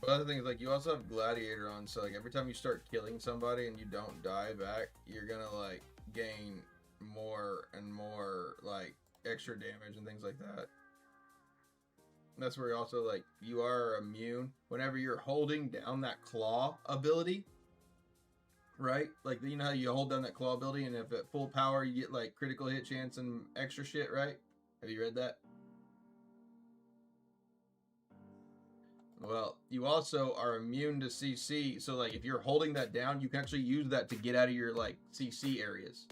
But other thing is like you also have Gladiator on, so like every time you start killing somebody and you don't die back, you're gonna like gain more and more like extra damage and things like that. And that's where you also like you are immune whenever you're holding down that claw ability, right? Like you know how you hold down that claw ability, and if at full power you get like critical hit chance and extra shit, right? Have you read that? Well, you also are immune to CC, so like if you're holding that down, you can actually use that to get out of your like CC areas.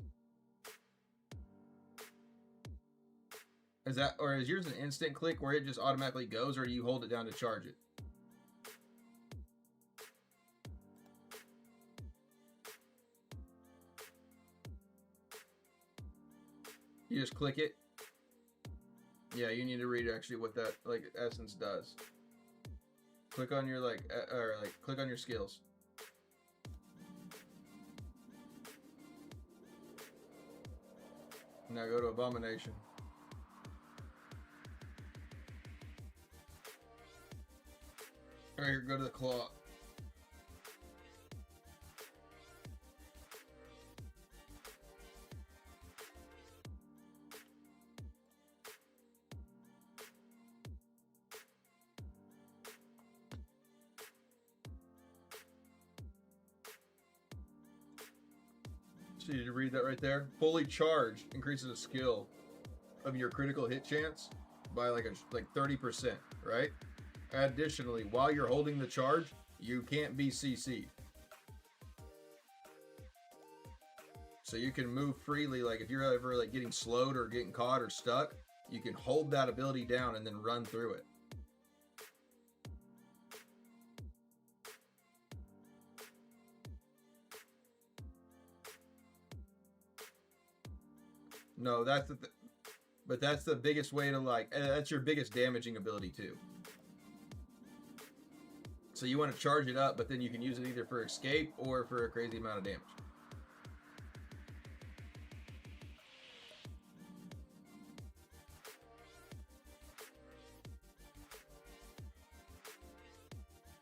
Is that, or is yours an instant click where it just automatically goes, or do you hold it down to charge it? You just click it? Yeah, you need to read actually what that like essence does. Click on your like, or like click on your skills. Now go to Abomination. Right here, go to the claw. So you read that right there? Fully charged increases the skill of your critical hit chance by like 30%, right? Additionally, while you're holding the charge, you can't be CC'd. So you can move freely, like if you're ever like getting slowed or getting caught or stuck, you can hold that ability down and then run through it. No, but that's the biggest way to like, that's your biggest damaging ability too. So you want to charge it up, but then you can use it either for escape or for a crazy amount of damage.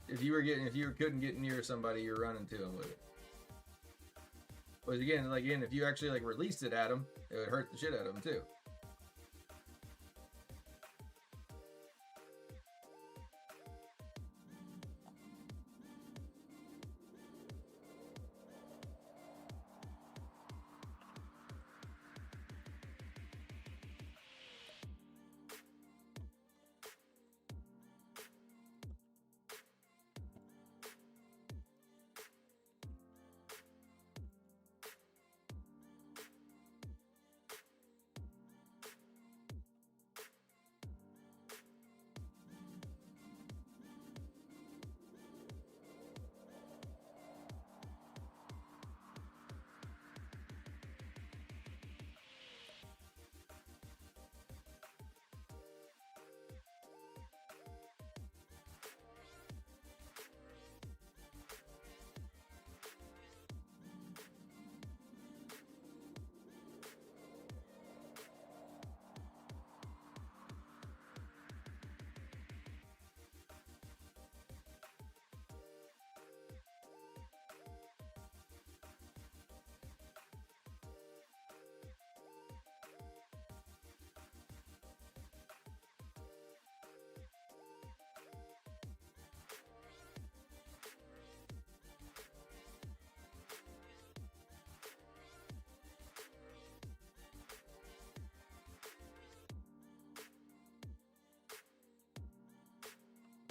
If you couldn't get near somebody, you're running to them with it. But again, if you actually like released it at them, it would hurt the shit out of them too.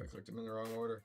I clicked them in the wrong order.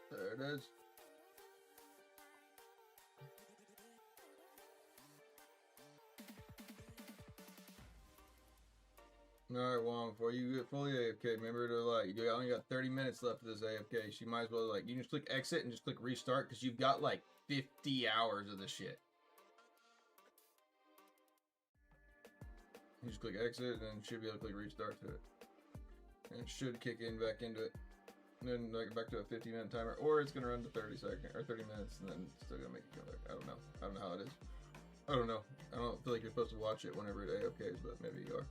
There it is. Alright, Wong, before you get fully AFK, remember to like, you only got 30 minutes left of this AFK. So you might as well like, you can just click exit and just click restart because you've got like 50 hours of this shit. You just click exit and should be able to click restart to it. And it should kick in back into it. And then like back to a 50-minute timer, or it's gonna run to 30 seconds or 30 minutes and then it's still gonna make it go back. I don't know. I don't know how it is. I don't know. I don't feel like you're supposed to watch it whenever it AFKs, but maybe you are.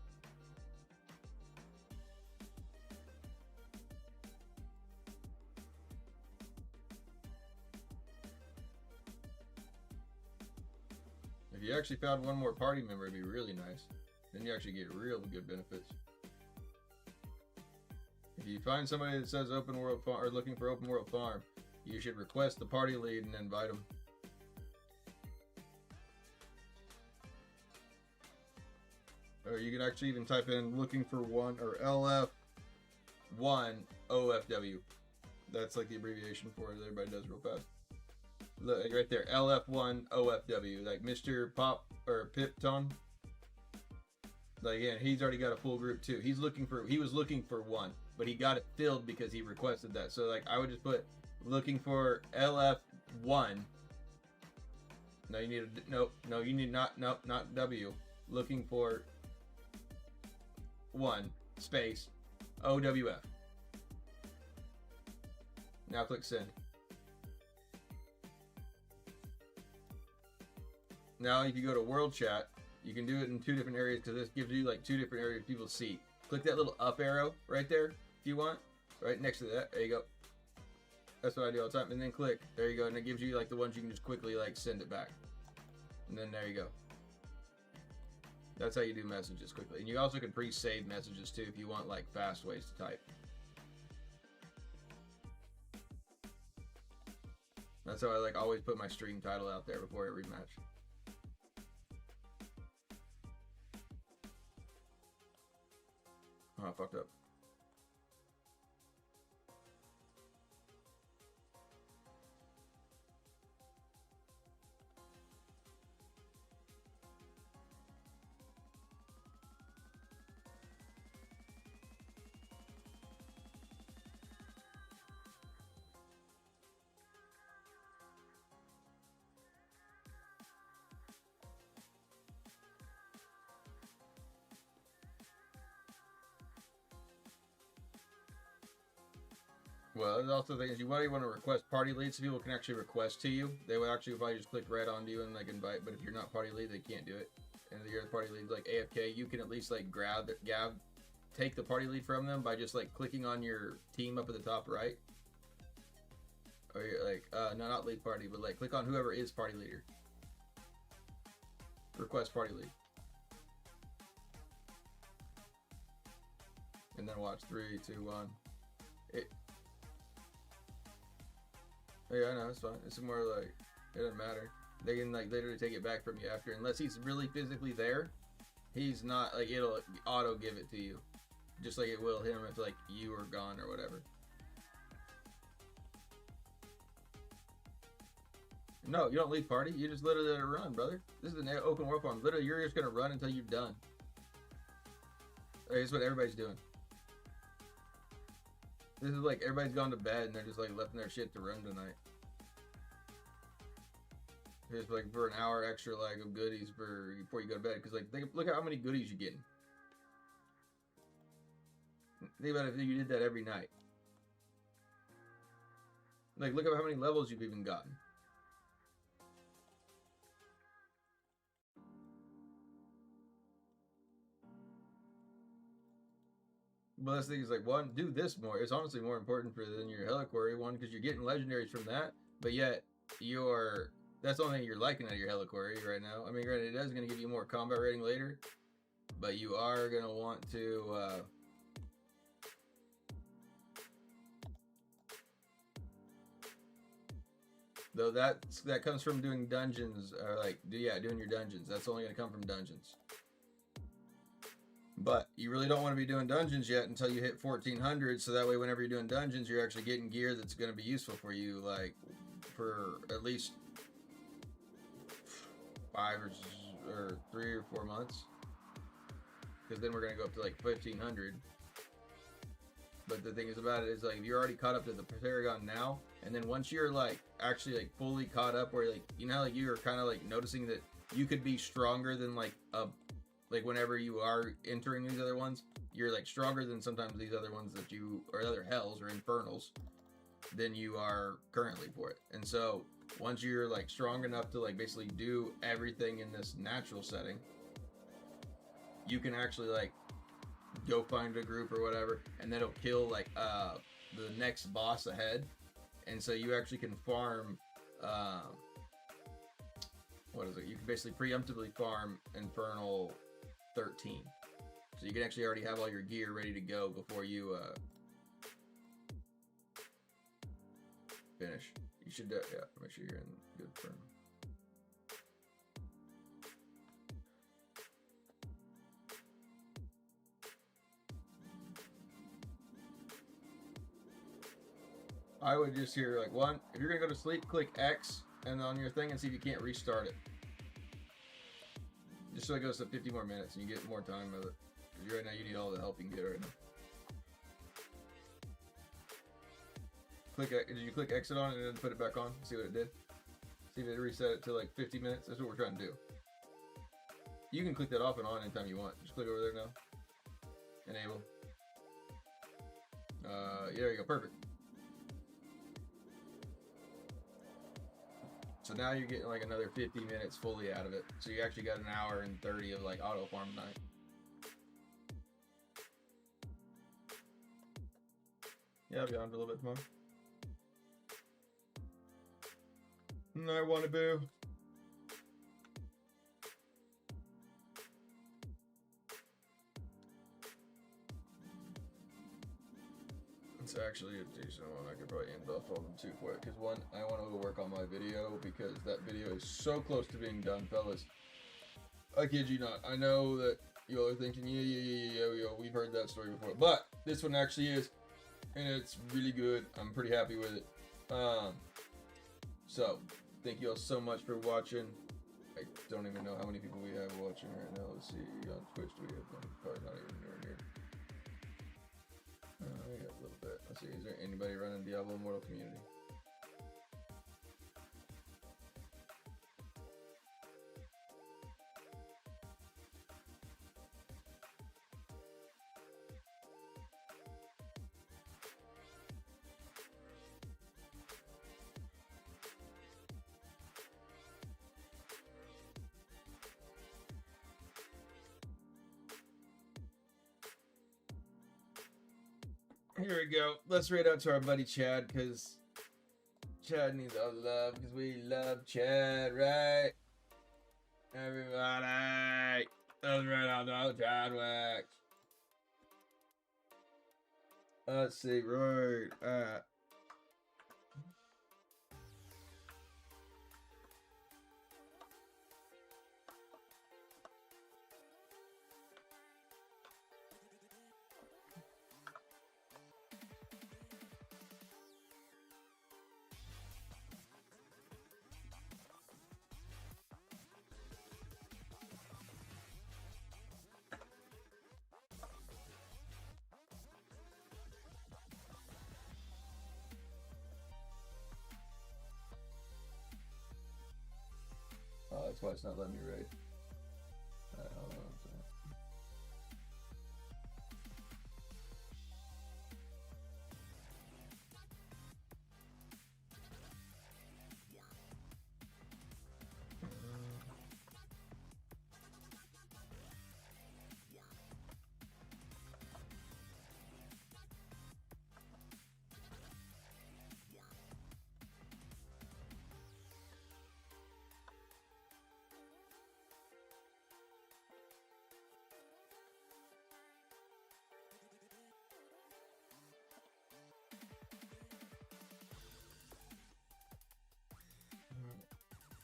If you actually found one more party member, it'd be really nice. Then you actually get real good benefits. If you find somebody that says open world farm or looking for open world farm, you should request the party lead and invite them. Or you can actually even type in looking for one or LF1 OFW. That's like the abbreviation for it. Everybody does real fast. Look right there, LF1 OFW, like Mr. Pop or Pipton. Like again, he's already got a full group too. He was looking for one, but he got it filled because he requested that. So like I would just put looking for LF1. No, you need a no, you need not W. Looking for one space OWF. Now click send. Now if you go to world chat, you can do it in 2 different areas because this gives you like 2 different areas people see. Click that little up arrow right there if you want, right next to that. There you go. That's what I do all the time. And then click. There you go. And it gives you like the ones you can just quickly like send it back. And then there you go. That's how you do messages quickly. And you also can pre-save messages too if you want like fast ways to type. That's how I like always put my stream title out there before every match. Oh, I fucked up. Well, there's also things you want to request party leads, so people can actually request to you. They would actually probably just click red onto you and like invite. But if you're not party lead, they can't do it. And if you're the party lead like AFK, you can at least like take the party lead from them by just like clicking on your team up at the top right. Or you're like, no, not lead party, but like click on whoever is party leader. Request party lead. And then watch 3, 2, 1. Yeah, I know, it's fine. It's more like, it doesn't matter. They can like literally take it back from you after, unless he's really physically there. He's not, like, it'll auto give it to you. Just like it will him if like you are gone or whatever. No, you don't leave party. You just literally let it run, brother. This is an open world farm. Literally, you're just gonna run until you're done. Like, this is what everybody's doing. This is like everybody's gone to bed and they're just like left their shit to run tonight. Just like for an hour extra like of goodies before you go to bed, because like look at how many goodies you're getting. Think about it if you did that every night. Like look at how many levels you've even gotten. But this thing is like, one, do this more. It's honestly more important than your Heliquary one, because you're getting legendaries from that, but yet that's the only thing you're liking out of your Heliquary right now. I mean, granted, it is going to give you more combat rating later, but you are going to want to though that comes from doing dungeons, or like doing your dungeons. That's only going to come from dungeons. But you really don't want to be doing dungeons yet until you hit 1400, so that way whenever you're doing dungeons, you're actually getting gear that's going to be useful for you, like for at least 5 or 3 or 4 months. Because then we're going to go up to like 1500. But the thing is about it is like, if you're already caught up to the Paragon now, and then once you're like actually like fully caught up, where like, you know, like you're kind of like noticing that you could be stronger than like whenever you are entering these other ones, you're like stronger than sometimes these other ones that you, or other hells or infernals, than you are currently for it. And so once you're like strong enough to like basically do everything in this natural setting, you can actually like go find a group or whatever, and then it'll kill like the next boss ahead. And so you actually can farm what is it? You can basically preemptively farm Infernal 13. So you can actually already have all your gear ready to go before you finish. You should make sure you're in good form. I would just hear like, one, if you're gonna go to sleep, click X and on your thing and see if you can't restart it. Just so it goes to 50 more minutes and you get more time with it. Because right now you need all the help you can get right now. Did you click exit on it and then put it back on? See what it did? See if it reset it to like 50 minutes? That's what we're trying to do. You can click that off and on anytime you want. Just click over there now. Enable. Yeah, there you go. Perfect. So now you're getting like another 50 minutes fully out of it. So you actually got an hour and 30 of like auto farm night. Yeah, I'll be on for a little bit tomorrow. I want to boo. It's actually a decent one. I could probably end off on them too quick. Because one, I want to go work on my video because that video is so close to being done, fellas. I kid you not. I know that you all are thinking, yeah, we've heard that story before. But this one actually is. And it's really good. I'm pretty happy with it. So, thank you all so much for watching. I don't even know how many people we have watching right now. Let's see. On Twitch, do we have them? Probably not even near here. We got a little bit. Let's see. Is there anybody running Diablo Immortal community? Here we go. Let's read out to our buddy Chad, because Chad needs our love, because we love Chad, right? Everybody, let's read out to Chadwick. Let's see, right at... Oh, that's why it's not letting me read. Hold on a second.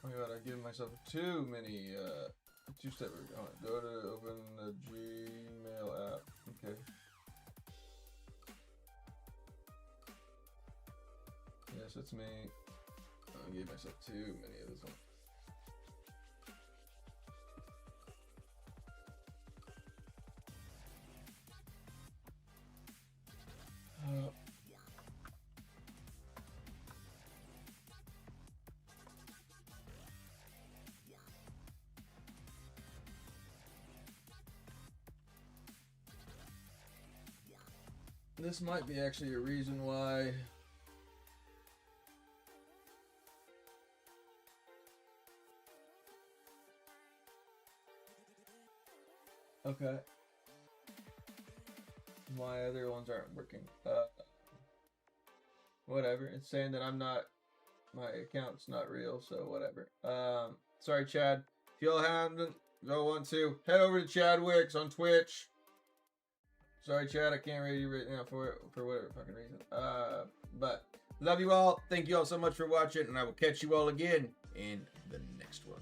Oh my god, I give myself too many two-step. Go to open the Gmail app. Okay. Yes, it's me. I gave myself too many of this one. This might be actually a reason why. Okay. My other ones aren't working. Whatever. It's saying that I'm not. My account's not real, so whatever. Sorry, Chad. If y'all haven't, y'all want to head over to Chadwick's on Twitch. Sorry, Chad, I can't read you right now for whatever fucking reason. But love you all. Thank you all so much for watching, and I will catch you all again in the next one.